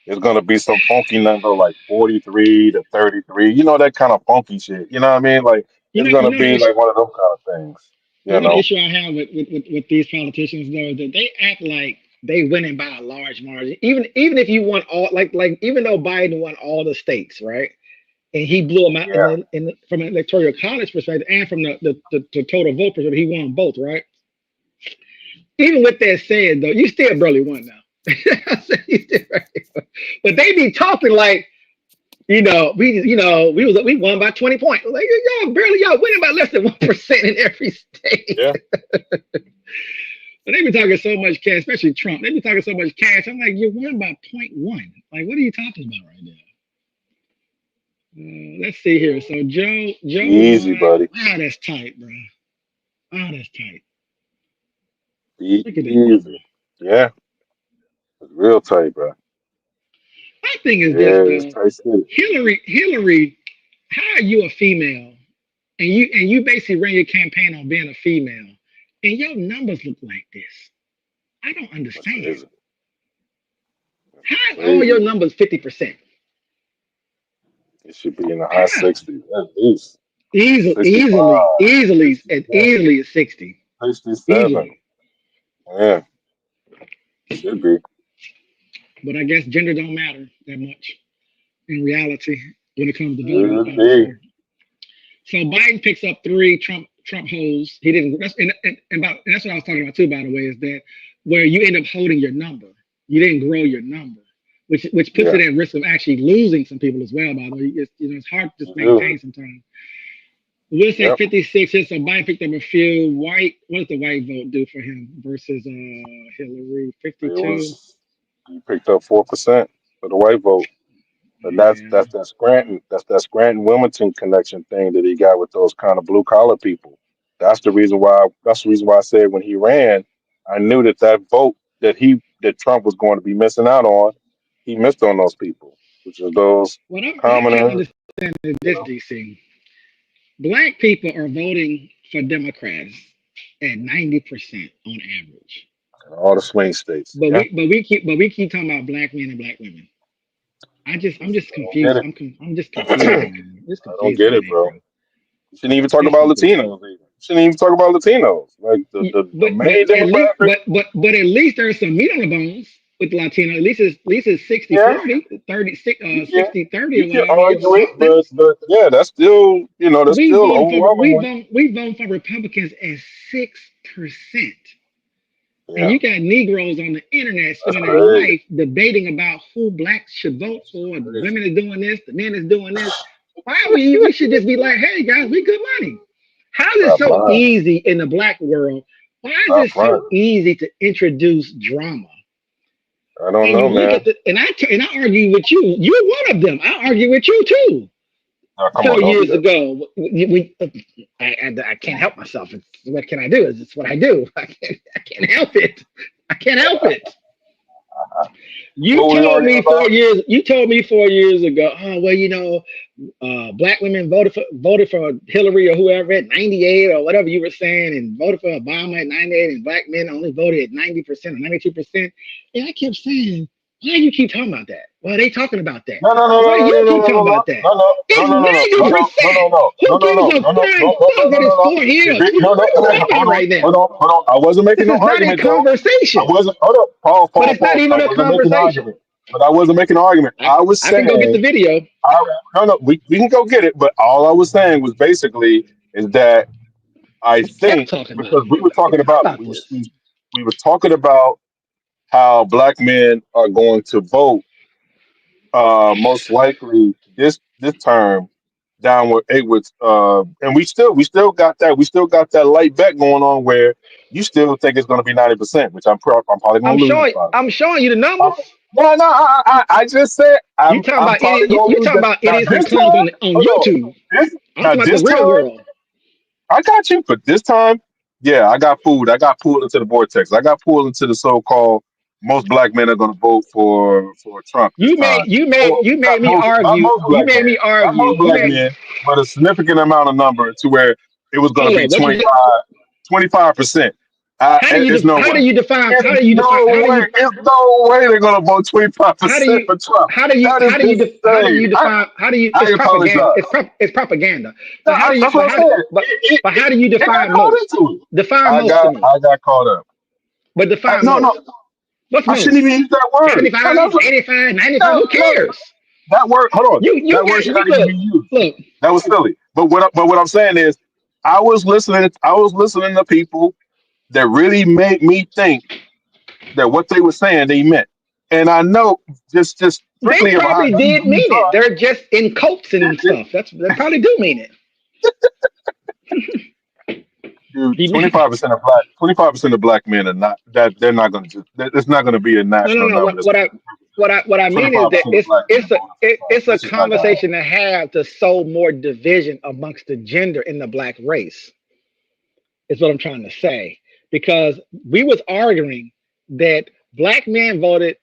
It's gonna be some funky number like 43 to 33. That kind of funky shit. You know what I mean? Like You it's know, gonna be like one of those kind of things. You the know? issue I have with these politicians though is that they act like they winning by a large margin. Even if you won all even though Biden won all the states, right? And he blew them out Yeah. from an electoral college perspective and from the total vote perspective, he won both, right? Even with that said, though, you still barely won now. But they be talking like, we won by 20 points. Like y'all winning by less than 1% in every state. Yeah. But they be talking so much cash, especially Trump. They be talking so much cash. I'm like, you won by point 0.1. Like, what are you talking about right now? Let's see here. So Joe Easy, won. buddy. Wow, that's tight, bro. Wow, that's tight. Look at that. Easy. Yeah, it's real tight, bro. My thing is this Yeah, it's though. tight city. Hillary, how are you a female and you basically ran your campaign on being a female and your numbers look like this? I don't That's understand. crazy. That's How is all your crazy. numbers 50%? It should be in the high How? 60s, at least Easily, 65, and 67, easily is 60. 67. Easily. Yeah, should be. But I guess gender don't matter that much in reality when it comes to voting. Should be. So Biden picks up three Trump holes. He didn't. And that's what I was talking about too. By the way, is that where you end up holding your number, you didn't grow your number, which puts Yeah, it at risk of actually losing some people as well. By the way, it's hard to just you do. maintain sometimes. We'll say Yep. 56 here, so Biden picked up a few. White, what does the white vote do for him versus Hillary? It 52. was, you picked up 4% for the white vote. But Yeah. that's that Scranton Wilmington connection thing that he got with those kind of blue collar people. That's the reason why I said when he ran, I knew that vote that Trump was going to be missing out on, he missed on those people, which is those What I can't commoners, understand is you this, know, DC. Black people are voting for Democrats at 90% on average. all the swing states. But Yeah, we keep talking about black men and black women. I'm just I don't get confused. it. I'm just confused, man. It's I don't confusing get to it, me, bro. bro. You shouldn't even talk It's about confusing. Latinos. Either. You shouldn't even talk about Latinos. Like the main demographic. But at least there's some meat on the bones with Latino. At least it's 60 Yeah, 40, 30, you can 60 30 you or can whatever. It's argue it, something. but yeah, that's We still voting for overwhelmingly. we voting for Republicans at 6%. And Yeah, you got Negroes on the internet that's spending their crazy. life debating about who blacks should vote for. The Crazy. women is doing this, the men is doing this. Why we should just be like, hey guys, we good money. How is it Stop so lying. easy in the black world? Why is Stop it so lying. easy to introduce drama? I don't And know, you look man. at and I argue with you. You're one of them. I argue with you too. No, come on, Four don't do years that. ago, I can't help myself. What can I do? It's what I do. I can't help it. I can't help it. You What were we told arguing me about? 4 years. You told me 4 years ago. Oh well, black women voted for Hillary or whoever at 98 or whatever you were saying, and voted for Obama at 98, and black men only voted at 90% or 92%. And I kept saying, why do you keep talking about that? Why are they talking about that? No, no, no, Why do no, you no, keep no, talking no, about that? no, no, It's no, no, no, no, no, no, no, 90%. no, Who no, no, gives no, a no, no, flying no, no, fuck no, that no, it's no. 4 years? No, no, What are we talking about hold on, right now? hold on, hold on. I wasn't making This no is not a argument though. I conversation. wasn't. Hold up, But it's not I even a wasn't making an conversation. argument. But I wasn't making an argument. I, I was I can go get the saying, video. no, no, we can go get it. But all I was saying was basically is that I Kept think talking about because it. How about this? we were talking about how black men are going to vote most likely this term downward Edwards and we still got that light bet going on where you still think it's going to be 90%, which I'm probably going to lose by the way. I'm showing you the Um, numbers. no, I just said You talking I'm about probably idiot? going You to lose talking that. about Now idiots and this clowns time, on hold on. YouTube? This I'm now talking about the this real time world. I got you, but this time, yeah, I got fooled. I got pulled into the vortex. I got pulled into the so-called most black men are going to vote for Trump this You time. made you made Or you not made me most, not argue. most You black made men, me not argue. most You black made men, but a significant amount of number to where it was going to hold be on. What you just? 25%. It's no How way. do you define It's no way. It's no way they're going to vote how do 25% you for Trump. how do you That is how do you def- how do insane. you define how do you I it's propaganda apologize. it's propaganda. No, But how do you that's what I said. but how do you It got define caught most? into it. Define most to me. I got caught up. But define No, most. no, What's I shouldn't most? even use that word. No, 75, 85, 95. no, Who no, cares? that word. Hold on, You that word got should you not even look be used. look. That was silly. But what I'm saying is, I was listening. I was listening to people that really made me think that what they were saying they meant. And I know just They strictly of how probably did these mean it. are. They're just in cults and It, stuff. They probably do mean it. dude, He mean 25% of black men are not that they're not going to just. It's not going to be a no national no. number. That's going to What I mean is that 25% of black men voting for Trump. it's a That's just not going to happen. conversation to have to sow more division amongst the gender in the black race. Is what I'm trying to say. because we was arguing that black men voted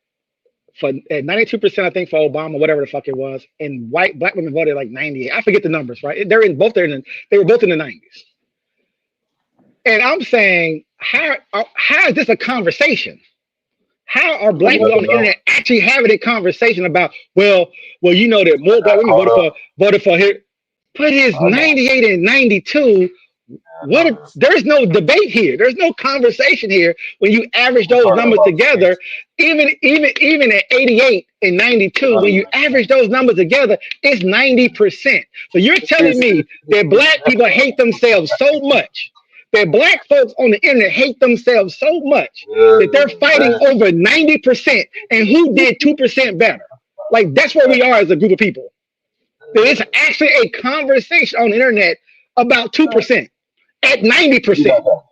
for at 92%, I think, for Obama, whatever the fuck it was, and black women voted like 98. I forget the numbers, right? They were both in the 90s. And I'm saying, how is this a conversation? How are black people on the internet actually having a conversation about, well, you know that more black women voted for him, but it's 98 and 92. There's no debate here. There's no conversation here. When you average those numbers together, even at 88 and 92, when you average those numbers together, it's 90%. So you're telling me that black people hate themselves so much, that black folks on the internet hate themselves so much that they're fighting over 90%, and who did 2% better? Like, that's where we are as a group of people. There's actually a conversation on the internet about 2%. At 90%.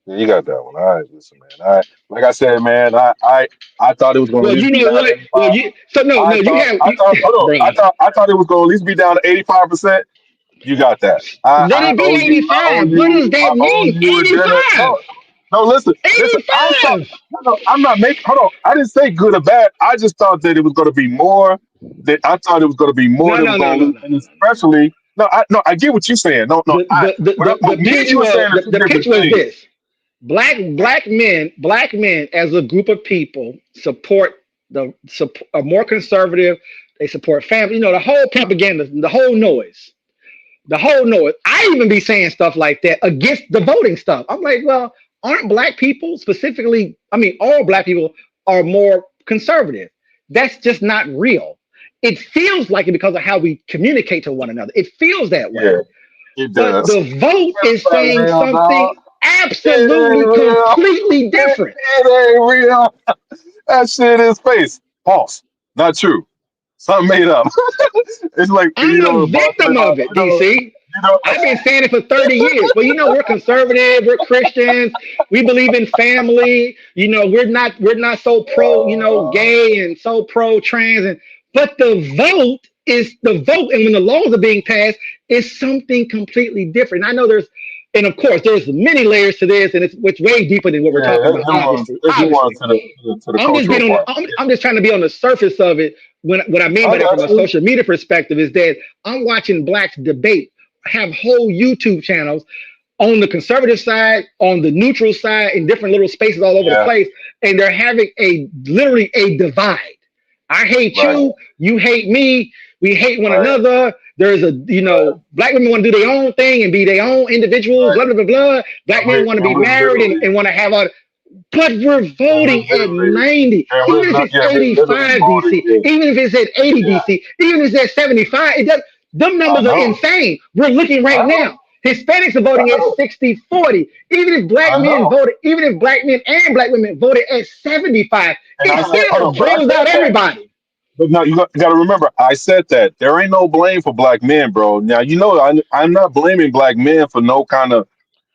You got that one. All right, listen, man. Like I said, man, I thought it was going to. Well, you know what? Well, I thought it was going to at least be down to 85%. You got that. Let it be 85. What does that mean? 85. No, listen. I'm not making. Hold on. I didn't say good or bad. I just thought that it was going to be more. I thought it was going to be more than and especially. No, I get what you're saying. The picture is this: black men as a group of people are more conservative. They support family. You know, the whole propaganda, the whole noise. I even be saying stuff like that against the voting stuff. I'm like, well, aren't black people specifically? I mean, all black people are more conservative. That's just not real. It feels like it because of how we communicate to one another. It feels that way. Yeah, it does. But the vote is saying something absolutely completely different. It ain't real. That shit is face. False. Not true. Something made up. It's like I'm a victim of it, DC. I've been saying it for 30 years. Well, we're conservative, we're Christians, we believe in family. We're not so pro, gay and so pro trans but the vote, and when the laws are being passed, is something completely different. I know and of course, there's many layers to this, and it's way deeper than what we're talking about. Obviously. I'm just trying to be on the surface of it. What I mean by that from a social media perspective is that I'm watching blacks debate, have whole YouTube channels on the conservative side, on the neutral side, in different little spaces all over the place, and they're having literally a divide. I hate you, you hate me, we hate one another. There's black women want to do their own thing and be their own individuals, blah, blah, blah, blah. Black men want to be married and want to have all. But we're voting at 90, even if it's 85 DC, even if it's at 80 DC, even if it's at 75, them numbers are insane. We're looking right now. Hispanics are voting at 60-40. Even if black men and black women voted at 75, it still brings out everybody. But no, you got to remember, I said that there ain't no blame for black men, bro. Now, I'm not blaming black men for no kind of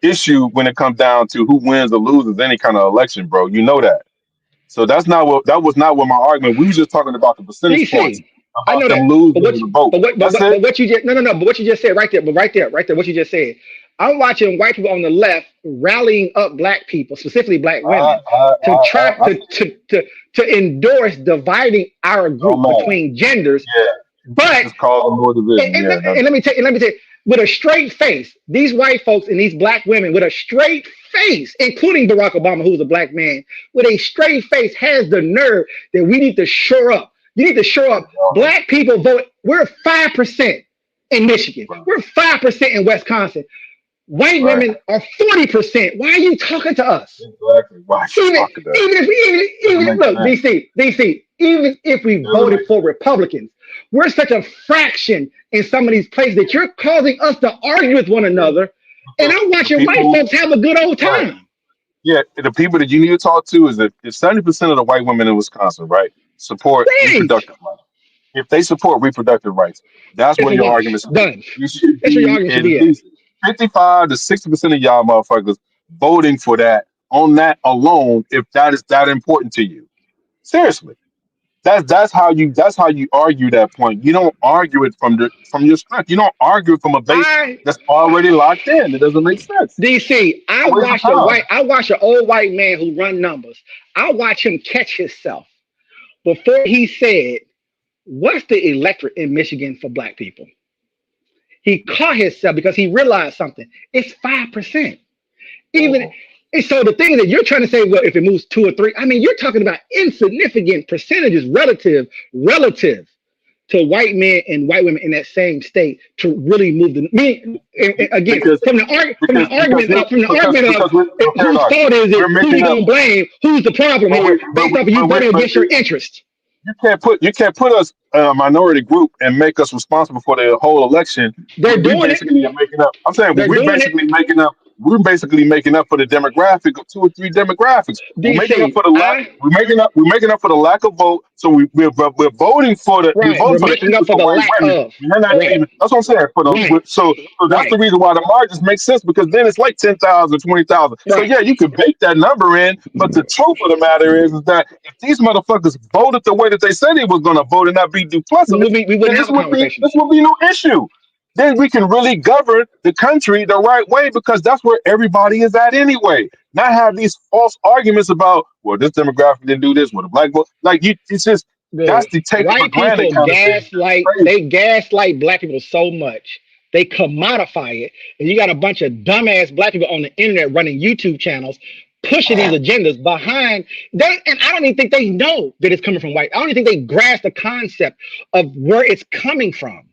issue when it comes down to who wins or loses any kind of election, bro. You know that. So that was not what my argument. We were just talking about the percentage points. I know that. But what you just But what you just said right there. What you just said. I'm watching white people on the left rallying up black people, specifically black women, to endorse dividing our group between genders. Yeah. But it's called more division. And let me tell you, with a straight face, these white folks and these black women with a straight face, including Barack Obama, who's a black man, with a straight face, has the nerve that we need to shore up. You need to shore up. Black people vote. We're 5% in Michigan. We're 5% in Wisconsin. White women are 40%. Why are you talking to us? Exactly. Why look, DC, even if we voted for Republicans, we're such a fraction in some of these places that you're causing us to argue with one another. And I'm watching white folks have a good old time. Right. Yeah, the people that you need to talk to is that if 70% of the white women in Wisconsin, right, support reproductive rights. If they support reproductive rights, that's where your argument is done. That's where your argument should be at. 55 to 60% of y'all motherfuckers voting for that on that alone, if that is that important to you. Seriously. that's how you argue that point. You don't argue it from your strength. You don't argue it from a base I that's already locked in. It doesn't make sense. It's DC, a waste of time. I watched an old white man who run numbers. I watch him catch himself before he said, "What's the electorate in Michigan for black people?" He caught himself because he realized something. It's 5%. Even Mhm. and so the thing that you're trying to say, well, if it moves 2 or 3, I mean, you're talking about insignificant percentages relative to white men and white women in that same state to really move the me and again Because from the argument of we're whose paradox. fault is it, We're who making you up, gonna blame, who's the problem but here, based off of you voting against your interest. you can't put us a minority group and make us responsible for the whole election They're when we doing it. basically are making up. I'm saying when They're doing it. we're basically making up for the demographic of 2 or 3 demographics. We're making up DC, for the lack. I We're making up for the lack of vote. So we're voting for the we right. vote We're for the making up interest for of the white lack women. of And they're not right, even. That's what I'm saying. right, So that's the right, reason why the margins make sense because then it's like 10,000, 20,000. So right. yeah, you can bake that number in, but the truth of the matter is that if these motherfuckers voted the way that they said they was going to vote and not be duplicitous, We then wouldn't have a conversation. this would be no issue. Then we can really govern the country the right way because that's where everybody is at anyway. Not have these false arguments about well, this demographic didn't do this, well, the black vote. Like you, it's just The that's the take it for white granted people kind of thing. It's crazy. they gaslight black people so much. They commodify it. And you got a bunch of dumbass black people on the internet running YouTube channels pushing these agendas behind they and I don't even think they know that it's coming from white. I don't even think they grasp the concept of where it's coming from.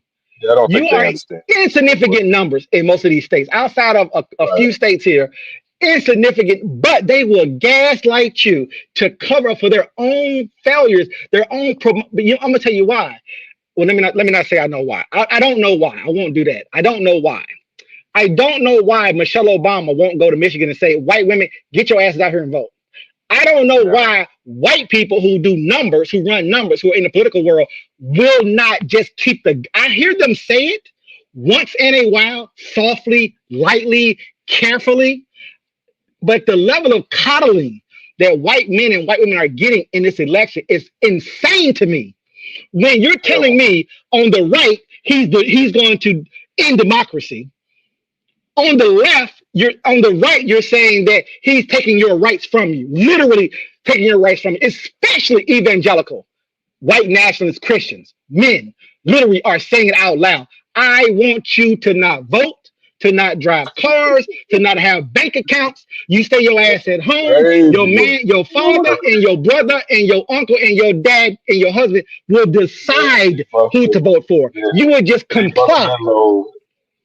Yeah, I don't You think they are understand. insignificant numbers in most of these states, outside of a Right. few states here. Insignificant, but they will gaslight you to cover up for their own failures, their own. But I'm gonna tell you why. Well, let me not say I know why. I don't know why. I won't do that. I don't know why. I don't know why Michelle Obama won't go to Michigan and say, "White women, get your asses out here and vote." I don't know Yeah. why white people who do numbers, who run numbers, who are in the political world, will not just keep the. I hear them say it once in a while, softly, lightly, carefully, but the level of coddling that white men and white women are getting in this election is insane to me. When you're telling me on the right, he's going to end democracy. On the left, you're on the right, you're saying that he's taking your rights from you, literally taking your rights from you, especially evangelical, white nationalist Christians, men, literally are saying it out loud. I want you to not vote, to not drive cars, to not have bank accounts. You stay your ass at home. Your Crazy. man, your father, and your brother, and your uncle, and your dad, and your husband will decide who to vote for. Yeah, You will just they busted comply. that load.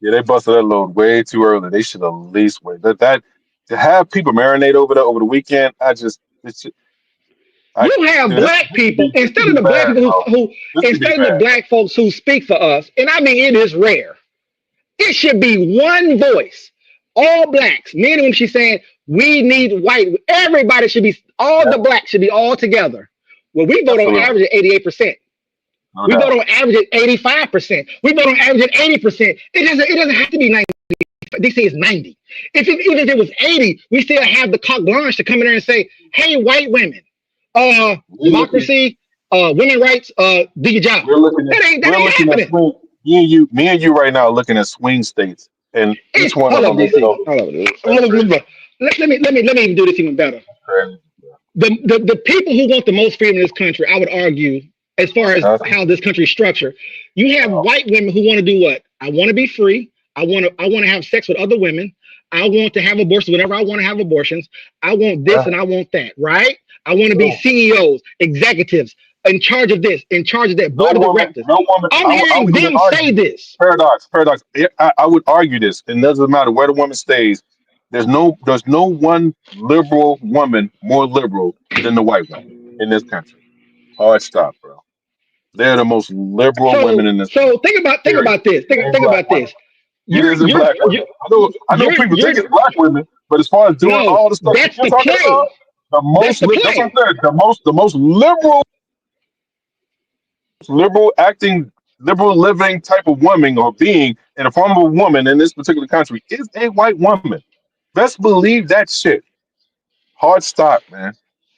Yeah, they busted that load way too early. They should at least wait. That to have people marinate over that over the weekend. I You have dude, black people this instead could of be the black bad, people bro. who This could be instead of the bad, bro. black folks who speak for us, and I mean it is rare. It should be one voice. All blacks, men and women. She's saying we need white. Everybody should be. All Yeah, the blacks should be all together. Well, we vote on absolutely, average at 88%. no We vote doubt. on average at 85%. We vote on average at 80%. It doesn't have to be 90. They say it's 90. Even if it was 80, we still have the carte blanche to come in there and say, "Hey, white women, We're looking, democracy, women rights, do your job." That we're ain't looking at happening. swing. Me and you right now are looking at swing states, and each one Hold of up, them is DC. so Hold up, dude. that's crazy. Let me even do this even better. Crazy. The people who want the most freedom in this country, I would argue, as far as Huh? how this country is structured, you have Oh, white women who want to do what? I want to be free. I want to have sex with other women. I want to have abortions whenever I want to have abortions. I want this yeah, and I want that, right? I want to be yeah. CEOs, executives, in charge of this, in charge of that, No board of woman, directors. no woman. I'm I hearing would even them say argue this. paradox. Yeah, I would argue this. It doesn't matter where the woman stays. There's no one liberal woman more liberal than the white woman in this country. Hard stop, bro. They're the most liberal women in this So country. think Period. about this. It ain't Think black about women. this. It You're isn't you're black women. you're I know people think you're it's black women, but as far as doing no. all the stuff that That's you're the talking about, play. That's the that's what play. I'm saying. The most liberal living type of woman or being in the form of a woman in this particular country is a white woman. Best believe that shit. Hard stop, man.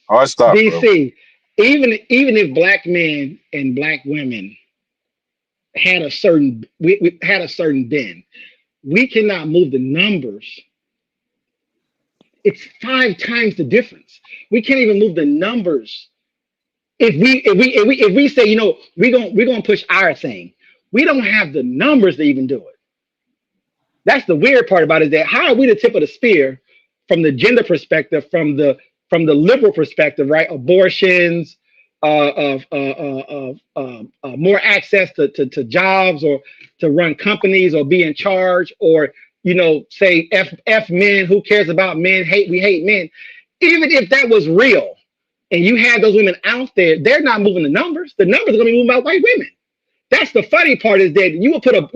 Hard stop, bro. DC. even if black men and black women had a certain we had a certain bend, we cannot move the numbers. It's 5 times the difference. We can't even move the numbers. If we say, we're gonna push our thing, we don't have the numbers to even do it. That's the weird part about it, is that how are we the tip of the spear from the gender perspective, from the liberal perspective, right? Abortions, more access to jobs, or to run companies, or be in charge, or say f men. Who cares about men? We hate men. Even if that was real, and you had those women out there, they're not moving the numbers. The numbers are going to be moved by white women. That's the funny part, is that you will put a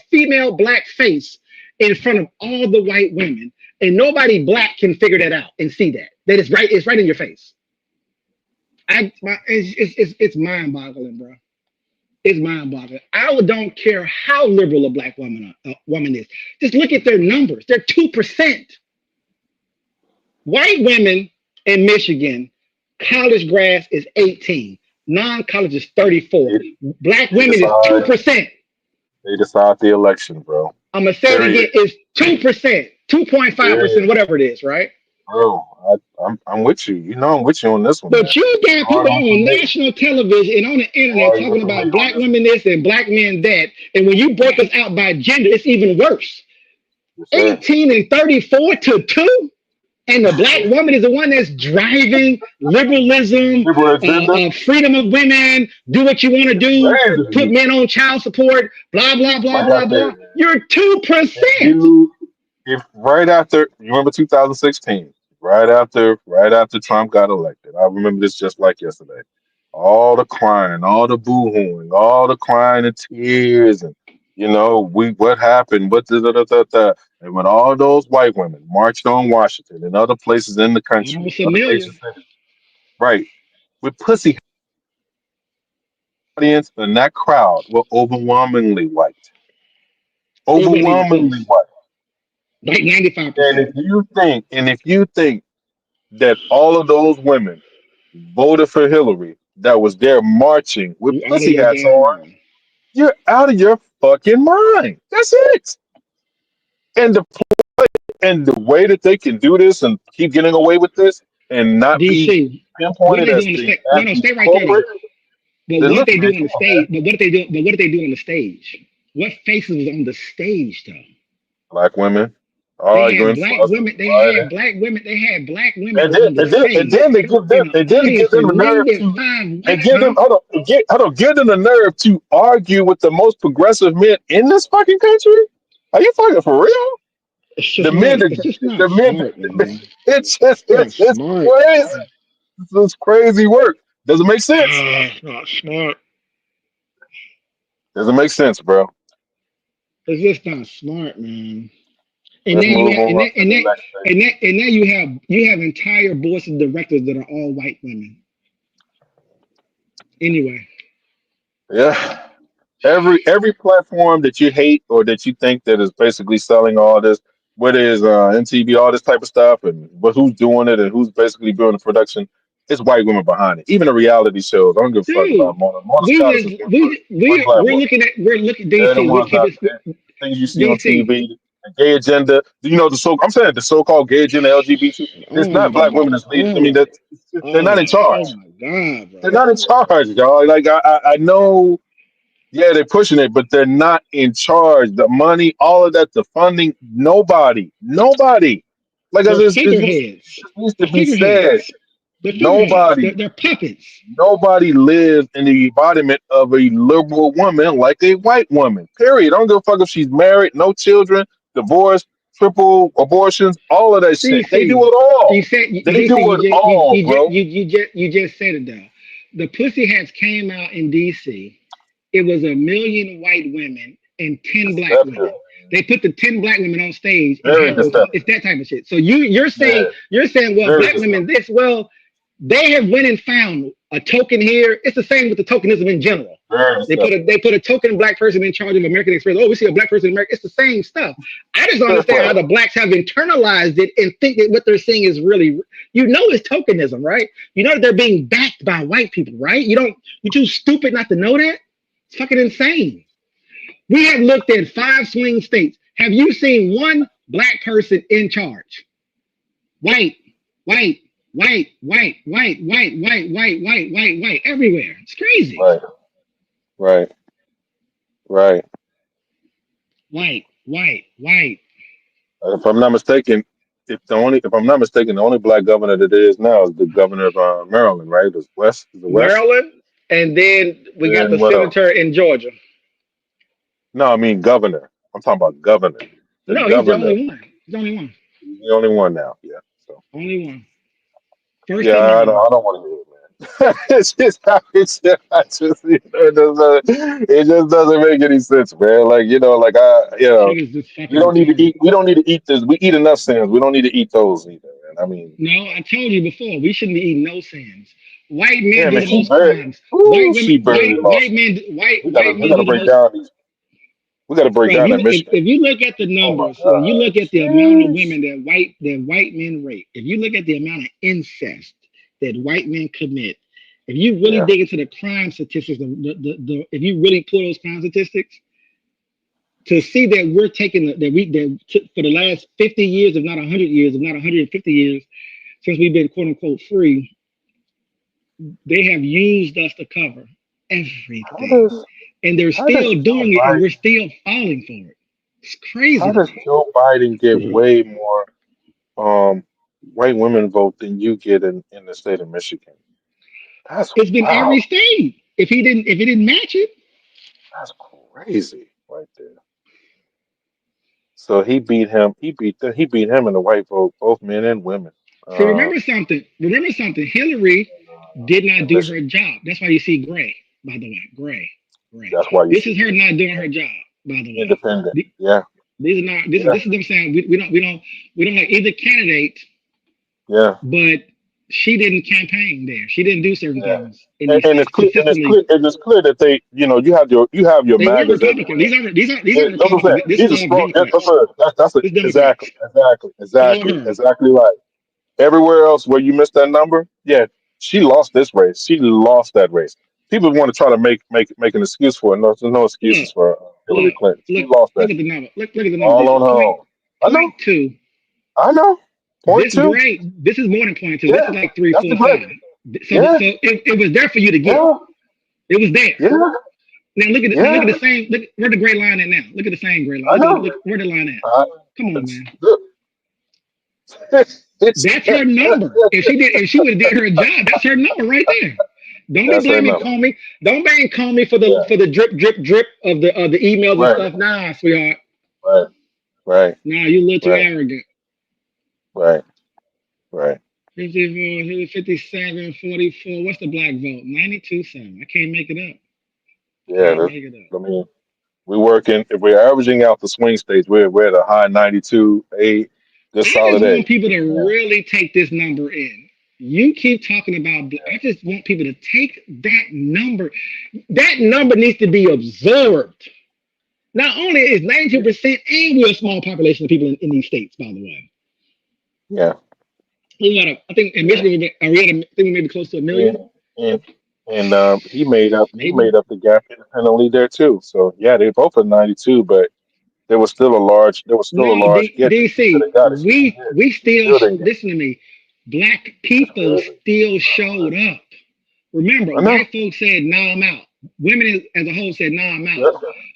female black face in front of all the white women, and nobody black can figure that out and see that it's right in your face. It's mind boggling, bro. It's mind boggling. I don't care how liberal a black woman is. Just look at their numbers. They're 2%. White women in Michigan, college grads is 18. Non-college is 34. Black women is 2%. They decide the election, bro. I'm gonna say it again. It's 2%, 2.5%, whatever it is, right? Bro, I'm with you. I'm with you on this one. But you got people on national television and on the internet talking about black women this and black men that. And when you break us out by gender, it's even worse. 18 and 34 to 2. And the black woman is the one that's driving liberalism, freedom of women, do what you want to do, put men on child support, blah, blah, blah, blah, blah. You're 2%. If right after, you remember 2016, right after Trump got elected, I remember this just like yesterday. All the crying, all the boo-hooing, all the crying and tears, and what happened, and when all those white women marched on Washington and other places in the country, right, with pussy audience, and that crowd were overwhelmingly white. Overwhelmingly white. Like 95%. And if you think that all of those women voted for Hillary, that was there marching with pussy hats on, you're out of your fucking mind. That's it. And the way that they can do this and keep getting away with this and not be pinpointed as stay right there. But what they do on the stage? But what did they do on the stage? What faces was on the stage though? Black women. They had black women. They had black women. And then they give them the nerve to give them the nerve to argue with the most progressive men in this fucking country. Are you fucking for real? It's crazy. This crazy work. Doesn't make sense. It's not smart. Doesn't make sense, bro. It's just not smart, man. And now you have entire boards of directors that are all white women. Anyway. Yeah. Every platform that you hate or that you think that is basically selling all this, whether it's MTV, all this type of stuff, but who's doing it and who's basically doing the production, it's white women behind it. Even the reality shows. I don't give a fuck about Mona. We're looking things you see on TV. The gay agenda, the so-called gay agenda, LGBT. It's not black women that's leading. I mean, they're not in charge. They're not in charge, y'all. Like I know, yeah, they're pushing it, but they're not in charge. The money, all of that, the funding, nobody. Like it needs to be said. They're puppets. Nobody lives in the embodiment of a liberal woman like a white woman. Period. I don't give a fuck if she's married, no children, divorced, triple abortions, all of that shit. They do it all. They do it all, bro. You just said it though. The Pussy Hats came out in DC. It was 1 million white women and 10 black women. They put the 10 black women on stage. It's that type of shit. So you're saying, well, black women this, well, they have went and found a token here. It's the same with the tokenism in general. They put a token black person in charge of American Express. Oh, we see a black person in America. It's the same stuff. I just don't understand how the blacks have internalized it and think that what they're seeing is really, it's tokenism, right? You know that they're being backed pushed by white people, right? You're too stupid not to know that? It's fucking insane. We have looked at 5 swing states. Have you seen one black person in charge? White, white, white, white, white, white, white, white, white, white, white, everywhere. It's crazy. Right. Right. Right. White, white, white. If I'm not mistaken, if I'm not mistaken, the only black governor that there is now is the governor of Maryland, right? Is the West? Maryland, and then we got the And what else? senator in Georgia. No, I mean governor. I'm talking about governor. The No, he's the governor. only one. He's the only one. He's the only one now. Yeah. So Only one. First yeah, time ever. I don't want to hear it, man. It's just I just it just doesn't make any sense, man. Like like It is just we fucking don't need to retarded. eat. We don't need to eat this. We eat enough sins. We don't need to eat those either, man. I mean, No, I told you before, we shouldn't be eating no sins. White men yeah, do man. the She most barely. crimes. White Ooh, women, she barely lost. white men, white We men do gotta the break most. down these. We gotta break Bro, down that Michigan. if you look at the Oh my numbers, when you God. look at the amount of Jeez. women that white men rape, if you look at the amount of incest that white men commit, if you really Yeah. dig into the crime statistics, if you really pull those crime statistics, to see that we're taking for the last 50 years, if not 100 years, if not 150 years, since we've been quote unquote free, they have used us to cover How everything. does And they're how does still Joe doing it, and Biden we're still falling for it. It's crazy how to does me. Joe Biden get way more um white women vote than you get in the state of Michigan? That's It's been wow. every state. If he didn't match it, That's crazy right there. So he beat him. He beat him in the white vote, both men and women. see, Um, remember something. Hillary did not in do her Michigan. job. That's why you see Gray, by the way. Gray. That's why you This is see her not doing her job, by the way. independent. Yeah, These are not yeah, this is them saying we don't like either candidate, yeah, but she didn't campaign there. She didn't do certain yeah. things in And, these and it's states clear. And it's consistently. clear. And it's clear that you have your They weren't magas Republican. everywhere. These aren't That's what I'm saying. Republicans. This is These are all strong. Democrats. That's This is exactly, Democrats. exactly, It's all exactly, her. exactly right. Everywhere else where you missed that number, yeah, she lost this race. She lost that race. People want to try to make an excuse for it. No, there's no Look, excuses for Hillary look, Clinton. She look, lost that look at the shit number. Look at the number. all This is on her own. I know. point two. I know. Point This two. great. This is more than point two. This Yeah, is like three, that's the four, great. five. Yeah, So it was there for you to get. yeah, It was there. yeah, Now look yeah. at the same. Look where the gray line at now. Look at the same gray line. I know. Look where the line at. Uh, Come on, it's, man. look, it's, That's her number. If she would have did her job, that's her number right there. Don't be that's her blaming number. Comey. Don't blame Comey for Yeah, the drip of the emails and right, stuff. Nah, sweetheart. right, right, Nah, you a little too right, arrogant. right, right. 54, 57, 44. What's the black vote? 92.7. I can't make it up. Yeah, Can't make it up. I mean, we're working. If we're averaging out the swing states, we're at a high 92, 8, good I just solid want 8. people to Yeah, really take this number in. You keep talking about. I just want people to take that number. That number needs to be absorbed. Not only is 92%, and we're a small population of people in these states, by the way. yeah, I think in yeah. Michigan, are we at I think we maybe close to a And million, and he maybe. made up the gap independently there too. So yeah, they both are 92, but there was still a No, large gap that she could DC, have got if she didn't get it. we She still still didn't get it. listen to me. Black people Still didn't. still showed up. Remember, I know. white folks said, "Nah, I'm out." Women as a whole said, "Nah, I'm out." Yeah,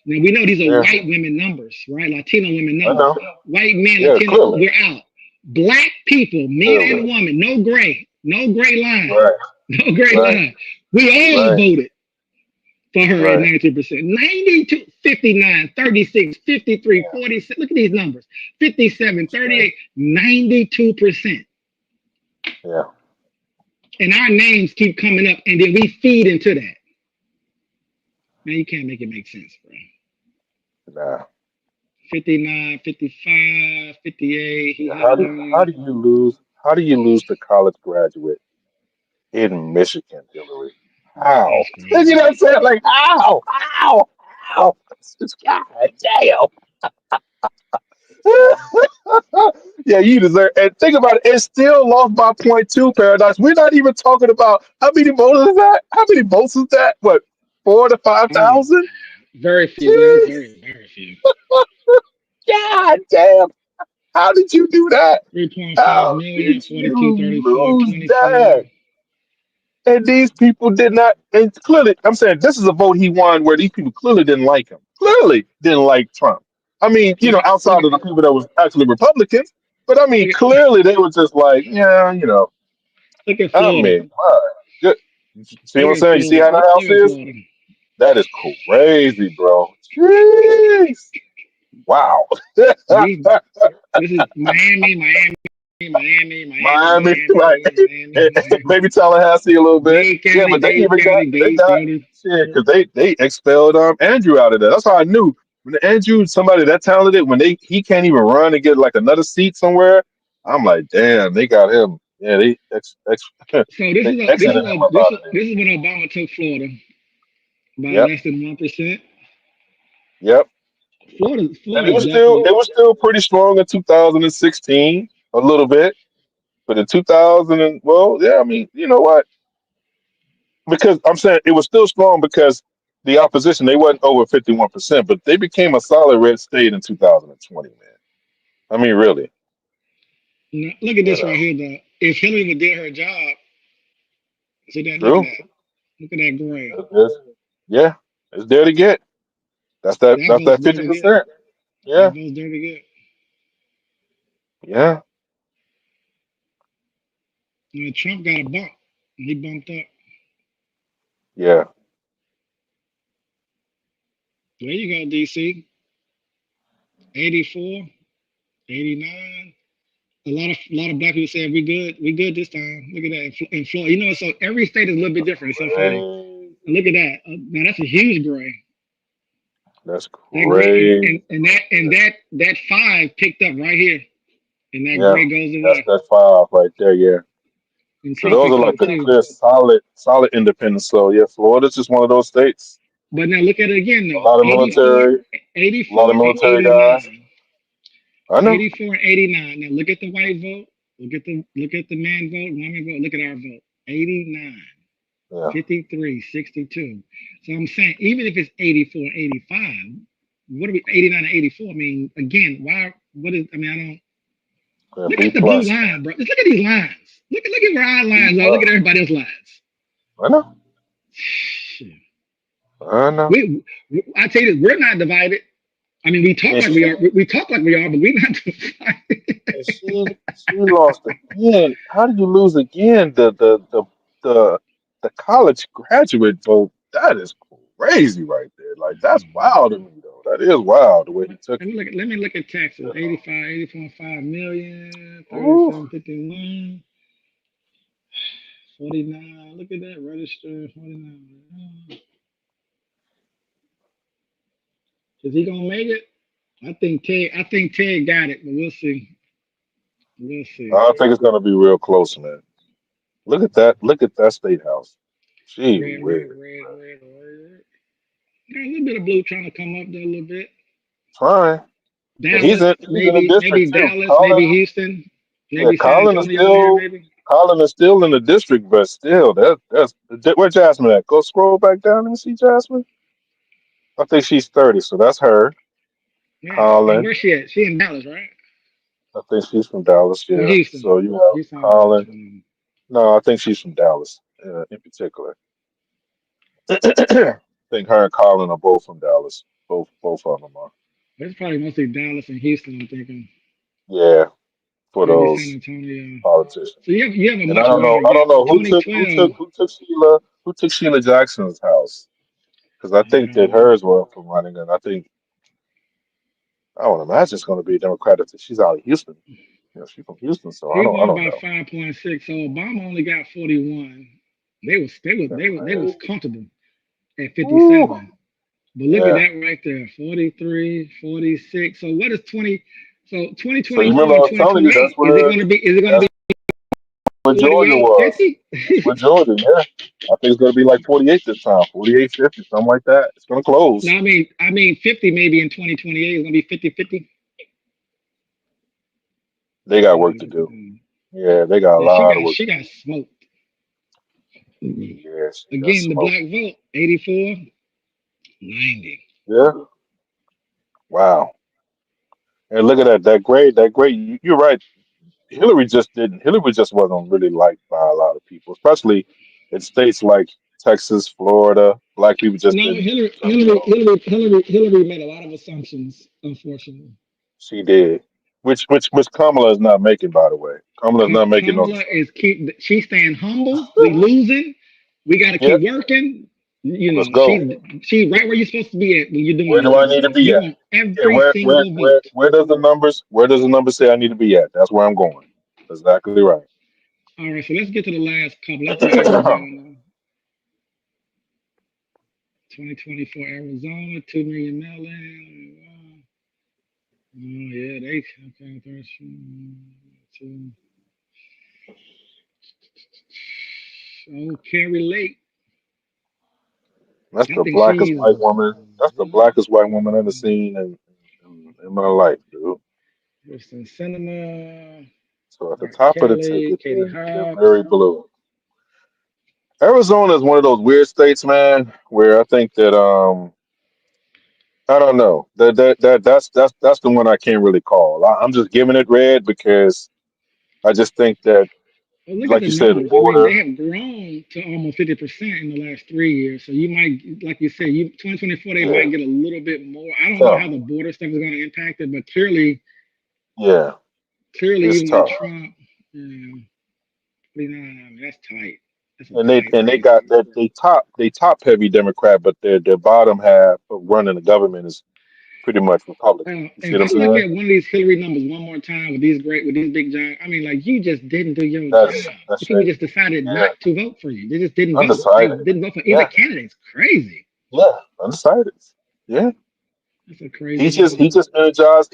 Now we know these are yeah, white women numbers, right? Latino women I numbers. know. White men, Yeah, Latino, clearly, we're out. Black people, men and clearly. women, no gray line, Right, no gray right, line. We all right, voted for her at right. 92%. 92, 59, 36, 53, Yeah, 46. Look at these numbers. 57, it's crazy. 38, 92%. Yeah, And our names keep coming up, and then we feed into that. Man, you can't make it make sense, bro. nah. 59, 55, 58. He Yeah, how do you lose? How do you lose to college graduate in Michigan, Hillary? How? That's You crazy. know what I'm saying? Like how? How? God damn. Yeah, you deserve. And think about it, it's still lost by point two. Paradise. We're not even talking about how many votes is that? How many votes is that? What, 4 to 5,000? Very few, man. Jeez, Very few. God damn! How did you do that? 3.5 How million, did 42, you 34, lose 24. that? And these people did not. And clearly, I'm saying this is a vote he won where these people clearly didn't like him. Clearly didn't like Trump. I mean, Look at look outside at of the people that was actually Republicans, but I mean, look at clearly they were just like, yeah, look at I Florida. mean, my good. See Look what I'm at saying? You see Florida. how that house Look at is? Florida. That is crazy, bro. Jeez. Wow. These this is Miami, Miami, Miami, Miami, Miami, right? Miami, Miami, Miami. Maybe Tallahassee a little bit. Yeah, but they Dade even County, they Dade got County. shit because they expelled Andrew out of there. That's how I knew when Andrew somebody that talented when he can't even run and get like another seat somewhere. I'm like, damn, they got him. Yeah, So this they is a this is exited him a up this out is of there. this is when Obama took Florida by Yep, less than 1%. yep. And Florida's it definitely was still pretty strong in 2016 a little bit, but in 2000 and well, yeah, I mean, you know what? Because I'm saying it was still strong because the opposition they wasn't over 51%, but they became a solid red state in 2020, man. I mean, really, look at you this know, right here though. If Hillary would did her job, see that look at true. that. Look at that gray. It's- yeah, it's there to get. That That's vote's that there to get. 50%. That Yeah, vote's there to get. yeah, Trump got a bump. He bumped up. yeah. There you go, DC. 84, 89. A lot of black people said we good this time. Look at that in Florida. So every state is a little bit different. It's so funny. Crazy. And look at that. Now that's a huge gray. That's That gray crazy. and that five picked up right here, and that Yeah, gray goes that's away. that five right there. Yeah. And So Trump those are picked like up the too. clear, solid independents. So yeah, Florida's just one of those states. But now look at it again A though. lot of 84, military, a lot 84, of and military guys. 89. I know. 84 and 89. Now look at the white vote. Look at the man vote, woman vote. Look at our vote. 89, Yeah. 53, 62. So I'm saying even if it's 84 and 85, what are we 89 and 84? I mean, again, why what is I mean, I don't Yeah, look B at the blue plus. line, bro. Just look at these lines. Look at where our B lines are. Look plus. at everybody else's lines. I know. Shit. I know. I tell you this, we're not divided. I mean, we talk And like we are. she We talk like we are, but we're not divided. and she lost again. How did you lose again? The college graduate vote. That is crazy right there. Like that's wild to me though. That is wild the way he took it. Let me look at You Texas. know. 85, 80.5 million, Ooh. 37.51, 49. Look at that register. 49. Is he gonna make it? I think Ted got it, but we'll see. We'll see. I think it's gonna be real close, man. Look at that. Look at that state house. Gee Red, red, whiz. red, red, red. Got a little bit of blue trying to come up there a little bit. Trying. And Dallas, he's in the maybe district too. Dallas, maybe Colin, Houston, yeah, maybe San Antonio in there, maybe. Colin is still in the district, but still, that's where Jasmine at. Go scroll back down. Let me see Jasmine. I think she's 30, so that's her. Yeah. And Colin, where's she at? She in Dallas, right? I think she's from Dallas. Or Yeah. Houston? So you have Houston or Dallas. Colin. No, I think she's from Dallas in particular. I think her and Colin are both from Dallas. Both of them are. It's probably mostly Dallas and Houston. I'm thinking Yeah, for maybe San those Antonio. politicians. So you have a And I much don't know. wider I gap. don't know 2012. who took Sheila Jackson's house because I I think don't that know. hers were up for running, and I think I would imagine it's going to be a Democratic. She's out of Houston. She's from Houston, so He I won don't by know. 5.6. So Obama only got 41. They was comfortable at Ooh, 57. But look at yeah. that right there. 43, 46. So what is 20? So So you 2024 remember I and was telling you 2028. Is it gonna that's be where 40 Georgia out was 50? with Georgia. Yeah, I think it's going to be like 48 this time, 48, 50, something like that. It's going to No, close. I mean 50 maybe in 2028. It's gonna be 50-50. They got work to do. Yeah, they got a Yeah, lot of work she to got do. smoked. Mhm. Yeah, she got Again, the smoked. black vote, 84, 90. Yeah. Wow. And look at that. That grade. That grade. You're right. Hillary just didn't. Hillary just wasn't really liked by a lot of people, especially in states like Texas, Florida. Black people just No, didn't trust her. Hillary made a lot of assumptions, unfortunately. She did. Which Kamala is not making, by the way. Kamala is not making those Kamala is assumptions. she's staying humble. We losing. We got to Yeah. keep working. You Let's know, go. she's right where you're supposed to be at when you're doing Where this do I type of need to stuff. be You at? want Yeah. every single vote. Where does the numbers say I need to be at? That's where I'm going. Exactly right. All right, so let's get to the last couple. Let's do Arizona. 2024 Arizona, 2 million mail-in. Oh yeah, they okay. Two. Oh, Carrie Lake. That's I the think blackest she's. white woman. That's the blackest white woman I've ever seen in my life, dude. Kristen Cinema, So at the Mark top of the Kelly, ticket, Katie they're Hobbs. very blue. Arizona is one of those weird states, man, where I think that I don't know. That's the one I can't really call. I'm just giving it red because I just think that, Well, look at like the you said, the numbers. I mean, they border. have grown to almost 50% in the last 3 years. So you might, like you said, 2024 they Yeah, might get a little bit more. I don't know tough. how the border stuff is going to impact it, but Yeah, clearly, it's even with tough. Trump, yeah, 49, I mean, that's tight. That's a And they tight and they race. got that they top heavy Democrat, but their bottom half of running the government is pretty much Republican. You see And if what I'm I look saying? at one of these Hillary numbers one more time with these big giants, I mean, like you just didn't do your That's job. The that's people it. just decided Yeah, not to vote for you. They just didn't vote. They undecided. didn't vote for either Yeah, candidate. It's crazy. yeah, undecided. Yeah, That's a crazy he number.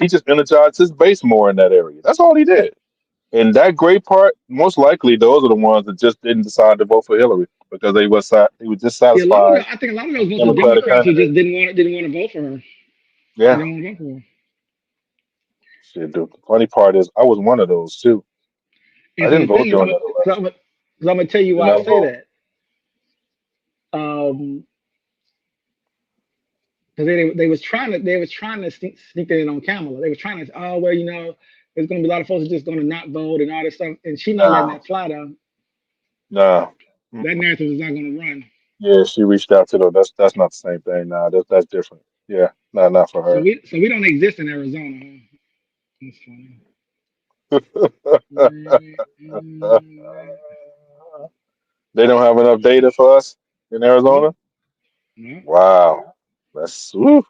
just energized his base more in that area. That's all he did. And that great part, most likely, those are the ones that just didn't decide to vote for Hillary because he was See, dissatisfied I think a lot of those with the votes are Democratic Democrats who candidate. just didn't want to vote for her. They Yeah, don't want to vote for her. shit. Dude, the funny part is, I was one of those too. I And so didn't the vote thing is, during that election. I'm gonna tell I you did why I not say vote. that. Because they was trying to sneak it in on Kamala. They was trying to well there's gonna be a lot of folks that just gonna not vote and all this stuff, and she not letting Nah, that fly down. nah. That Mm-mm. narrative is not gonna run. Yeah, she reached out to them. That's not the same thing. Nah, that's different. Yeah, nah, not for So her. we don't exist in Arizona. Huh? That's funny. They don't have enough data for us in Nope. Arizona. Nope. Wow, that's woo,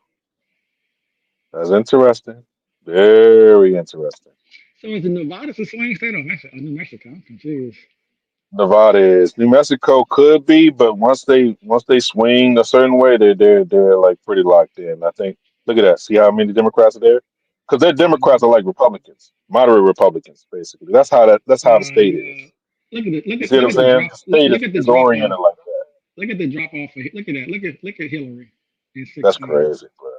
that's interesting. Very interesting. So is the Nevada a swing state or Mexico? New Mexico? I'm confused. Nevada is. New Mexico could be, but once they swing a certain way, they're like pretty locked in. I think. Look at that. See how many Democrats are there? Because their Democrats are like Republicans, moderate Republicans, basically. That's how the state is. You see what I'm saying? The state look at the is drop off. oriented like that. Look at the drop off. Look at that. Look at Hillary in That's 16. crazy, bro.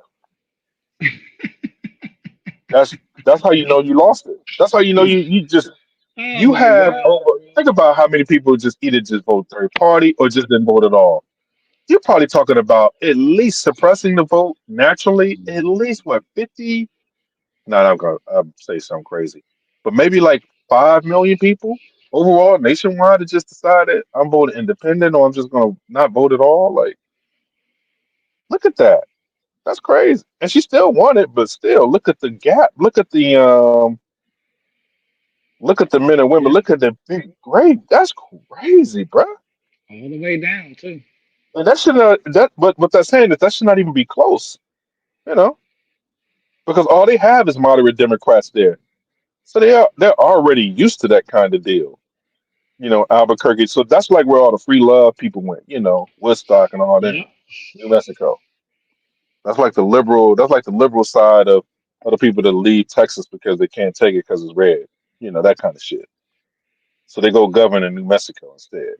That's that's how you know you lost it. That's how you know you just Oh you my have God, over. Think about how many people just either just vote third party or just didn't vote at all. You're probably talking about at least suppressing the vote naturally, at least what, 50? No, I'm gonna say something crazy, but maybe like 5 million people overall nationwide to just decided I'm voting independent or I'm just gonna not vote at all. Like, look at that. That's crazy. And she still won it, but still, look at the gap. Look at the men and women. yeah, Look at the big grade. That's crazy, bro. all the way down too. And that should not but what they're saying is that should not even be close, you know, because all they have is moderate Democrats there. So they're already used to that kind of deal. Albuquerque. So that's like where all the free love people went, Woodstock and all them. Yep. New Mexico. That's like the liberal side of the people that leave Texas because they can't take it because it's red. That kind of shit. So they go govern in New Mexico instead.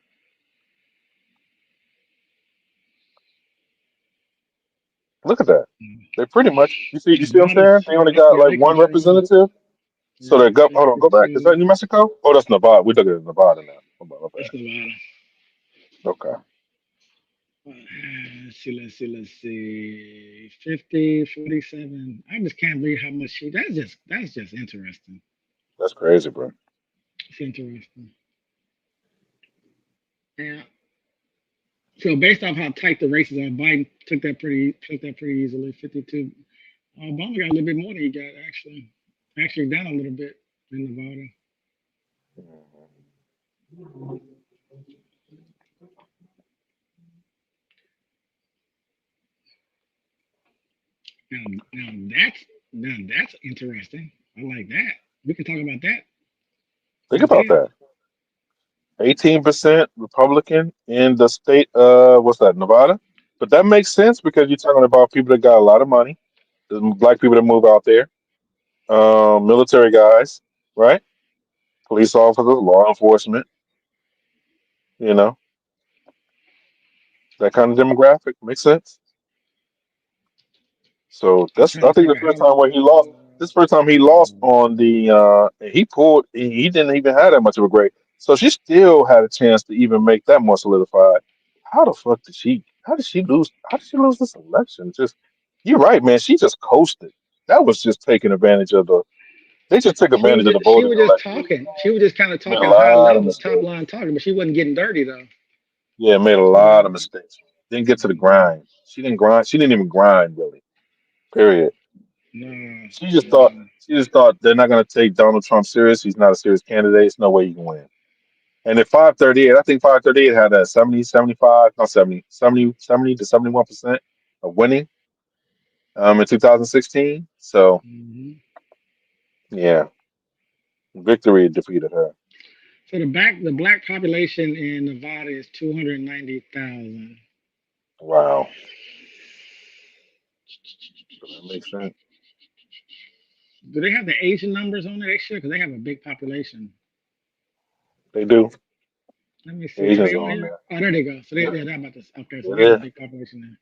Look at that. They pretty much you see what I'm saying? They only Yep. got Yeah, like they one control. representative. So Yeah, that hold on, go back. Is that 52. New Mexico? Oh, that's Nevada. We're looking at Nevada now. My bad. That's Nevada. Okay. Let's see. 50, 47. I just can't believe how much she. That's just interesting. That's crazy, bro. It's interesting. Yeah. So based off how tight the races are, Biden took that pretty easily. 52. Obama got a little bit more than he got actually. Actually down a little bit in Nevada. Now, now that's interesting. I like that. We can talk about that Think right about there. that. 18% Republican in the state, what's that, Nevada? But that makes sense because you're talking about people that got a lot of money, the black people that move out there, military guys, right? Police officers, law enforcement, you know, that kind of demographic makes sense. So I'm that's trying I to think the figure out first how time where he lost. This first time he lost on the he pulled he didn't even have that much of a grade. So she still had a chance to even make that more solidified. How the fuck did she how did she lose this election? Just you're right, man. She just coasted. That was just taking advantage of the they just took she was advantage of the just, she voting was just election. talking. She was just kind of Made a talking high lot of level, top mistakes. line talking, but she wasn't getting dirty though. Yeah, made a lot of Mm, mistakes. Didn't get to the mm, grind. She didn't grind. She didn't even grind really. Period. no, She just thought no. she just thought they're not going to take Donald Trump serious. He's not a serious candidate. There's no way you can win. And at 538, I think 538 had a 70, 75, not 70, 70, 70 to 71% of winning in 2016. So Hmm. yeah, victory defeated her. So the black population in Nevada is 290,000. Wow. So that makes sense. Do they have the Asian numbers on there? They should, because they have a big population. They do. Let me see. Are Asians they are on on here? there. Oh, there they go. So Yeah, they're about this. Okay, so they got a it is. big population there.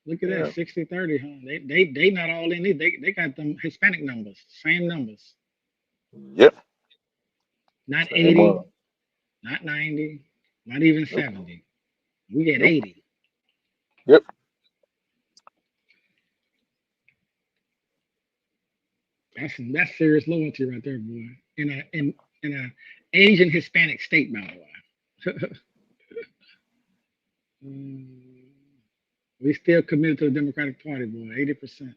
Look at that, Yeah. 60-30, huh? They not all in. They got them Hispanic numbers, same numbers. Yep. Not Same 80, on. not 90, not even Nope. 70. We get Nope. 80. Yep. That's serious loyalty right there, boy. In a Asian Hispanic state, by the way. Mm, we still committed to the Democratic Party, boy. 80%.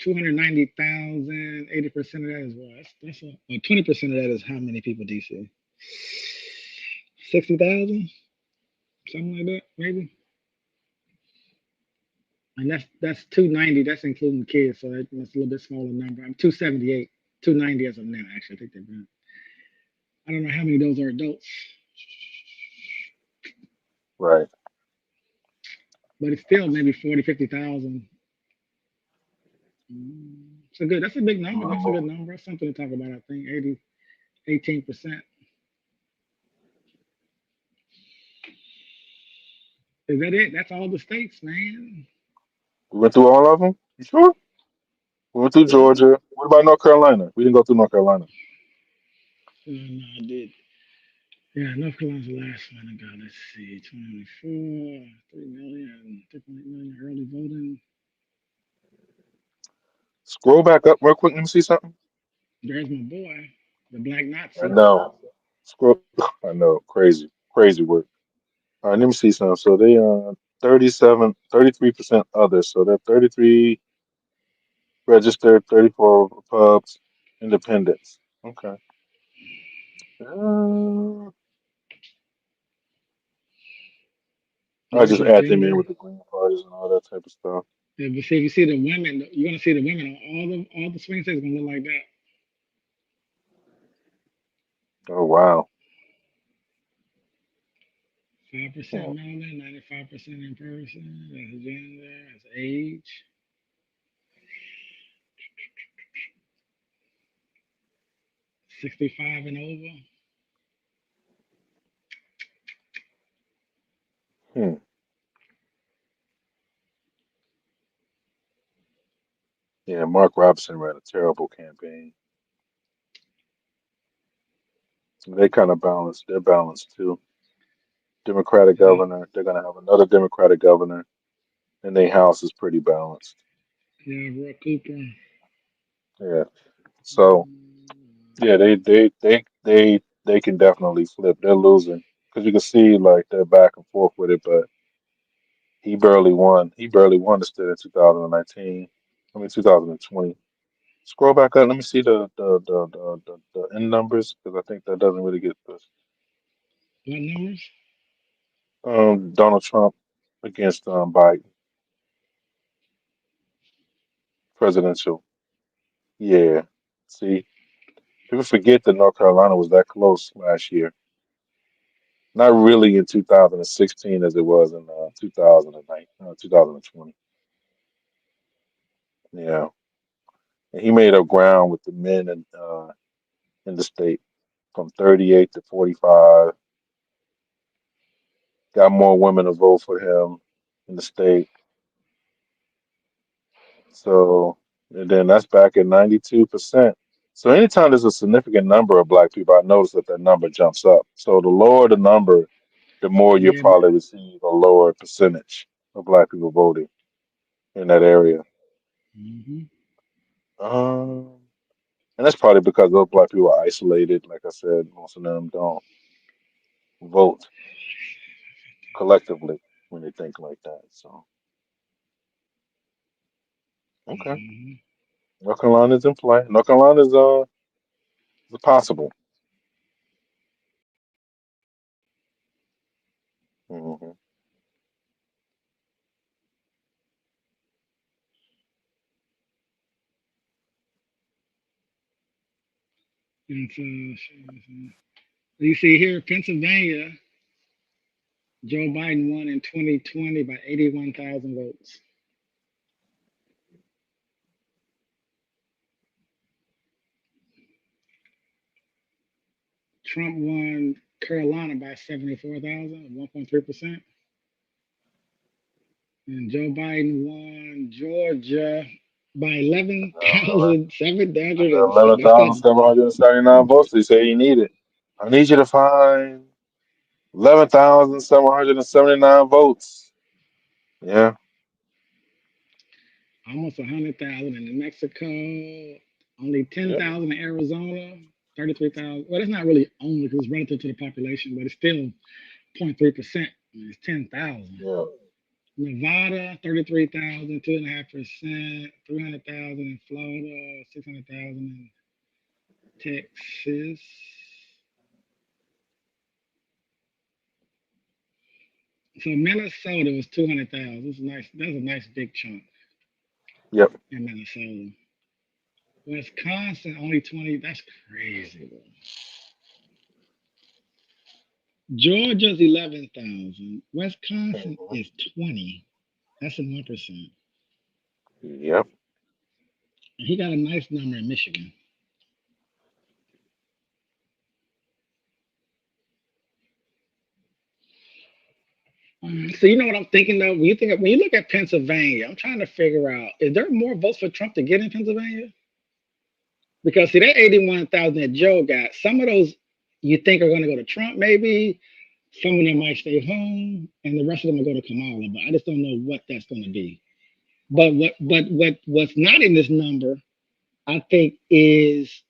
290,000, 80% of that is what? Well, 20% of that is how many people DC? 60,000? Something like that, maybe. And that's 290. That's including kids, so that's a little bit smaller number. I'm 278, 290 as of now. Actually, I think they're done. I don't know how many of those are adults, Right. but it's still maybe 40, 50,000. So good. That's a big number. That's a good number. That's something to talk about. I think 80, 18%. Is that it? That's all the states, man. We went through all of them. You sure? We went through Yeah. Georgia. What about North Carolina? We didn't go through North Carolina. No, I did. Yeah, North Carolina's the last one I got. Let's see, 24, 3 million, 3.8 million early voting. Scroll back up real quick. Let me see something. There's my boy, the Black I Nazi. know. Scroll. I know. Crazy. Crazy work. All right, let me see something. So they are 37, 33% others. So they're 33 registered, 34 pubs, independents. Okay. I There's just add them in Virginia. with the green parties and all that type of stuff. Yeah, but see, if you see the women, you're gonna see the women on all the swing states gonna look like that. Oh wow. 5% Hmm. melanin, 95% in person. That's gender. That's age. 65 and over. Hmm. Yeah, Mark Robinson ran a terrible campaign. They kind of balanced. They're balanced too. Democratic Yeah, governor. They're gonna have another Democratic governor, and their house is pretty balanced. yeah, Roy Cooper. Yeah. So yeah, they can definitely flip. They're losing because you can see like they're back and forth with it, but he barely won. He barely won the state in 2019. I mean 2020. Scroll back up. Let me see the end numbers because I think that doesn't really get this. What numbers? Donald Trump against Biden presidential. Yeah. See, people forget that North Carolina was that close last year. Not really in 2016 as it was in 2009, 2020. Yeah, and he made up ground with the men in the state from 38 to 45. Got more women to vote for him in the state. So, and then that's back at 92%. So anytime there's a significant number of black people, I notice that that number jumps up. So the lower the number, the more you'll Yeah. probably receive a lower percentage of black people voting in that area. Mm-hmm. Um, and that's probably because those black people are isolated. Like I said, most of them don't vote collectively when they think like that. So, okay. Mm-hmm. North Carolina's in play. North Carolina's is possible. Hmm. And so, you see here, Pennsylvania, Joe Biden won in 2020 by 81,000 votes. Trump won Carolina by 74,000, 1.3%. And Joe Biden won Georgia by Uh, 11,700. That's that. 11,779 votes. They say you need it. I need you to find 11,779 votes. Yeah. Almost 100,000 in New Mexico, only Yeah. 10,000 in Arizona, 33,000. Well, it's not really only because it's relative to the population, but it's still 0.3%. It's 10,000. Yeah. Nevada, 33,000, 2.5%, 300,000 in Florida, 600,000 in Texas. So Minnesota was 200,000. That's nice. That's a nice big chunk Yep. in Minnesota. Wisconsin only 20. That's crazy, bro. Georgia's 11,000. Wisconsin Mhm. is 20. That's in 1%. Yep. And he got a nice number in Michigan. So you know what I'm thinking though? When you look at Pennsylvania, I'm trying to figure out is there more votes for Trump to get in Pennsylvania? Because see that 81,000 that Joe got, some of those you think are going to go to Trump, maybe. Some of them might stay home, and the rest of them are going to Kamala. But I just don't know what that's going to be. What's not in this number, I think, is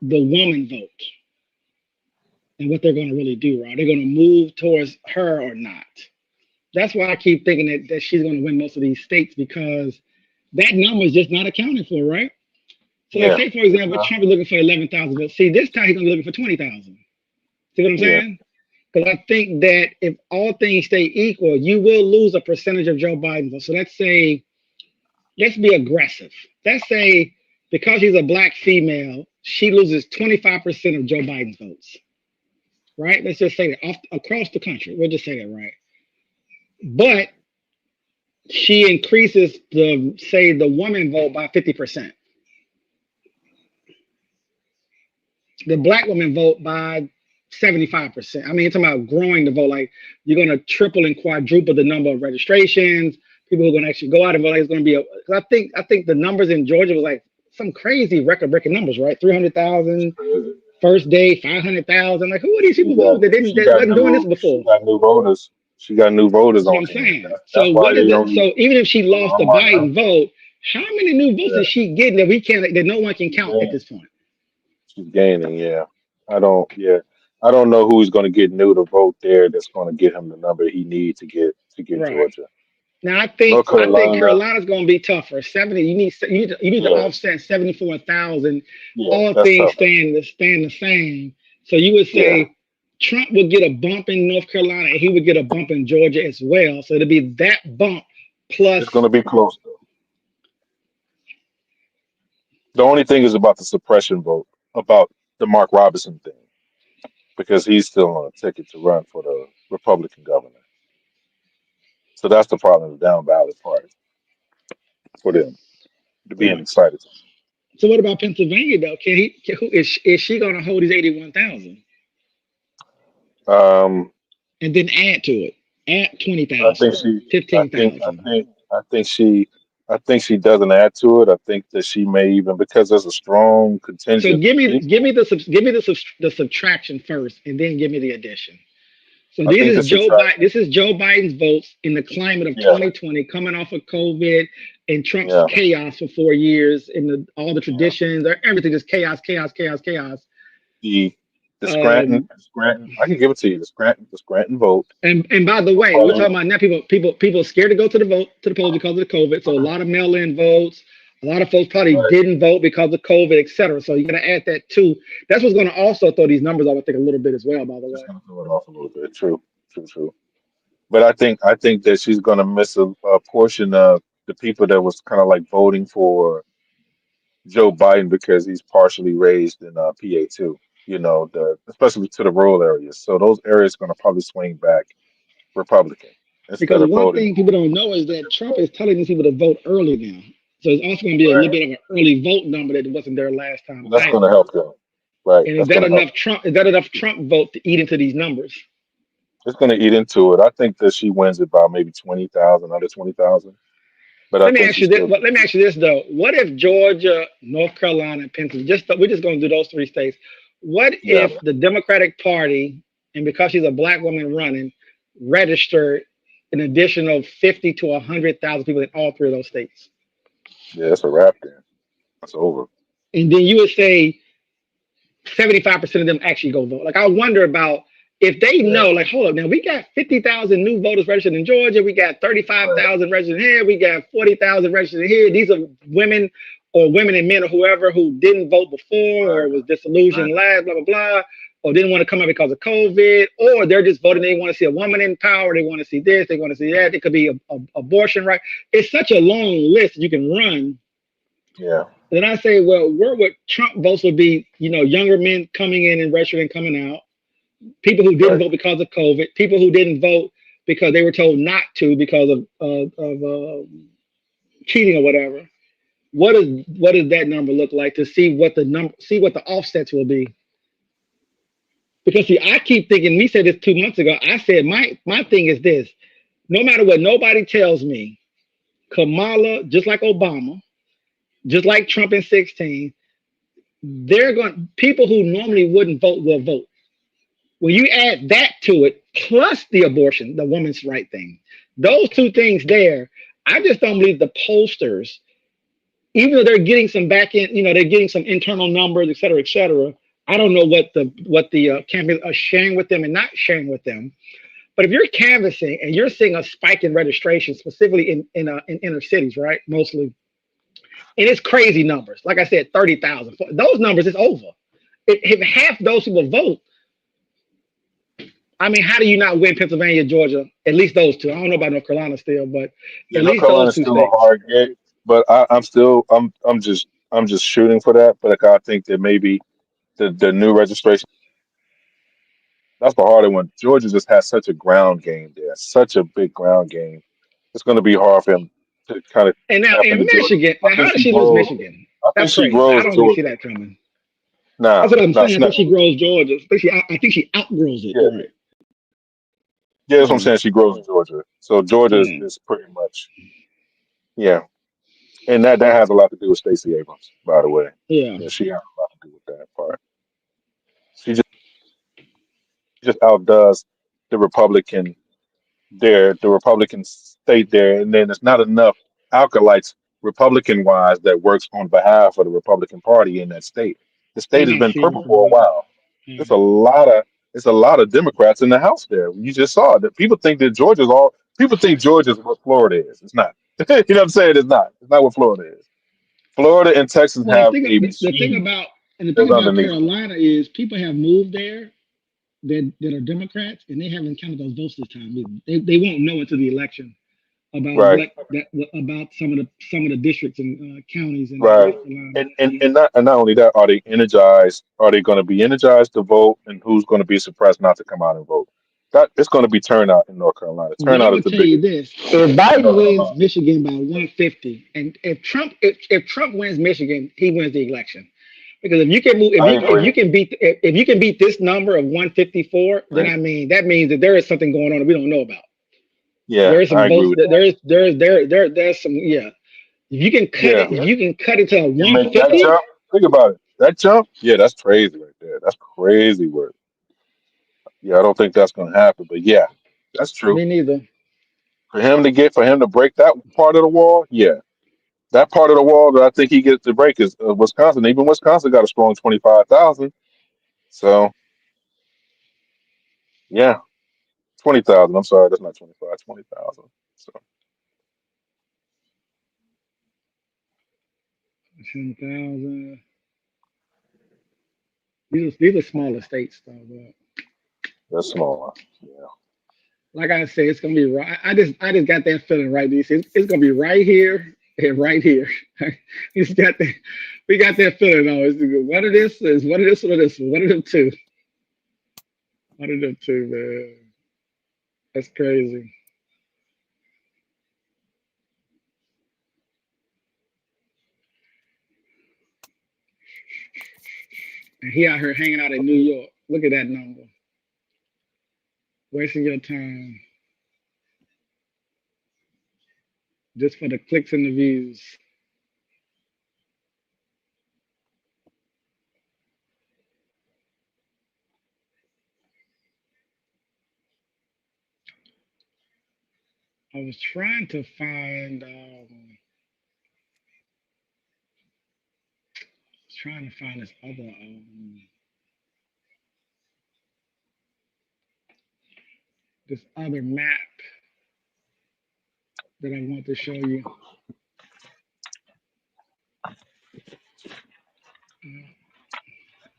the woman vote and what they're going to really do. Right? They're going to move towards her or not. That's why I keep thinking that she's going to win most of these states because that number is just not accounted for, right? So, like, Yeah. say for It's example, not. Trump is looking for 11,000 votes. See, this time he's going to be looking for 20,000. See what I'm Yeah. saying? Because I think that if all things stay equal, you will lose a percentage of Joe Biden votes. So let's be aggressive. Let's say because she's a black female, she loses 25% of Joe Biden's votes, right? Let's just say that across the country. We'll just say that, right? But she increases the woman vote by 50%. The black woman vote by 75%. I mean, it's about growing the vote. Like you're gonna triple and quadruple the number of registrations. people who are going to actually go out and vote. Like it's going to be a. 'Cause I think the numbers in Georgia was like some crazy record-breaking numbers, right? 300,000 first day, 500,000. Like who are these people that wasn't doing this she before? got new voters. She got new voters That's what on I'm hand. saying. That's So why what is they it? don't So even if she even lost the run right now. Biden vote, how many new votes Yeah, is she getting that no one can count at yeah, this point? she's gaining. Yeah, I don't. Yeah, I don't know who he's going to get new to vote there. That's going to get him the number he needs to get Right. Georgia. Now North I think Carolina. Carolina's going to be tougher. 70. You need to Yeah, offset 74,000. yeah, All that's things tough. staying the same. So you would Yeah, say Trump would get a bump in North Carolina and he would get a bump in Georgia as well. So it'll be that bump plus. it's going to be close though. The only thing is about the suppression vote, about the Mark Robinson thing, because he's still on a ticket to run for the Republican governor. So that's the problem, the down ballot part for them to being Right. excited. So what about Pennsylvania though? Who is she going to hold these 81,000 Um, and then add to it? Add I think 20,000, she, I think, I 15,000. think, I think she, I think she doesn't add to it. I think that she may even, because there's a strong So contingent give of me give people. me the subtraction first, and then give me the addition. So I this think the is Joe Biden. subtraction. This is Joe Biden's votes in the climate of Yeah, 2020, coming off of COVID and Trump's yeah, chaos for 4 years, and all the yeah. traditions, everything just chaos, chaos, chaos, chaos. The the Scranton, Um, Scranton. I can give it to you. The Scranton vote and by the will way, we're probably. talking about now people scared to go to the polls because of the COVID. So a lot of mail-in votes. A lot of folks probably Right. didn't vote because of COVID, et cetera. So you're gonna add that too. That's what's gonna also throw these numbers off, I think, a little bit as well, by the Just way. gonna throw it off a little bit. True, true, true. But I think that she's gonna miss a portion of the people that was kind of like voting for Joe Biden because he's partially raised in PA too. Especially to the rural areas. So those areas going to probably swing back Republican instead Because of one voting thing for. people don't know is that Trump is telling these people to vote early now. So it's also going to be a little Right. bit of an early vote number that wasn't there last time So that's going to either. help them. Right. And That's going to help them. Is that enough Trump vote to eat into these numbers? It's going to eat into it. I think that she wins it by maybe 20,000, under 20,000. But I Let me think ask she you this. still Let me gets ask you this though. What if Georgia, North Carolina, and Pennsylvania? We're just going to do those three states. What it. Yeah. if the Democratic Party, and because she's a black woman running, registered an additional 50 to 100,000 people in all three of those states? Yeah. It's a wrap then. That's over. And then you would say 75% of them actually go vote. Like I wonder about if they Yeah. know, like, hold up, now we got 50,000 new voters registered in Georgia, we got Right. 35,000 registered here, we got 40,000 registered here. These are women or women and men or whoever who didn't vote before or Right. was Right. disillusioned last, blah, blah, blah, or didn't want to come out because of COVID, or they're just voting, they want to see a woman in power, they want to see this, they want to see that. It could be a abortion right. It's such a long list you can run. Yeah. Then I say, well, where would Trump votes would be, younger men coming in and registering and coming out, people who didn't Right. vote because of COVID, people who didn't vote because they were told not to because of cheating or whatever. What does that number look like to see what the offsets will be? Because see, I keep thinking. We said this 2 months ago. I said my thing is this: no matter what nobody tells me, Kamala, just like Obama, just like Trump in 16, they're going. People who normally wouldn't vote will vote. When you add that to it, plus the abortion, the woman's right thing, those two things there, I just don't believe the pollsters, even though they're getting some back end, they're getting some internal numbers, et cetera, et cetera. I don't know what the campaigns are sharing with them and not sharing with them. But if you're canvassing and you're seeing a spike in registration, specifically in inner cities, right, mostly, and it's crazy numbers. Like I said, 30,000. Those numbers is over. If half those people vote, I mean, how do you not win Pennsylvania, Georgia? At least those two. I don't know about North Carolina still, but Yeah. at North least those Carolina's two still a states. hard game, but I'm just shooting for that. But like, I think that maybe the new registration. That's the harder one. Georgia just has such a ground game there, such a big ground game. It's going to be hard for him to kind of And now tap in into Georgia. Michigan, I now how think does she she lose grows. Michigan? I think That's she crazy. I grows don't really see Georgia. that coming. Nah, That's what I'm nah, saying. she I not. think she grows Georgia. I think she outgrows it. Yeah, Right. yeah, that's what I'm Yeah. saying. She grows Georgia. So Georgia is, Yeah. is pretty much. Yeah, and that has a lot to do with Stacey Abrams, by the way. Yeah. Yeah, she has a lot to do with that part. She just outdoes the Republican the Republican state there, and then there's not enough alkalites Republican wise that works on behalf of the Republican Party in that state. The state has Enough been purple people. for a while. Yeah. There's a lot of it's a lot of Democrats in the House there. You just saw that people think that Georgia's all people think Georgia's what Florida is. It's not. You know what I'm saying? It's not. It's not what Florida is. Florida and Texas Well, have a the thing machine about and the thing that's about underneath them. Carolina is people have moved there that are Democrats and they haven't counted those votes this time either. They won't know until the election about Right. about some of the districts and counties in Right. North Carolina. And not only that, are they energized? Are they going to be energized to vote? And who's going to be suppressed not to come out and vote? That it's going to be turnout in North Carolina. Well, I Turnout is would the tell you biggest this: if in Biden North wins Carolina. Michigan by 150, and if Trump wins Michigan, he wins the election. Because if you can move, I agree. if you can beat this number of 154, then Right. I mean that means that there is something going on that we don't know about. Yeah, There is I some agree votes with that that. there's some If you can cut Yeah, it, if you can cut it to a you make that 150, jump. Think about it. That jump. Yeah, that's crazy right there. That's crazy work. Yeah, I don't think that's going to happen. But yeah, that's true. me neither. For him to break that part of the wall. Yeah, that part of the wall that I think he gets to break is Wisconsin. Even Wisconsin got a strong 25,000. So yeah, 20,000. I'm sorry, that's not 25. 20,000. So 10,000. These are smaller states though. But that's small. Yeah, like I said, it's gonna be right. I just got that feeling right. It's gonna be right here and right here. It's got that. We got that feeling though. One of this is one of this, one of this, one of them two. One of them two, man. That's crazy. And he out here hanging out in New York. Look at that number. Wasting your time just for the clicks and the views. I was trying to find. Trying to find this other map that I want to show you.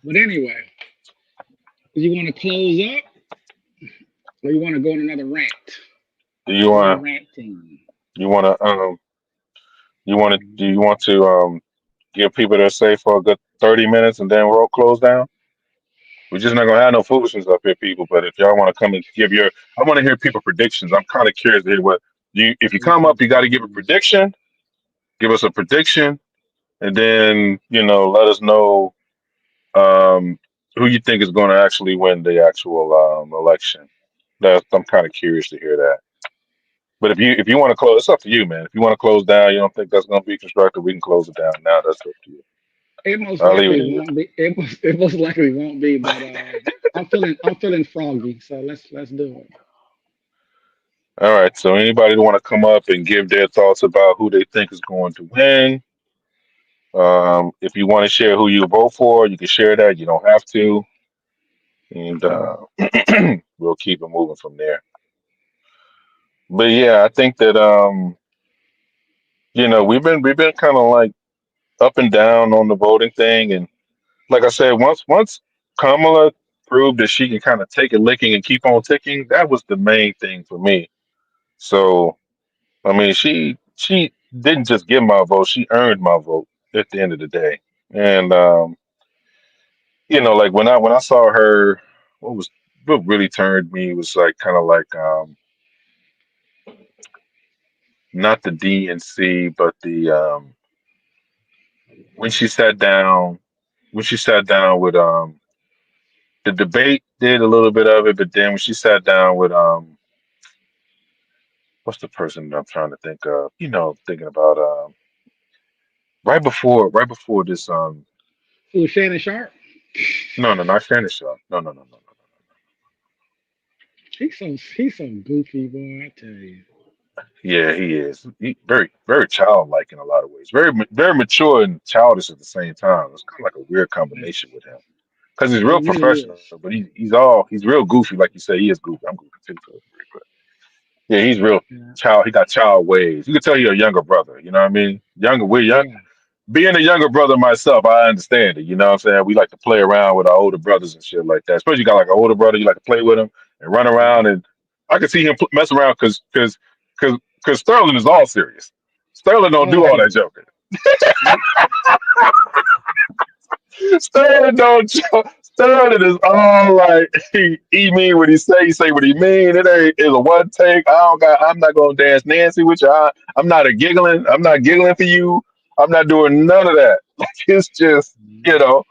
But anyway, do you want to close up or you want to go on another rant? do you We're want ranting. you want to do you want to give people their say for a good 30 minutes and then we'll close down? We're just not gonna have no foolishness up here, people. But if y'all want to come and give your, I want to hear people predictions. I'm kind of curious to hear what you. If you come up, you got to give a prediction. Give us a prediction, and then let us know um, who you think is going to actually win the actual election. I'm kind of curious to hear that. But if you want to close, it's up to you, man. If you want to close down, you don't think that's going to be constructive, we can close it down now. That's up to you. It most I'll leave it likely to you. won't be. It most likely won't be. But I'm feeling froggy. So let's do it. All right. So anybody want to come up and give their thoughts about who they think is going to win? If you want to share who you vote for, you can share that. You don't have to, and we'll keep it moving from there. But yeah, I think that we've been kind of like up and down on the voting thing, and like I said, once Kamala proved that she can kind of take a licking and keep on ticking, that was the main thing for me. So I mean, she didn't just give my vote; she earned my vote at the end of the day. And like when I saw her, what really turned me was like kind of like not the DNC, but the when she sat down with the debate did a little bit of it, but then when she sat down with what's the person that I'm trying to think of? Thinking about right before this Who, Shannon Sharp? no, no, not Shannon Sharp. No, no, no, no, no. He's so goofy, boy. I tell you. Yeah, he is. He very, very childlike in a lot of ways. Very, very mature and childish at the same time. It's kind of like a weird Like, combination with him because he's real he really professional, is. but he's real goofy. Like you say, he is goofy. I'm goofy too, to a degree, but yeah, he's real Yeah. child. He got child ways. You can tell you're a younger brother. You know what I mean? Younger, we're young. Yeah. Being a younger brother myself, I understand it. You know what I'm saying? We like to play around with our older brothers and shit like that. Especially you got like an older brother, you like to play with him and run around. Yeah. And I can see him mess around because Sterling is all serious. Sterling don't All do all that serious. joking. Nope. Sterling don't joke. Sterling is all like he mean what he say what he mean. It ain't is a one take. I'm not gonna dance Nancy with you. I'm not a giggling. I'm not giggling for you. I'm not doing none of that. Like it's just you know.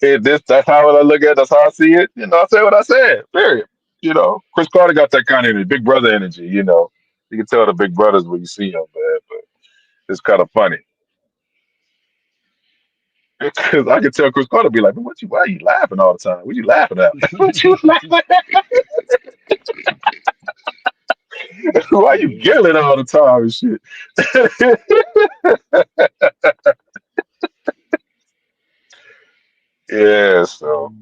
That's how I look at it. That's how I see it. I say what I said. Period. Chris Carter got that kind of energy, big brother energy. You can tell the big brothers when you see them, man. But it's kind of funny because I can tell Chris Carter be like, Why are you laughing all the time? What you laughing at? What you laughing at? Why you giggling all the time and shit? Yeah. So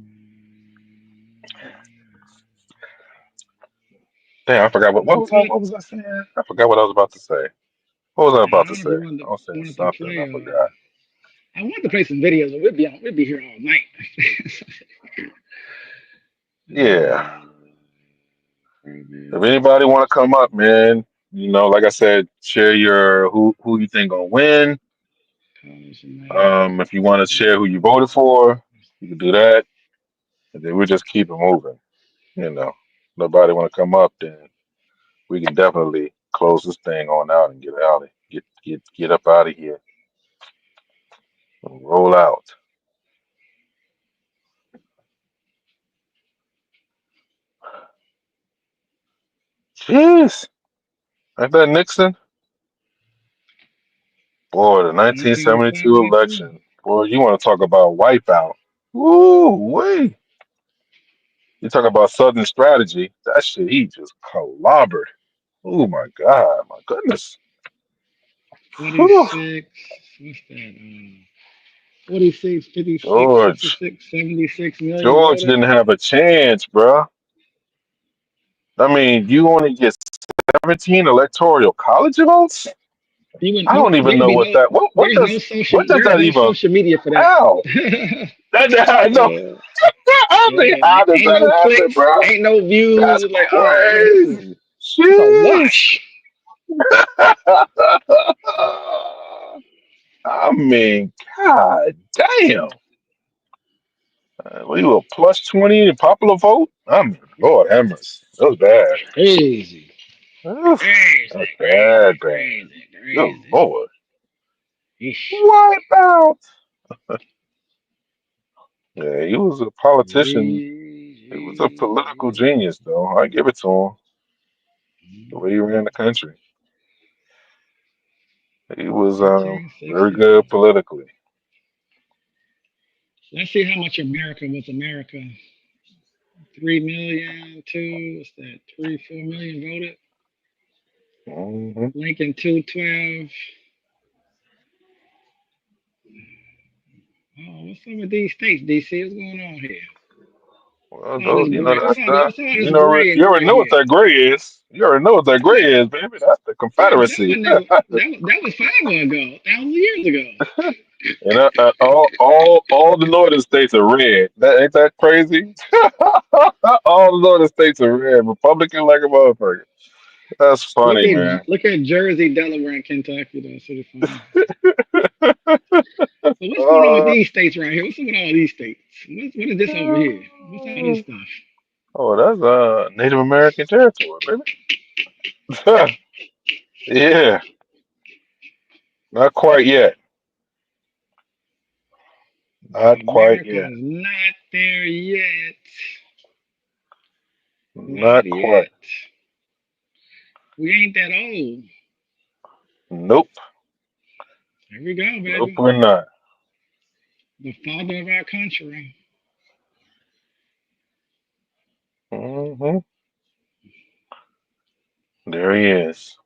damn, I forgot what Well, was I Clint, what was I saying? I forgot what I was about to say. What was I I about don't to know if say? you I was saying wanted to something. play. I forgot. I wanted to play some videos, but we'd be here all night. Yeah. If anybody want to come up, man, like I said, share your who you think gonna win. College United. If you want to share who you voted for, you can do that, and then we'll just keep it moving. Nobody want to come up, then we can definitely close this thing on out and get out, get up out of here and roll out. Jeez, ain't that Nixon? Boy, the 1972 1972. election. Boy, you want to talk about wipeout? Woo wee! You talk about Southern strategy. That shit, he just clobbered. Oh my God, my goodness. Whew. 46. What's that? 46, 56, George. 66, 76 million George voted. didn't have a chance, bruh. I mean, you only get 17 electoral college votes? I don't even know what that There's no social what does that even media for that. how? I know. Yeah, I mean, yeah. how does Ain't that no happen, clicks, bro? ain't no views. That's It's like, oh man, crazy. it's a Jeez. wash. I mean, god damn. We were plus 20 in popular vote. I mean, Lord have mercy. That was bad. Crazy, Oof. crazy, That's crazy, bad, bad. crazy, Good crazy. Lord. Ish. Wipe out. Yeah, he was a politician. He was a political Crazy. genius, though. I give it to him. The way he ran the country. He was very 1960. good politically. Let's see how much America was America. 3 million, two, what's that? 4 million voted. Hmm. Lincoln 212. Oh, what's up with these states, DC? What's going on here? Well, What's all this those, gray? What's all this, that, what's all this gray you and already gray know what here? that gray is. You already know what that gray Yeah, is, baby. That's the yeah, but that Confederacy. was never that was forever ago, 1,000 years ago. And all the northern states are red. Ain't that crazy? All the northern states are red. Republican like a motherfucker. That's funny, man. Look at Jersey, Delaware, and Kentucky. That's sort of funny. So what's going on with Uh, these states right here? What's up with all these states? What is this over here? What's all this stuff? oh, that's Native American territory, baby. Yeah, not quite yet. Not quite America yet. is not there yet. Not Not quite. yet. We ain't that old. Nope. Here we go, Nope, baby. we're not. The father of our country. Hmm. There he is.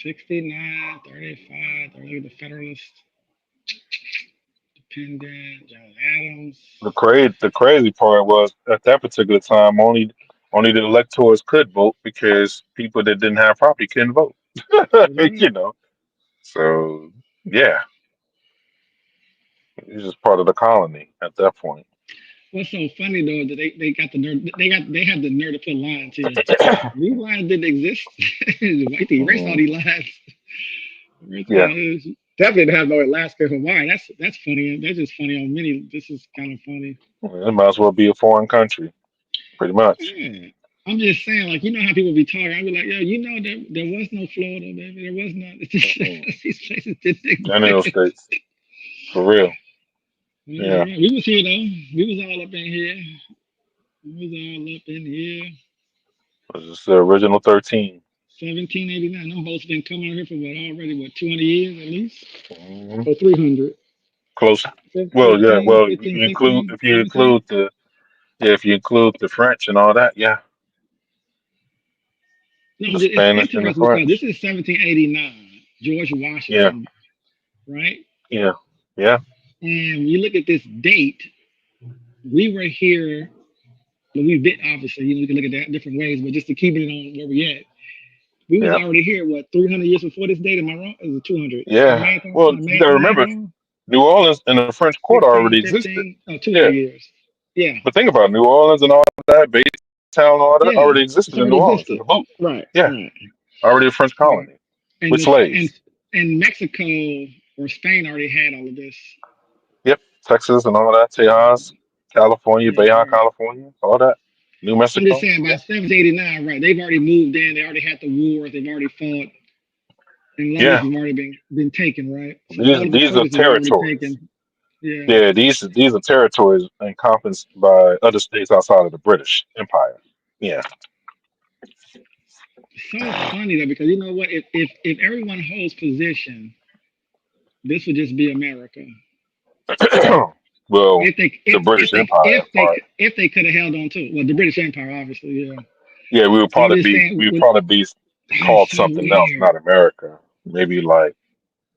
69, 35, 30, the Federalist, Dependent, John Adams. The crazy part was at that particular time only the electors could vote because people that didn't have property couldn't vote. That's right. you know. So yeah, he's just part of the colony at that point. What's so funny though that they got the nerve they have the nerve to put lines here. These lines didn't exist. White to erase all Mhm. these lines. Erase Yeah, definitely didn't have no Alaska Hawaii. That's funny. That's just funny on many. This is kind of funny. well, it might as well be a foreign country, pretty much. Yeah. I'm just saying, like, you know how people be talking. I be like, yo, you know, there was no Florida, baby. There was not. It's Mhm. just, these places didn't None of those exist. states, for real. Yeah, Yeah, we was here though. We was all up in here. We was all up in here. it was just the original 13. 1789. Them boats been coming here for what already? What 200 years at least? Hmm. Or 300? Close. Well, yeah. 15, Well, 15, you include 16, if you 17. include the yeah, if you include the French and all that, yeah, No, the it's Spanish and the interesting because this French. is 1789. George Yeah, Washington, right? yeah, yeah, And you look at this date. We were here. Well, we've been obviously. You know, we can look at that different ways, but just to keep it on where we at, we was yeah, already here. What 300 years before this date? Am I wrong? Is it 200? My yeah. math, Well, my you math, gotta my math remember, wrong? New Orleans and the French Quarter 16, already existed. 15. Oh, 200 Yeah, years. Yeah, but think about it, New Orleans and all that, Baytown, all that yeah. already It's existed in already New Orleans in existed. the boat. Right, Yeah, right, already a French right. colony And with this slaves. and Mexico or Spain already had all of this. Yep, Texas and all that, Tejas, California, Right, Baja, right. California, all that, New I'm just Mexico. saying by Yeah, 1789, right? They've already moved in. They already had the wars. They've already fought, and a lot of this yeah. has already been taken, right? So all These of the these are places are already territories. taken. Yeah. Yeah, these are territories encompassed by other states outside of the British Empire. Yeah. So funny though, because you know what? If everyone holds position, this would just be America. well, If they the if British if they Empire if they part. if they could have held on to it. Well, the British Empire, obviously, yeah. Yeah, But I'm just saying, we would when, probably be that's called so something else, weird. not America. Maybe like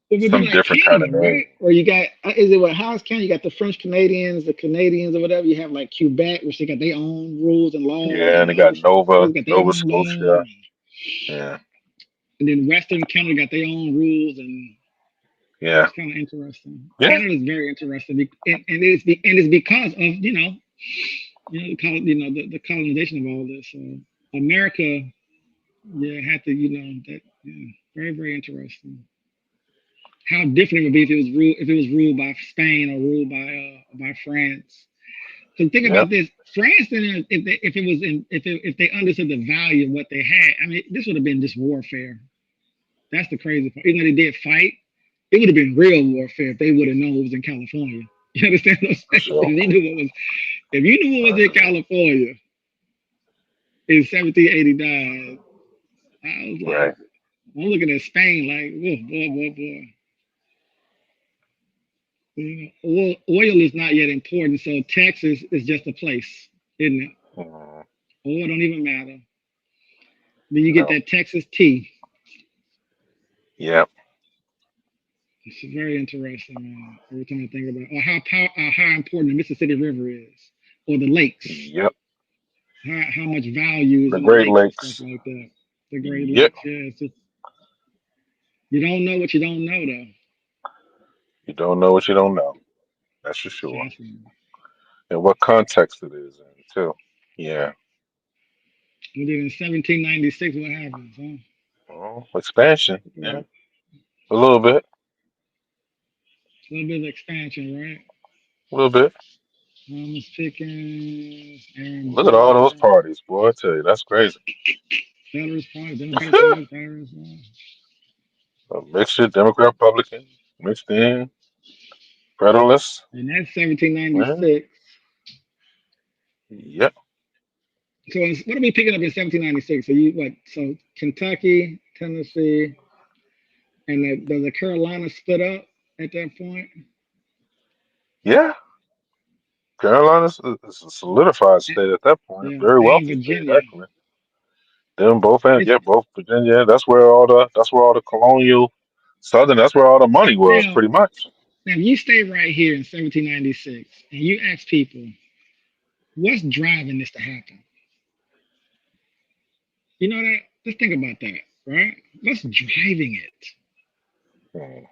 It would be some like different kind of Canada, name. right? Or you got is it what How's Canada? You got the French Canadians, the Canadians or whatever. You have like Quebec, which they got their own rules and laws, Yeah, and and they Nova got Scotia got their Nova own laws, Scotia. Yeah, and then Western Canada got their own rules, and yeah, it's kind of interesting. yeah. Canada is very interesting, and it's because of the colonization of all this. So America, yeah, had to that yeah, very very interesting. How different it would be if it was ruled by Spain or ruled by France. Because think Yep. about this, France, if it was if they understood the value of what they had, I mean, this would have been just warfare. That's the crazy part. Even though they did fight, it would have been real warfare if they would have known it was in California. You understand what I'm For saying? sure. If you knew what was in Uh, California in 1789, I was right. like, I'm looking at Spain like, whoa, boy, boy, boy. Oil is not yet important, so Texas is just a place, isn't it? Mm, Oil don't even matter. Then you get no. that Texas tea. Yep. It's very interesting, man. Every time I think about it. Or how important the Mississippi River is, or the lakes. Yep. How much value is The in the Great lakes and stuff Lakes. like that. The Great Yep. Lakes, yeah. It's just, you don't know what you don't know, though. You don't know what you don't know. That's for sure. Fascinating. And what context it is in too. Yeah. And then in 1796, what happens, huh? Well, expansion. Yeah. A A little bit. little bit of expansion, right? A little bit. Thomas Pickens, Aaron Look at all those Burr, parties, boy. I tell you, that's crazy. Federalist Party, Democratic Party, Federalist. A mixture, Democrat, Republican, mixed in, Federalists. And that's Yeah. 1796. Yep. So what are we picking up in 1796? So so Kentucky, Tennessee, and the Carolinas split up at that point? Yeah. Carolina's is a solidified state at that point. Yeah, Very and wealthy state, Virginia. actually. Them both, and It's yeah, both Virginia. That's where all the colonial Southern. That's where all the money was, now pretty much. now if you stay right here in 1796 and you ask people what's driving this to happen, you know that? Let's think about that, right? What's driving it? Mhm.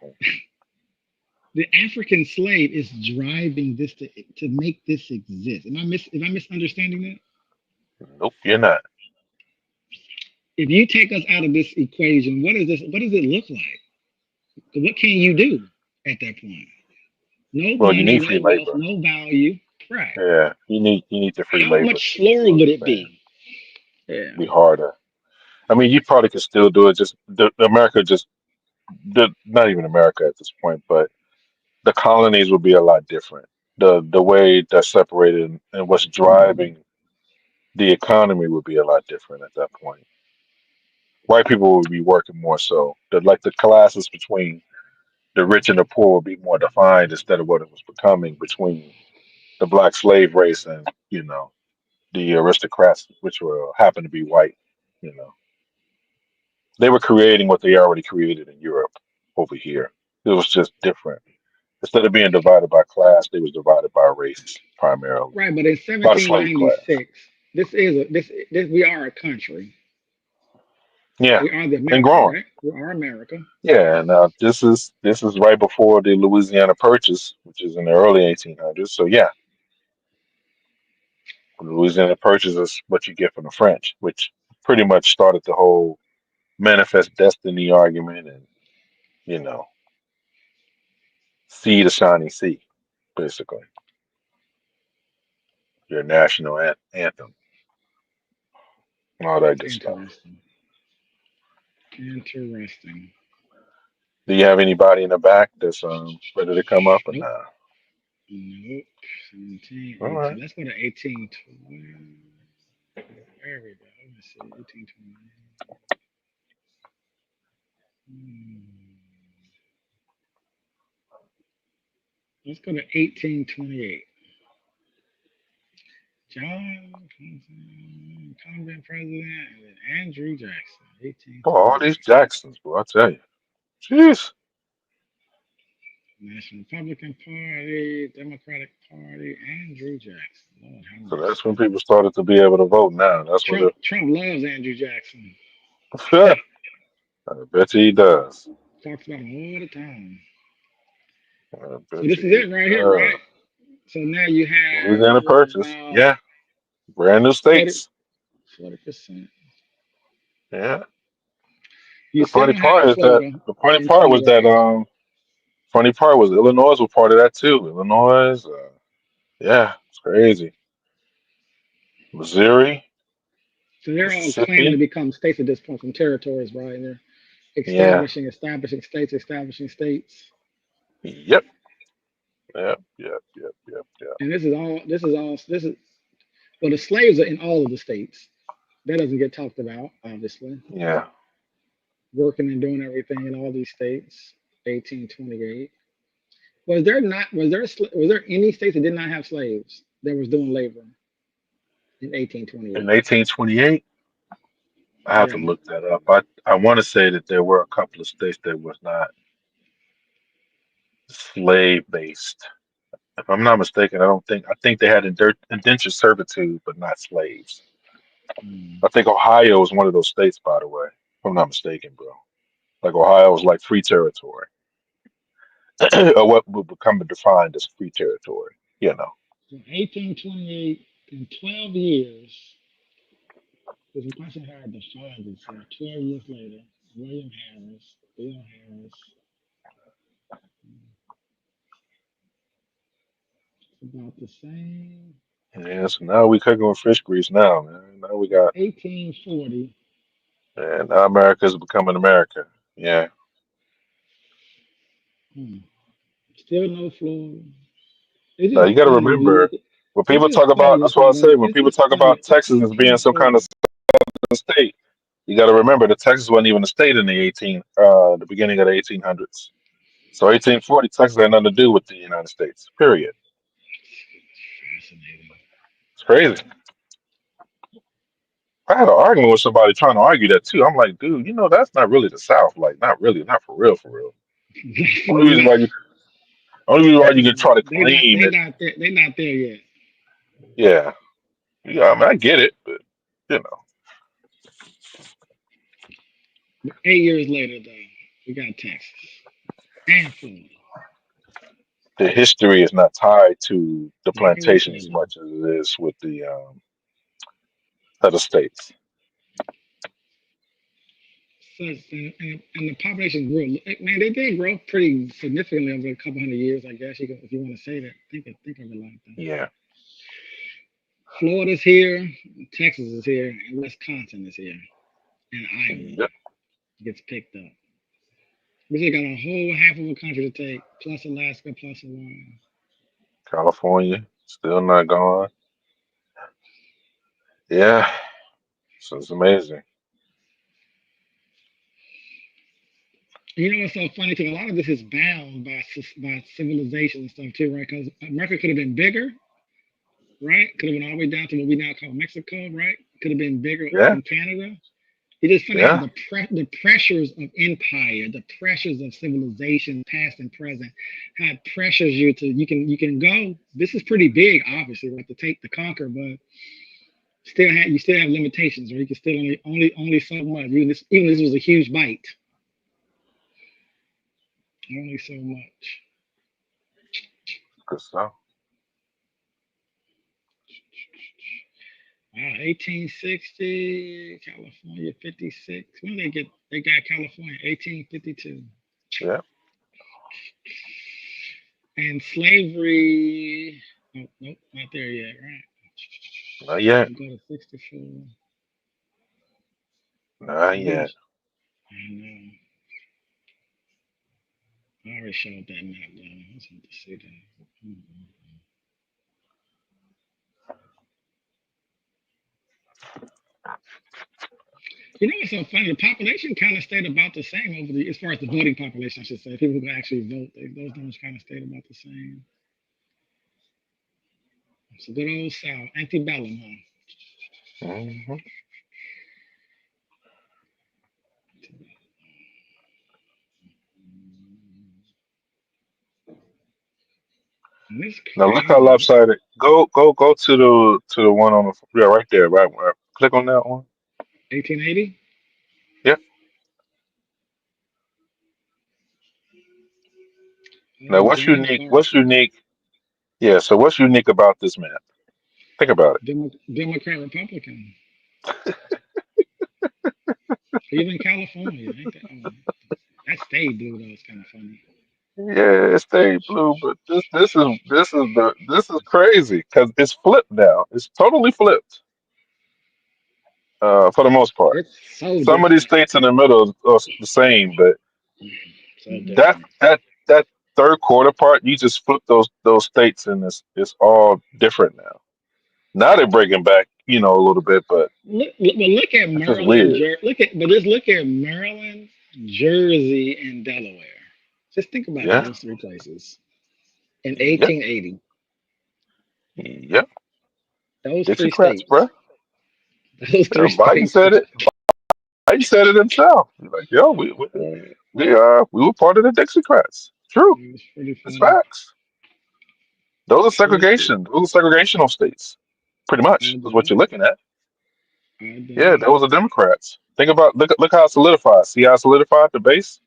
The African slave is driving this to make this exist. Am I misunderstanding that? Nope, you're not. If you take us out of this equation, what is this? What does it look like? What can you do at that point? No Well, you money, need free no wealth, labor. no value. Right. Yeah, you need the free How labor much to slower do would it, it man. be? Yeah. Be harder. I mean, you probably could still do it. Just America, not even America at this point, but the colonies would be a lot different. The way they're separated and what's driving the economy would be a lot different at that point. White people would be working more so. The classes between the rich and the poor would be more defined instead of what it was becoming between the black slave race and the aristocrats, which were happen to be white. You know, they were creating what they already created in Europe over here. It was just different. Instead of being divided by class, they was divided by race primarily, Right, but in by the slave class. 1796, this we are a country. Yeah, We are the and America, growing. right? We are America. Yeah, now this is right before the Louisiana Purchase, which is in the early 1800s. So yeah, the Louisiana Purchase is what you get from the French, which pretty much started the whole manifest destiny argument and you know sea to shining sea, basically your national anthem, and all that good stuff. Interesting. Interesting. Do you have anybody in the back that's ready to come up or Nope. not? Nope. 17, All 18. right. Let's go to 1812. There we go. Let me see. 1820. Hmm. Let's go to 1828. John Convent President and Andrew Jackson. Boy, all 1828. these Jacksons, boy, I tell you. Jeez. National Republican Party, Democratic Party, Andrew Jackson. Lord have So mercy. that's when people started to be able to vote now. That's when Trump loves Andrew Jackson. I bet you he does. Talks about him all the time. I So bet this you is he it right here, right? does. So now you have Louisiana what Purchase. about Yeah. Brand new 40, states. 40%? Yeah. You The still funny don't have part is that Florida the funny in part was that 28. funny part was Illinois was part of that too. Illinois, yeah, it's crazy. Missouri, So they're all claiming to Mississippi. become states at this point from territories, right? And they're Yeah. establishing states. Yep. Yep. Yep. Yep. Yep. Yep. And this is well, the slaves are in all of the states. That doesn't get talked about, obviously. Yeah. Working and doing everything in all these states. 1828. Was there any states that did not have slaves that was doing labor in In 1828? 1828, I have to Yeah. look that up. I want to say that there were a couple of states that was not slave based. If I'm not mistaken, I think they had indentured servitude, but not slaves. Hmm. I think Ohio is one of those states, by the way. If I'm not mistaken, bro. Like Ohio was like free territory, or what would become defined as free territory. You know. So 1828, in 12 years, this person had defined itself 12 years later. William Harris, Bill Harris, it's about the same. Yeah. So now we cooking with fish grease now, man. Now we So got, 1840, and now America's becoming America. Yeah. hmm, still no Florida. It's Now just you got to funny when you remember. look at. When This people is talk about, funny. that's what I say. When This people is talk funny. about Texas as being some kind of southern state, you got to remember that Texas wasn't even a state in the beginning of the 1800s. So 1840, Texas had nothing to do with the United States. Period. Fascinating. It's crazy. I had an argument with somebody trying to argue that too. I'm like, dude, that's not really the South. Like, not really, not for real, for real. Only reason why you, only reason why you can try to claim they it, not there. They not there yet. yeah, yeah. I mean, I get it, but you know, 8 years later, though, we got Texas and Florida. the history is not tied to the Not really plantation as Florida. much as it is with the other states. So, and the population grew. Man, they did grow pretty significantly over a couple hundred years, I guess. If you want to say that, think of it like that. Yeah, Florida's here, Texas is here, and Wisconsin is here, and Iowa yep. gets picked up. We still got a whole half of a country to take, plus Alaska, plus Hawaii. California still not gone. Yeah, so it's amazing. You know what's so funny too? A lot of this is bound by civilization and stuff too, right? Because America could have been bigger, right? Could have been all the way down to what we now call Mexico, right? Could have been bigger Yeah, in Canada. It's just funny how yeah. the pressures of empire, the pressures of civilization, past and present, how it pressures you to you can go. This is pretty big, obviously, right? To conquer, but you still have limitations, right? You can still only so much. Even this was a huge bite, only so much. Good stuff. Wow, 1860, California 56. When did they got California? 1852. Yeah, And slavery, oh, nope, not there yet, right? not yet. We go to 64. Not Maybe yet. I know. I already showed that map though. I just want to see that. Mhm. You know what's so funny? The population kind of stayed about the same as far as the voting population, I should say. People who actually vote, those numbers kind of stayed about the same. It's a good old South, antebellum, huh? Hmm. And it's Now look how crazy. lopsided. Go to the one on the yeah right there. Right. Click on that one. 1880. Yep. Now what's Grand unique? Park, What's unique? Yeah. So what's unique about this map? Think about it. Democrat, Republican. Even California, ain't that? Oh, that stayed blue though. It's kind of funny. Yeah, it stayed blue, but this is crazy because it's flipped now. It's totally flipped. For the most part, It's so some of these different. states in the middle are the same, but So that different. that third quarter part, you just flip those states, and it's all different now. Now they're breaking back, a little bit, but Look at it's just Maryland, weird. look at Maryland, Jersey, and Delaware. Just think about Yeah, those three places in yep, 1880. yep. Those three Dixiecrats, states. bro. Those three Biden states. said it. Biden said it himself. He's like, yo, we were part of the Dixiecrats. True, It was pretty it's funny. facts. Those are Pretty. segregation. Those are segregational states. Pretty much I is what doubt you're it. looking at. I Yeah, doubt it. those are Democrats. Look how it solidified. See how it solidified the base?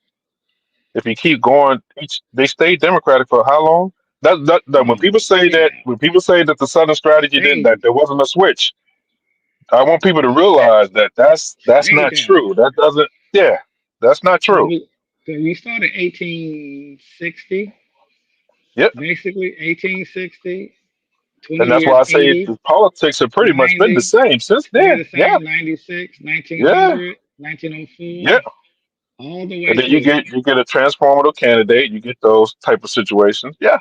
If you keep going, they stayed Democratic for how long? That when Oh, people say stayed that out. when people say that the Southern strategy didn't that Stayed. there wasn't a switch, I want people to realize that that's Stayed not out. true. That doesn't yeah, that's not Cause true. we started 1860, Yep. basically 1860, 20 And that's years, why I say 80, the politics have pretty much been the 90, same since stay then. the Yeah. same, 96, Yeah. 1900, Yeah. 1904, all the And way then you through. get a transformative candidate, you get those type of situations. Yeah.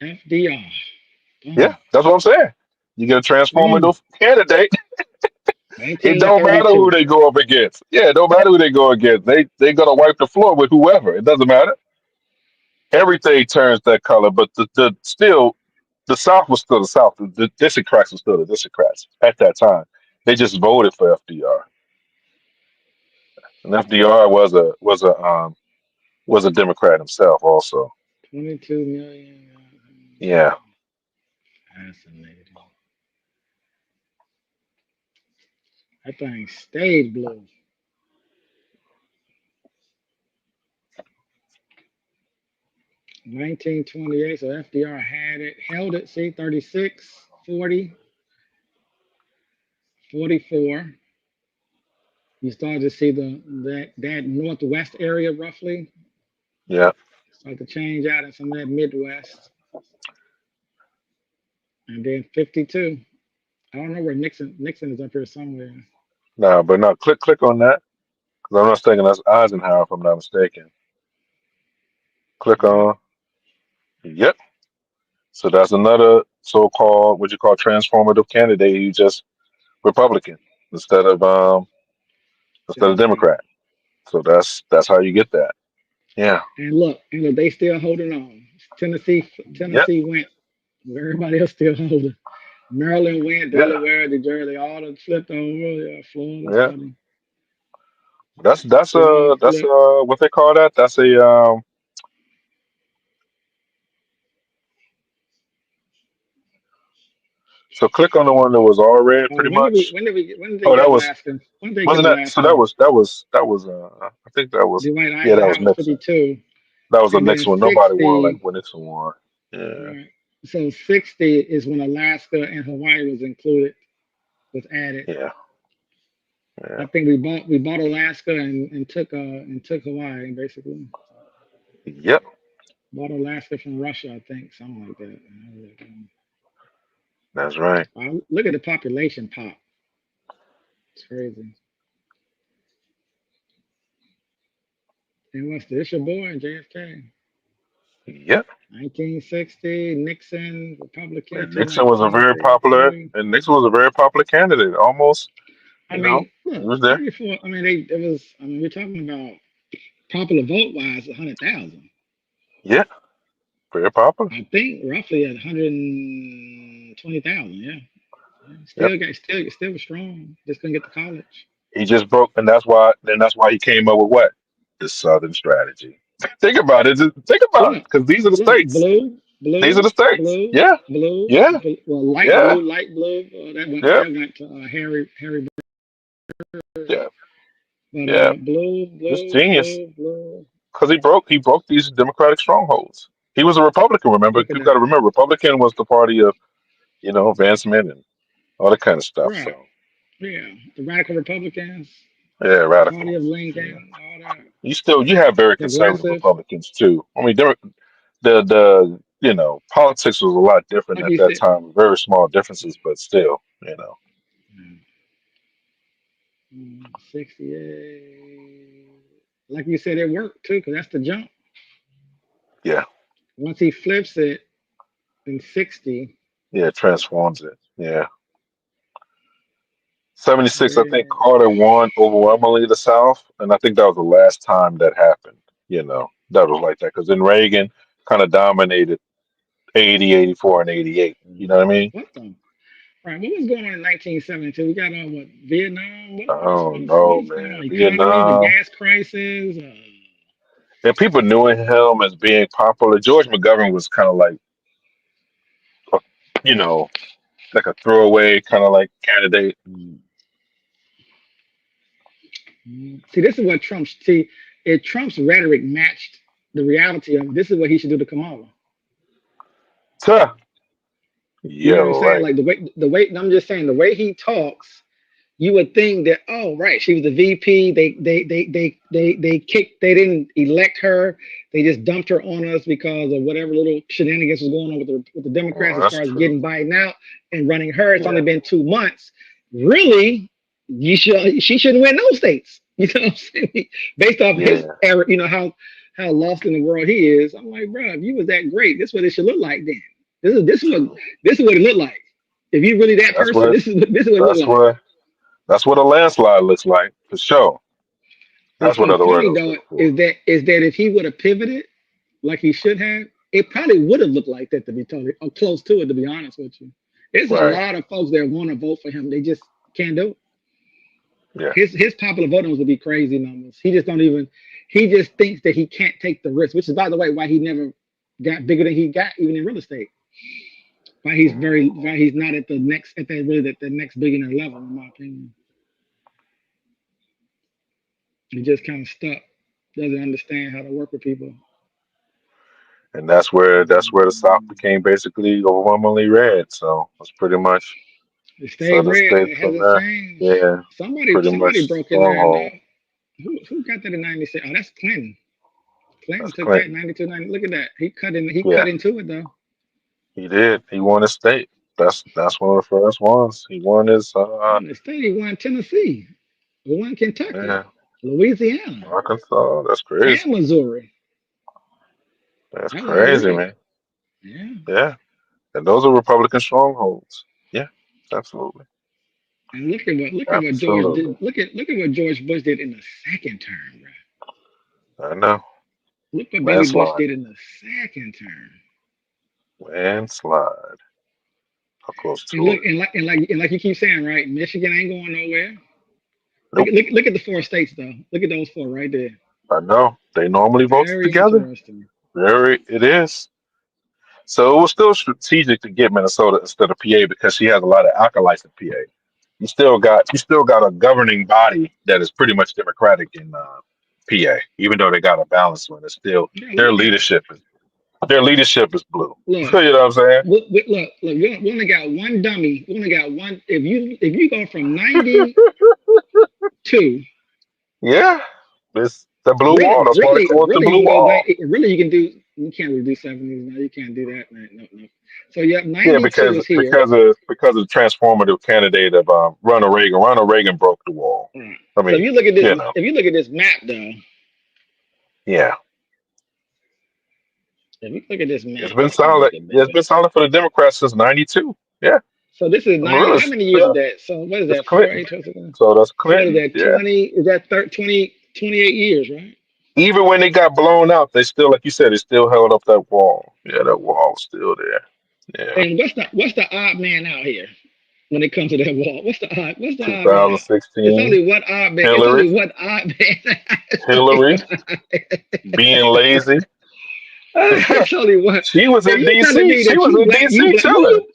FDR. Yeah, Boom. that's what I'm saying. You get a Mm. transformative candidate. It 19 to don't matter who 32. they go up against. Yeah, it don't matter who they go against. They gonna wipe the floor with whoever. It doesn't matter. Everything turns that color, but the still the South was still the South. The Dixiecrats was still the Dixiecrats at that time. They just voted for FDR, and FDR was a Democrat himself also. 22 million. Yeah. Fascinating. That thing stayed blue. 1928. So FDR had it, held it. See, 36, 40, 44. You started to see that northwest area roughly Yeah. start to change out in some of that Midwest. And then 52. I don't know where Nixon is up here somewhere. No, but no, click on that. 'Cause I'm not mistaken. That's Eisenhower, if I'm not mistaken. Click Yeah. on. Yep. So that's another so-called what you call transformative candidate. You just Republican instead of Democrat. Democrat. So that's how you get that. Yeah. And look, they still holding on. Yep. Tennessee went. Everybody else still holding. Maryland went. Yeah. Delaware, New Jersey, all done flipped over. Yeah, Florida Yeah. starting. Florida That's flip. what they call that. That's a so click on the one that was all red pretty much. When did they Oh, get that was Alaska? When did they get wasn't that so Alaska? that was I think that was Dwight yeah, that was Eisenhower Nixon. 52, That was the and then Nixon one. Nobody won like 60. when Nixon won. Yeah. Right. So 60 is when Alaska and Hawaii was included, was added. Yeah. Yeah. I think we bought Alaska and took Hawaii basically. Yep. Bought Alaska from Russia, I think, something like that. That's right. Look at the population pop. It's crazy. And what's this? Your boy JFK. Yep. 1960, Nixon, Republican, And took like 33, 40. Nixon was a very popular candidate. Almost, I you know, mean, look, he was there. 34. I mean, we're talking about popular vote wise, 100,000. Yeah. Very popular. I think roughly at 120,000. Yeah. Yeah. Yep. Still was strong. Just couldn't get to college. He just broke, and that's why he came up with what the Southern strategy. Think about it. Think about it, Look, because these are the look, states. These are the states. blue, Yeah. Yeah. well, Yeah. light blue. Yeah. That went to Harry. Yeah. But Yeah. This genius, blue. because he broke these Democratic strongholds. He was a Republican. Remember, Look at you got that. to remember, Republican was the party of advancement and all that kind of stuff. Right. So Yeah. The radical Republicans, yeah, party radical. of Yeah. Lincoln, all that. You have very conservative Progressive. Republicans too. I mean, the politics was a lot different Like at you that said. time. Very small differences, but still, 68. Like you said, it worked too, because that's the jump. yeah, Once he flips it in 60, yeah, it transforms it. Yeah, 76. I think yeah. Carter won overwhelmingly the South, and I think that was the last time that happened. That was like that because then Reagan kind of dominated 80, 84, and 88. You know what I mean? What the? Right. What was going on in 1972? We got on what Vietnam? Oh no, What's going on? man, Economy, the Vietnam. gas prices. And people knew him as being popular. George McGovern was kind of like, a- you know, like a throwaway kind of like candidate. See, this is what Trump's see. If Trump's rhetoric matched the reality of this is what he should do to Kamala. Tuh. You Yeah, know what I'm saying? right. Like the way I'm just saying the way he talks, you would think that oh right, she was the VP. They kicked. They didn't elect her. They just dumped her on us because of whatever little shenanigans was going on with the Democrats Well, as that's far as true. getting Biden out and running her. It's Yeah. only been 2 months. Really, she shouldn't win those states. You know what I'm saying? Based off his Yeah. error, you know how how lost in the world he is. I'm like, bro, if you was that great, this is what it should look like then. This is what it looked like. If you really that That's person, what this is what it looked that's like. what that's what a landslide looks like for sure. What's That's what so other word I funny was though looking for. is that if he would have pivoted like he should have, it probably would have looked like that to be totally or close to it. To be honest with you, there's a Right. lot of folks that want to vote for him. They just can't do it. Yeah. His popular voting would be crazy numbers. He just don't even. He just thinks that he can't take the risk, which is by the way why he never got bigger than he got even in real estate. Why he's not at the next at that really at the next billionaire level in my opinion. He just kind of stuck. Doesn't understand how to work with people. And that's where the South became basically overwhelmingly red. So it's pretty much It stayed Southern red. states It from hasn't there. changed. Yeah, Somebody pretty somebody much broke in there, stronghold. dog. Who got that in '96? Oh, that's Clinton. Clinton That's took that Clinton. 92, 90. Look at that. He Yeah, cut into it though. he did. He won his state. That's one of the first ones. He won his In the state, he won Tennessee, he won yeah, Kentucky, Louisiana, Arkansas. That's crazy. and Missouri. That's That was all crazy, red. man. Yeah. Yeah. And those are Republican strongholds. Yeah, absolutely. And look at what George Absolutely. did. Look at what George Bush did in the second term, bro. I know. Look what Baby Bush Landslide. did in the second term. Landslide. How close And to look, it? and like you keep saying, right? Michigan ain't going nowhere. Look, Nope. look at the four states though. Look at those four right there. I know. They normally vote Very together. interesting. Very it is. So it was still strategic to get Minnesota instead of PA because she has a lot of acolytes in PA. You still got a governing body that is pretty much Democratic in PA, even though they got a balanced one. It's still Yeah, their look at leadership is their leadership is blue. look. You know what I'm saying? Look. We only got one dummy. We only got one. If you go from 92, Yeah, it's the blue wall. really, That's why they really, call it the really, blue you can go. wall. Really, you can do. You can't really do 70s now. You can't do that. No, no, no. So yeah, Yeah, 92 because is here. because of the transformative candidate of Ronald Reagan. Ronald Reagan broke the wall. Right. I So if mean, you look at this, you know, if you look at this map, though, yeah, if you look at this it's map, been let me solid. make it Yeah, it's bigger. been solid for the Democrats since '92. Yeah, So this is I mean, 90. really, How many years is yeah, that? So what is it's that? 4, Clinton. 8, 12, So that's so what is Clinton. that? Yeah. 20? Is that 30, 28 years, right? Even when they got blown out, they still, like you said, they still held up that wall. Yeah, that wall was still there. Yeah. And what's the odd man out here when it comes to that wall? What's the odd man out? It's 2016, only one odd man. It's Hillary, only one odd man. It's only Hillary one. being lazy. It's only one. She was If in you telling DC. me She that was in you DC black, who chilling you,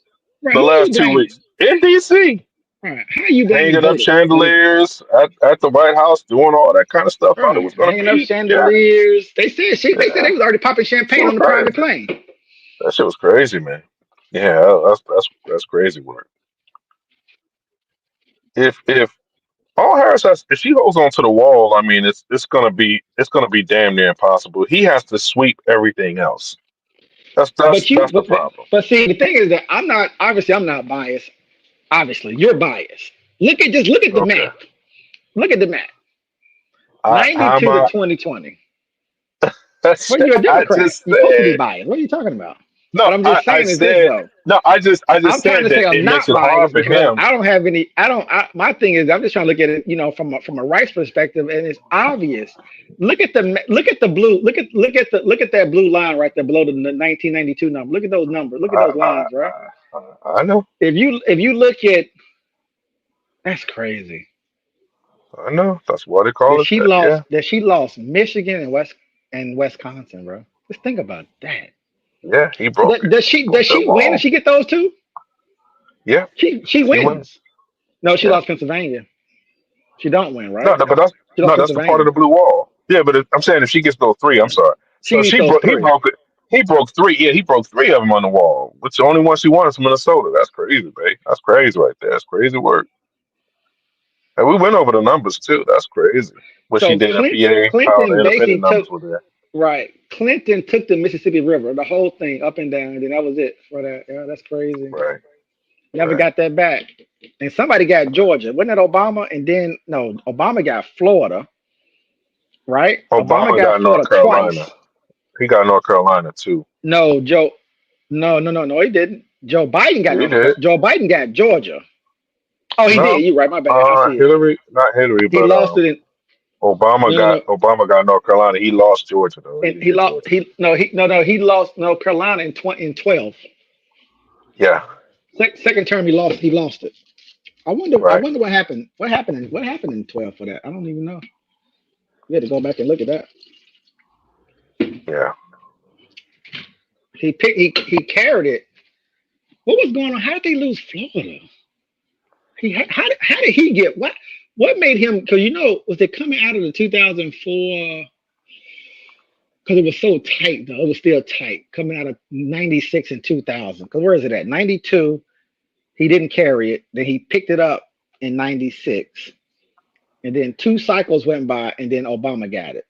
right? the Who you last two blaming? weeks in DC, All right, how you blaming hanging up voters for this? chandeliers at the White House, doing all that kind of stuff. Thought it Right, was going to hanging up be, yeah, chandeliers. They said yeah. they was already popping Shit champagne was on the private crazy. plane. That shit was crazy, man. Yeah, that's crazy work. If all Harris has, if she holds on to the wall, I mean, it's gonna be damn near impossible. He has to sweep everything else. That's that's But you, that's the but problem. but see, the thing is that I'm not biased. Obviously, you're biased. Look at the Okay. map. Look at the map. How am 92 to I? 2020. Well, you're a I Democrat. just You're supposed to be said biased. What are you talking about? no. What I'm I, just I saying is this said though. no. I just I'm trying said to say that I'm it makes not it hard biased for because him. I don't have any. I don't. My thing is I'm just trying to look at it, from a rights perspective, and it's obvious. Look at the blue. Look at that blue line right there below the 1992 number. Look at those numbers. Look at I those lines, right? I know. If you look at that's crazy I know. That's why they that call it she that. lost Yeah. that she lost Michigan and Wisconsin, bro. Just think about that. Yeah. He broke That it. does He she does broke that she win if wall. she get those two? Yeah. She She wins. wins. No, she Yeah. lost Pennsylvania. She don't win, No, right? no, but that's She lost no, that's the part of Pennsylvania. the blue wall. Yeah, but I'm saying if she gets those three, I'm sorry. She So needs she those broke. He three. broke it. He broke three. Yeah, he broke three of them on the wall. Which the only one she won is Minnesota. That's crazy, babe. That's crazy right there. That's crazy work. And we went over the numbers too. That's crazy. What she So did in Clinton PA, how the Clinton independent basically numbers took were there. right. Clinton took the Mississippi River, the whole thing up and down, and then that was it for that. Yeah, that's crazy. Right. Never Right. got that back. And somebody got Georgia. Wasn't that Obama? And then no, Obama got Florida. right? Obama Obama got got North Florida twice. Carolina. He got North Carolina too. No, Joe. No, he didn't. Joe Biden got Yeah, he North did. Carolina. Joe Biden got Georgia. Oh, he did. No, You're right. My bad. I see it. Hillary, not Hillary, He but lost it in no. Obama got North Carolina. He lost Georgia though. He And didn't he get lost. Georgia. He lost North Carolina in 12. Yeah, Second term, he lost it. I right. wonder what happened. What happened in 12 for that? I don't even know. We had to go back and look at that. Yeah. He carried it. What was going on? How did they lose Florida? How did he get what made him? Because was it coming out of the 2004? Because it was so tight though. It was still tight coming out of 96 and 2000. Because where is it at? 92. He didn't carry it. Then he picked it up in 96. And then 2 cycles went by, and then Obama got it.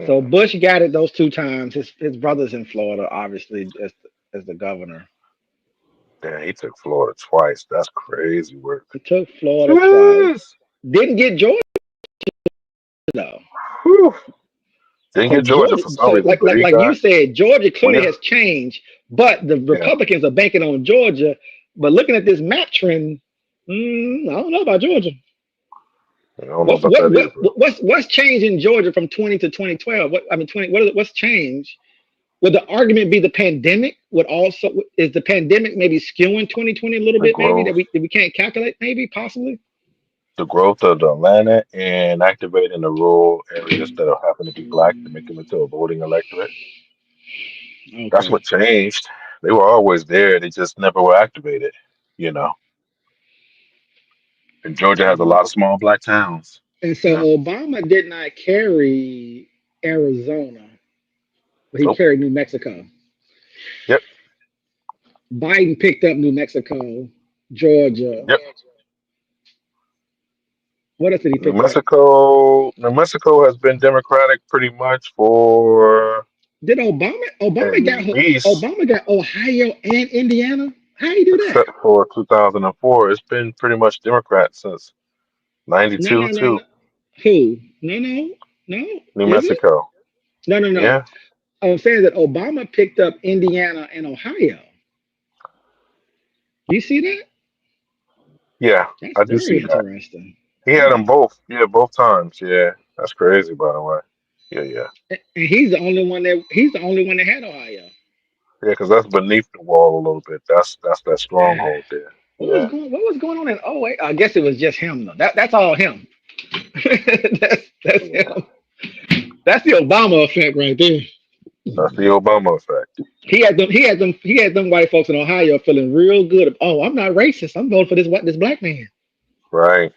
So Mhm. Bush got it those 2 times. His brother's in Florida, obviously, as the governor. Yeah, he took Florida twice. That's crazy work. He took Florida twice. Jeez. Didn't get Georgia though. Whew. Didn't So get Georgia Georgia, for some so reason, like but like he like you got said, Georgia when clearly it, has changed, but the yeah. Republicans are banking on Georgia. But looking at this map trend, I don't know about Georgia. I don't know about that either. What's changed in Georgia from 20 to 2012? What I mean 20 what's changed? Would the argument be the pandemic? Would also is the pandemic maybe skewing 2020 a little The bit? Maybe growth, that we can't calculate. Maybe possibly. the growth of the Atlanta and activating the rural areas that happen to be black to make them into a voting electorate. That's Okay. what changed. They were always there. They just never were activated. You know. And Georgia has a lot of small black towns. And You so know. Obama did not carry Arizona, but he Nope. carried New Mexico. Yep. Biden picked up New Mexico, Georgia. Yep. What else did he pick up? New Mexico has been Democratic pretty much for Did Obama? at least, Obama got Ohio and Indiana. How you do that? except for 2004, it's been pretty much Democrat since No, no, '92 no, no. too. Who? No. New Is it? Mexico. No. Yeah. I'm saying that Obama picked up Indiana and Ohio. You see that? Yeah. That's I do see very that. interesting. He had them both. Yeah, both times. Yeah. That's crazy, by the way. Yeah, yeah. And he's the only one that had Ohio. Yeah, because that's beneath the wall a little bit. That's that stronghold there. Yeah. What was going on in '08? I guess it was just him though. That's all him. That's Yeah. him. That's the Obama effect right there. That's the Obama effect. He had them white folks in Ohio feeling real good. Oh, I'm not racist. I'm voting for this black man. Right.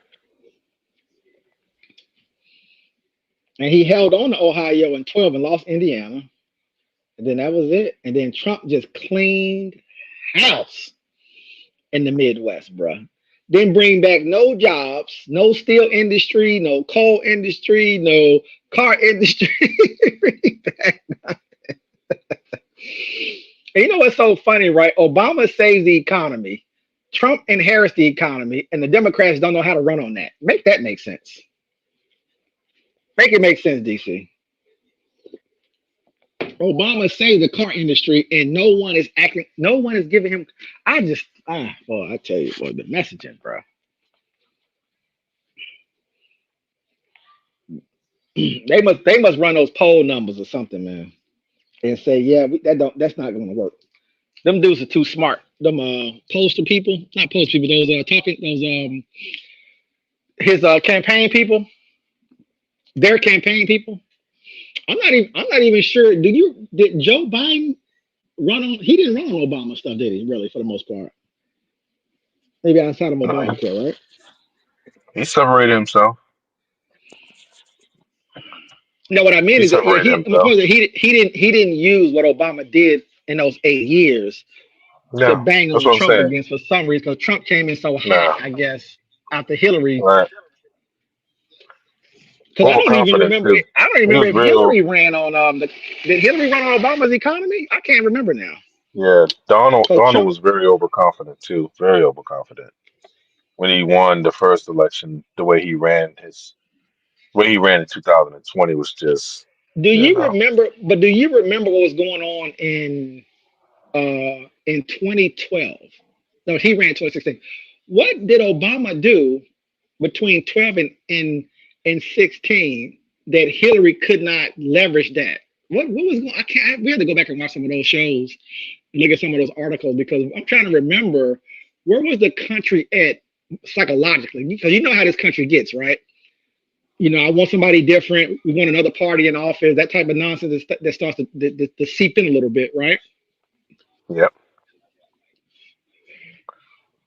And he held on to Ohio in 12 and lost Indiana. And then that was it. And then Trump just cleaned house in the Midwest, bruh. Didn't bring back no jobs, no steel industry, no coal industry, no car industry. And you know what's so funny, right? Obama saves the economy. Trump inherits the economy, and the Democrats don't know how to run on that. Make that make sense. Make it make sense, DC. Obama saved the car industry, and no one is giving him. Boy, I tell you, boy, the messaging, bro. They must run those poll numbers or something, man, and say, yeah, that's not going to work. Them dudes are too smart. Them poster people, not poster people, those his campaign people, their campaign people. I'm not even sure. Did Joe Biden run on? He didn't run on Obama stuff, did he? Really, for the most part. Maybe outside of No, Obamacare, right? he separated himself. No, what I mean He is that separated my point himself. is that he didn't use what Obama did in those 8 years to Yeah, bang that's on what I'm Trump saying. against for some reason. Because Trump came in so hot, Nah, I guess, after Hillary. right. Because Overconfident too. I don't even He remember was if real. Hillary ran on did Hillary run on Obama's economy? I can't remember now. Yeah, Because Donald Trump, was very overconfident too. Very overconfident when he won the first election. The way he ran his When he ran in 2020 was just, Do you you know, remember? But do you remember what was going on in 2012? No, he ran 2016. What did Obama do between 12 and 16 that Hillary could not leverage that? What was going? I can't. We had to go back and watch some of those shows and look at some of those articles because I'm trying to remember where was the country at psychologically because you know how this country gets, right? I want somebody different. We want another party in office. That type of nonsense that starts to seep in a little bit, right? yep,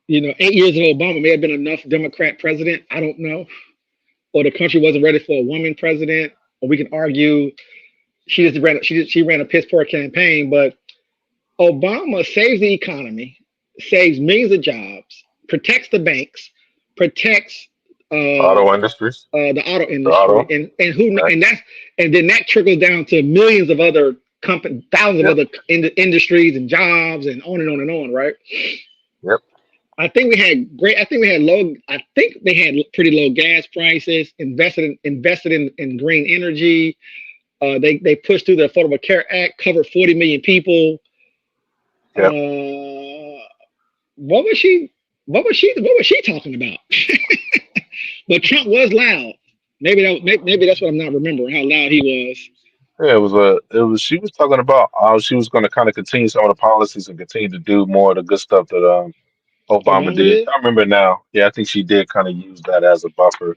8 years of Obama may have been enough Democrat president. I don't know. Or the country wasn't ready for a woman president. Or we can argue she ran a piss poor campaign. But Obama saves the economy, saves millions of jobs, protects the banks, protects auto industries, the auto the industry, auto, and right? then that trickles down to millions of other companies, thousands of Yep, other industries and jobs, and on and on and on, right? yep, I think we had low. I think they had pretty low gas prices. Invested in green energy. They pushed through the Affordable Care Act, covered 40 million people. yep. What was she? What was she talking about? But Trump was loud. Maybe that's what I'm not remembering how loud he was. Yeah, she was talking about how she was going to kind of continue some of the policies and continue to do more of the good stuff that Obama Obama did. did. I remember now. Yeah, I think she did kind of use that as a buffer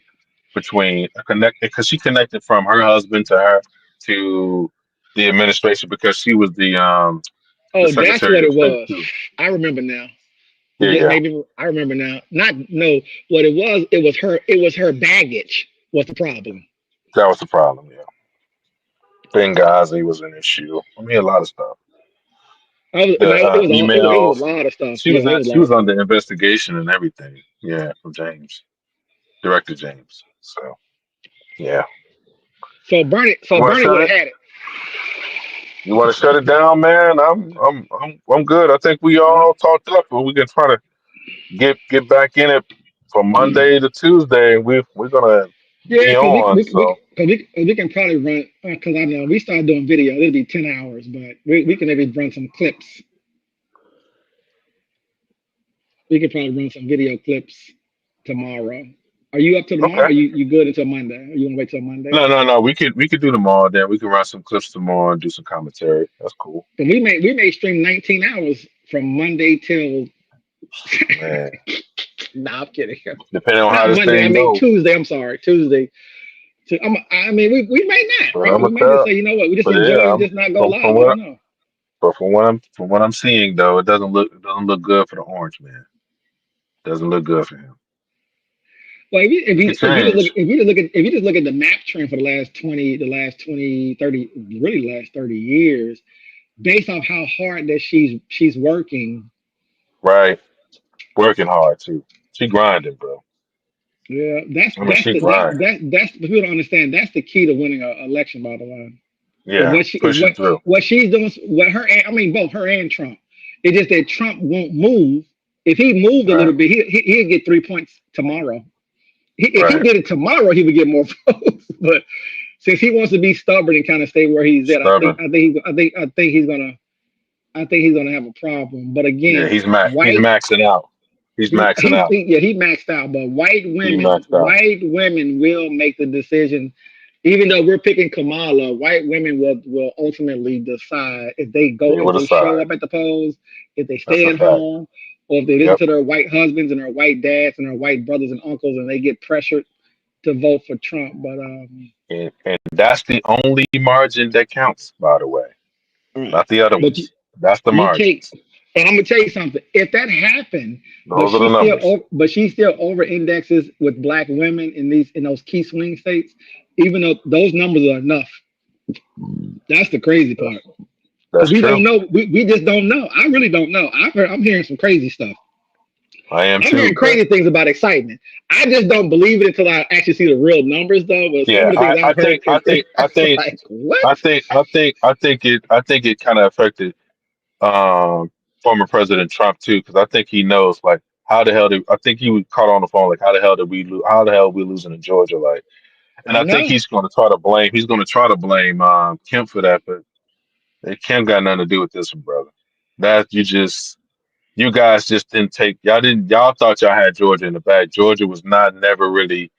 between a connect because she connected from her husband to her to the administration because she was the Oh, that's Secretary what of it State was. too. I remember now. Yeah, yeah, Maybe I remember now. Not no. What it was? It was her. It was her baggage. Was the problem? that was the problem. Yeah, Benghazi was an issue. I mean, a lot of stuff. But The it was a emails. lot of stuff. Yeah, it was a She lot of was stuff. under investigation and everything. Yeah, from James, Director James. So yeah, So you want to Bernie would shut have it? had it. You want to shut it down, man? I'm good. I think we Huh? all talked up, and we can try to get back in it from Monday to Tuesday. We're gonna Yeah, be because on. So we can probably run because I know we started doing video. It'll be 10 hours, but we can maybe run some clips. We could probably run some video clips tomorrow. Are you up to tomorrow? Or okay. you good until Monday? Or you want to wait till Monday? No. We could do them all. Then we can run some clips tomorrow and do some commentary. That's cool, But we may stream 19 hours from Monday till. man. Nah, I'm kidding. Depending on how Not this Monday. I thing mean goes. Tuesday. I'm sorry, Tuesday. I mean, we may not, But right? I'm We gonna might just tell. say, you know what, we just But yeah, enjoy it and I'm just not go from live. I don't what know. but from what I'm seeing though, it doesn't look good for the Orange Man. Doesn't look good for him. Well, It could change. if you just look at the map trend for the last 20, 30, really the last 30 years, based off how hard that she's working. Right, working hard too. She grinding, bro. Yeah, that's I mean, that's she the that grinding. that that's for people to understand. That's the key to winning an election. By the way, is Yeah, what she is pushing through. what she's doing. What her I mean, both her and Trump. It's just that Trump won't move. If he moved a Right, little bit, he'd get 3 points tomorrow. If he right. did it tomorrow, he would get more votes. But since he wants to be stubborn and kind of stay where he's at, Stubborn. I think he's gonna have a problem. But Yeah, again, he's white maxing out. He's maxing out. he maxed out. But He maxed out. white women will make the decision. Even though we're picking Kamala, white women will ultimately decide They if will they show decide. up at the polls, if they That's stay a at fact. home, or if they listen Yep. to their white husbands and their white dads and their white brothers and uncles, and they get pressured to vote for Trump. But And that's the only margin that counts, by the way. right. Not the other But ones. That's the you take, margins. and I'm gonna tell you something. If that happened, Those are the numbers. but she still over indexes with black women in those key swing states, even though those numbers are enough. That's the crazy part. That's, Because that's we don't true. know. We just don't know. I really don't know. I'm hearing some crazy stuff. I am I'm too, hearing bro. crazy things about excitement. I just don't believe it until I actually see the real numbers, though. But some Yeah, of the things I I've heard, think I think I it's think like, what? I think it kind of affected former President Trump too, because I think he knows like how the hell did I think he was caught on the phone like how the hell we losing in Georgia like And I I think know. he's going to try to blame. He's going to try to blame Kemp for that, but Kemp got nothing to do with this one, brother. That you guys just didn't take. Y'all thought y'all had Georgia in the bag. Georgia was not never really.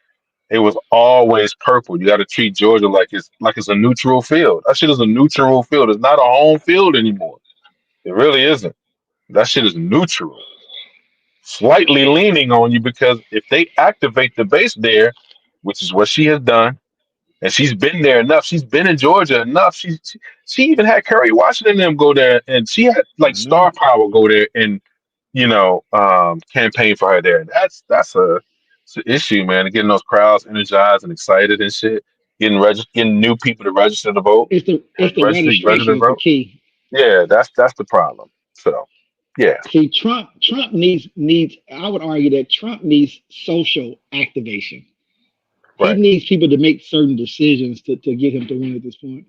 It was always purple. You got to treat Georgia like it's a neutral field. That shit is a neutral field. It's not a home field anymore. It really isn't. That shit is neutral. Slightly leaning on you because if they activate the base there, which is what she has done, and she's been there enough. She's been in Georgia enough. She even had Kerry Washington and them go there, and she had like I know. star power go there and campaign for her there. It's an issue, man. Getting those crowds energized and excited and shit. Getting new people to register to vote. It's the Register registration to is the vote. key. Yeah, that's the problem. So, yeah, See, Trump needs. I would argue that Trump needs social activation. He right. needs people to make certain decisions to get him to win at this point.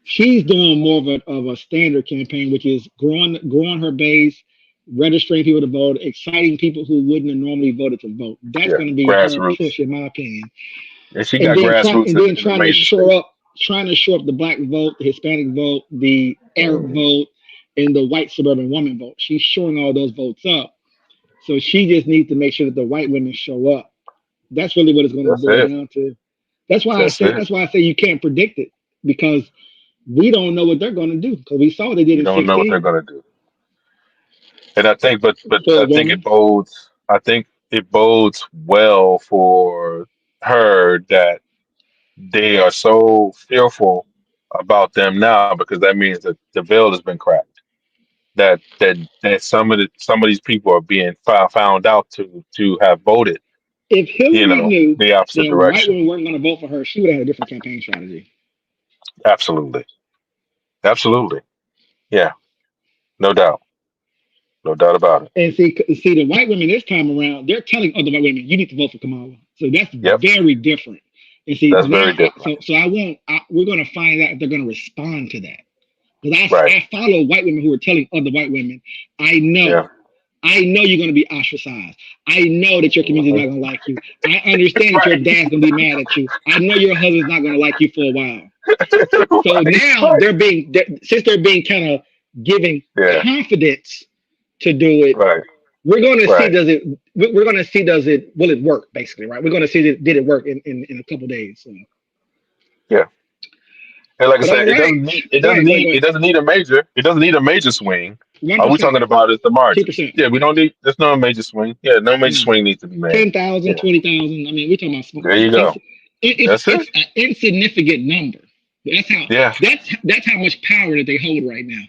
She's doing more of a standard campaign, which is growing her base, registering people to vote, exciting people who wouldn't have normally voted to vote. That's Yeah, going to be her grassroots. push, in my opinion. And she And got then grassroots in the major states. trying to shore up the black vote, the Hispanic vote, the Arab Mhm. vote, and the white suburban woman vote. She's showing all those votes up. So she just needs to make sure that the white women show up. That's really what it's going to That's boil it. down to. That's why I That's say it. that's why I say you can't predict it because we don't know what they're going to do because we saw what they did You in don't know what they're 16 gonna do. And I think, but for a I think woman. it bodes. I think it bodes well for her that they are so fearful about them now because that means that the veil has been cracked. That some of these people are being found out to have voted, If Hillary knew the opposite that white direction. women weren't going to vote for her, she would have had a different campaign strategy. Absolutely, absolutely, yeah, no doubt, no doubt about it. And see, the white women this time around, they're telling other white women, "You need to vote for Kamala." So that's Yep, very different. And see, that's very now, different. so I won't. We're going to find out if they're going to respond to that. Because Right? I follow white women who are telling other white women, I Yeah. know, I know you're going to be ostracized. I know that your community is Mhm. not going to like you. I understand that your Right. dad's going to be mad at you. I know your husband's not going to like you for a while. So Right. now Right. since they're being kind of giving Yeah. confidence to do it, Right. we're going to see Right. we're going to see will it work basically, right? We're going to see did it work in a couple of days. So. Yeah. And like I But all said, right, go ahead. it doesn't need a major swing. One All we're talking percent, about is the margins. 2%. Yeah, we don't need there's no major swing. Yeah, no major No. swing needs to be made. 10,000, Yeah. 20,000. I mean, we're talking about There you go. That's it's it. an insignificant number. Yeah. That's how much power that they hold right now.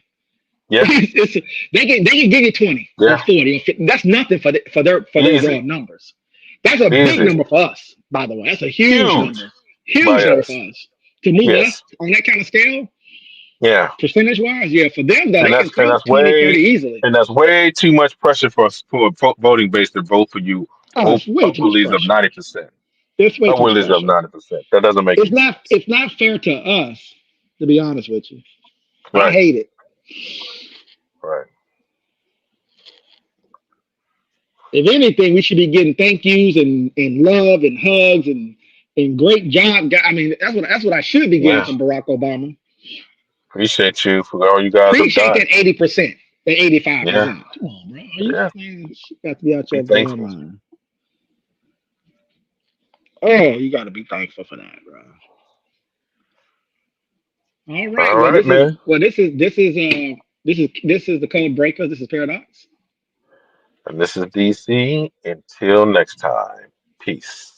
Yeah. They can give you 20 or Yeah. 40 or 50. That's nothing for their raw Easy. numbers. That's a big Easy. number for us, by the way. That's a huge Huge number. Huge by number for us. us. To move us Yes. on that kind of scale, Yeah. percentage wise, yeah, for them though, And they can that's and throw that's 20, 30 way easily. and that's way too much pressure for a voting base to vote for you Oh, it's way too much upwards of pressure. 90%. It's way too much Upwards of pressure. 90%. That doesn't make any sense. It's not fair to us, to be honest with you. I Right. hate it. Right. If anything, we should be getting thank yous and love and hugs and great job. I mean, that's what I should be getting Yeah. from Barack Obama. Appreciate you for all you guys have Appreciate done. that 80%, that Yeah. 85%. Come on, bro. Are you Yeah. man, you got to be out Be your damn thankful. mind. Oh, you got to be thankful for that, bro. All right. All right, man. This is the Code Breakers. This is Paradox. And this is DC. Until next time. Peace.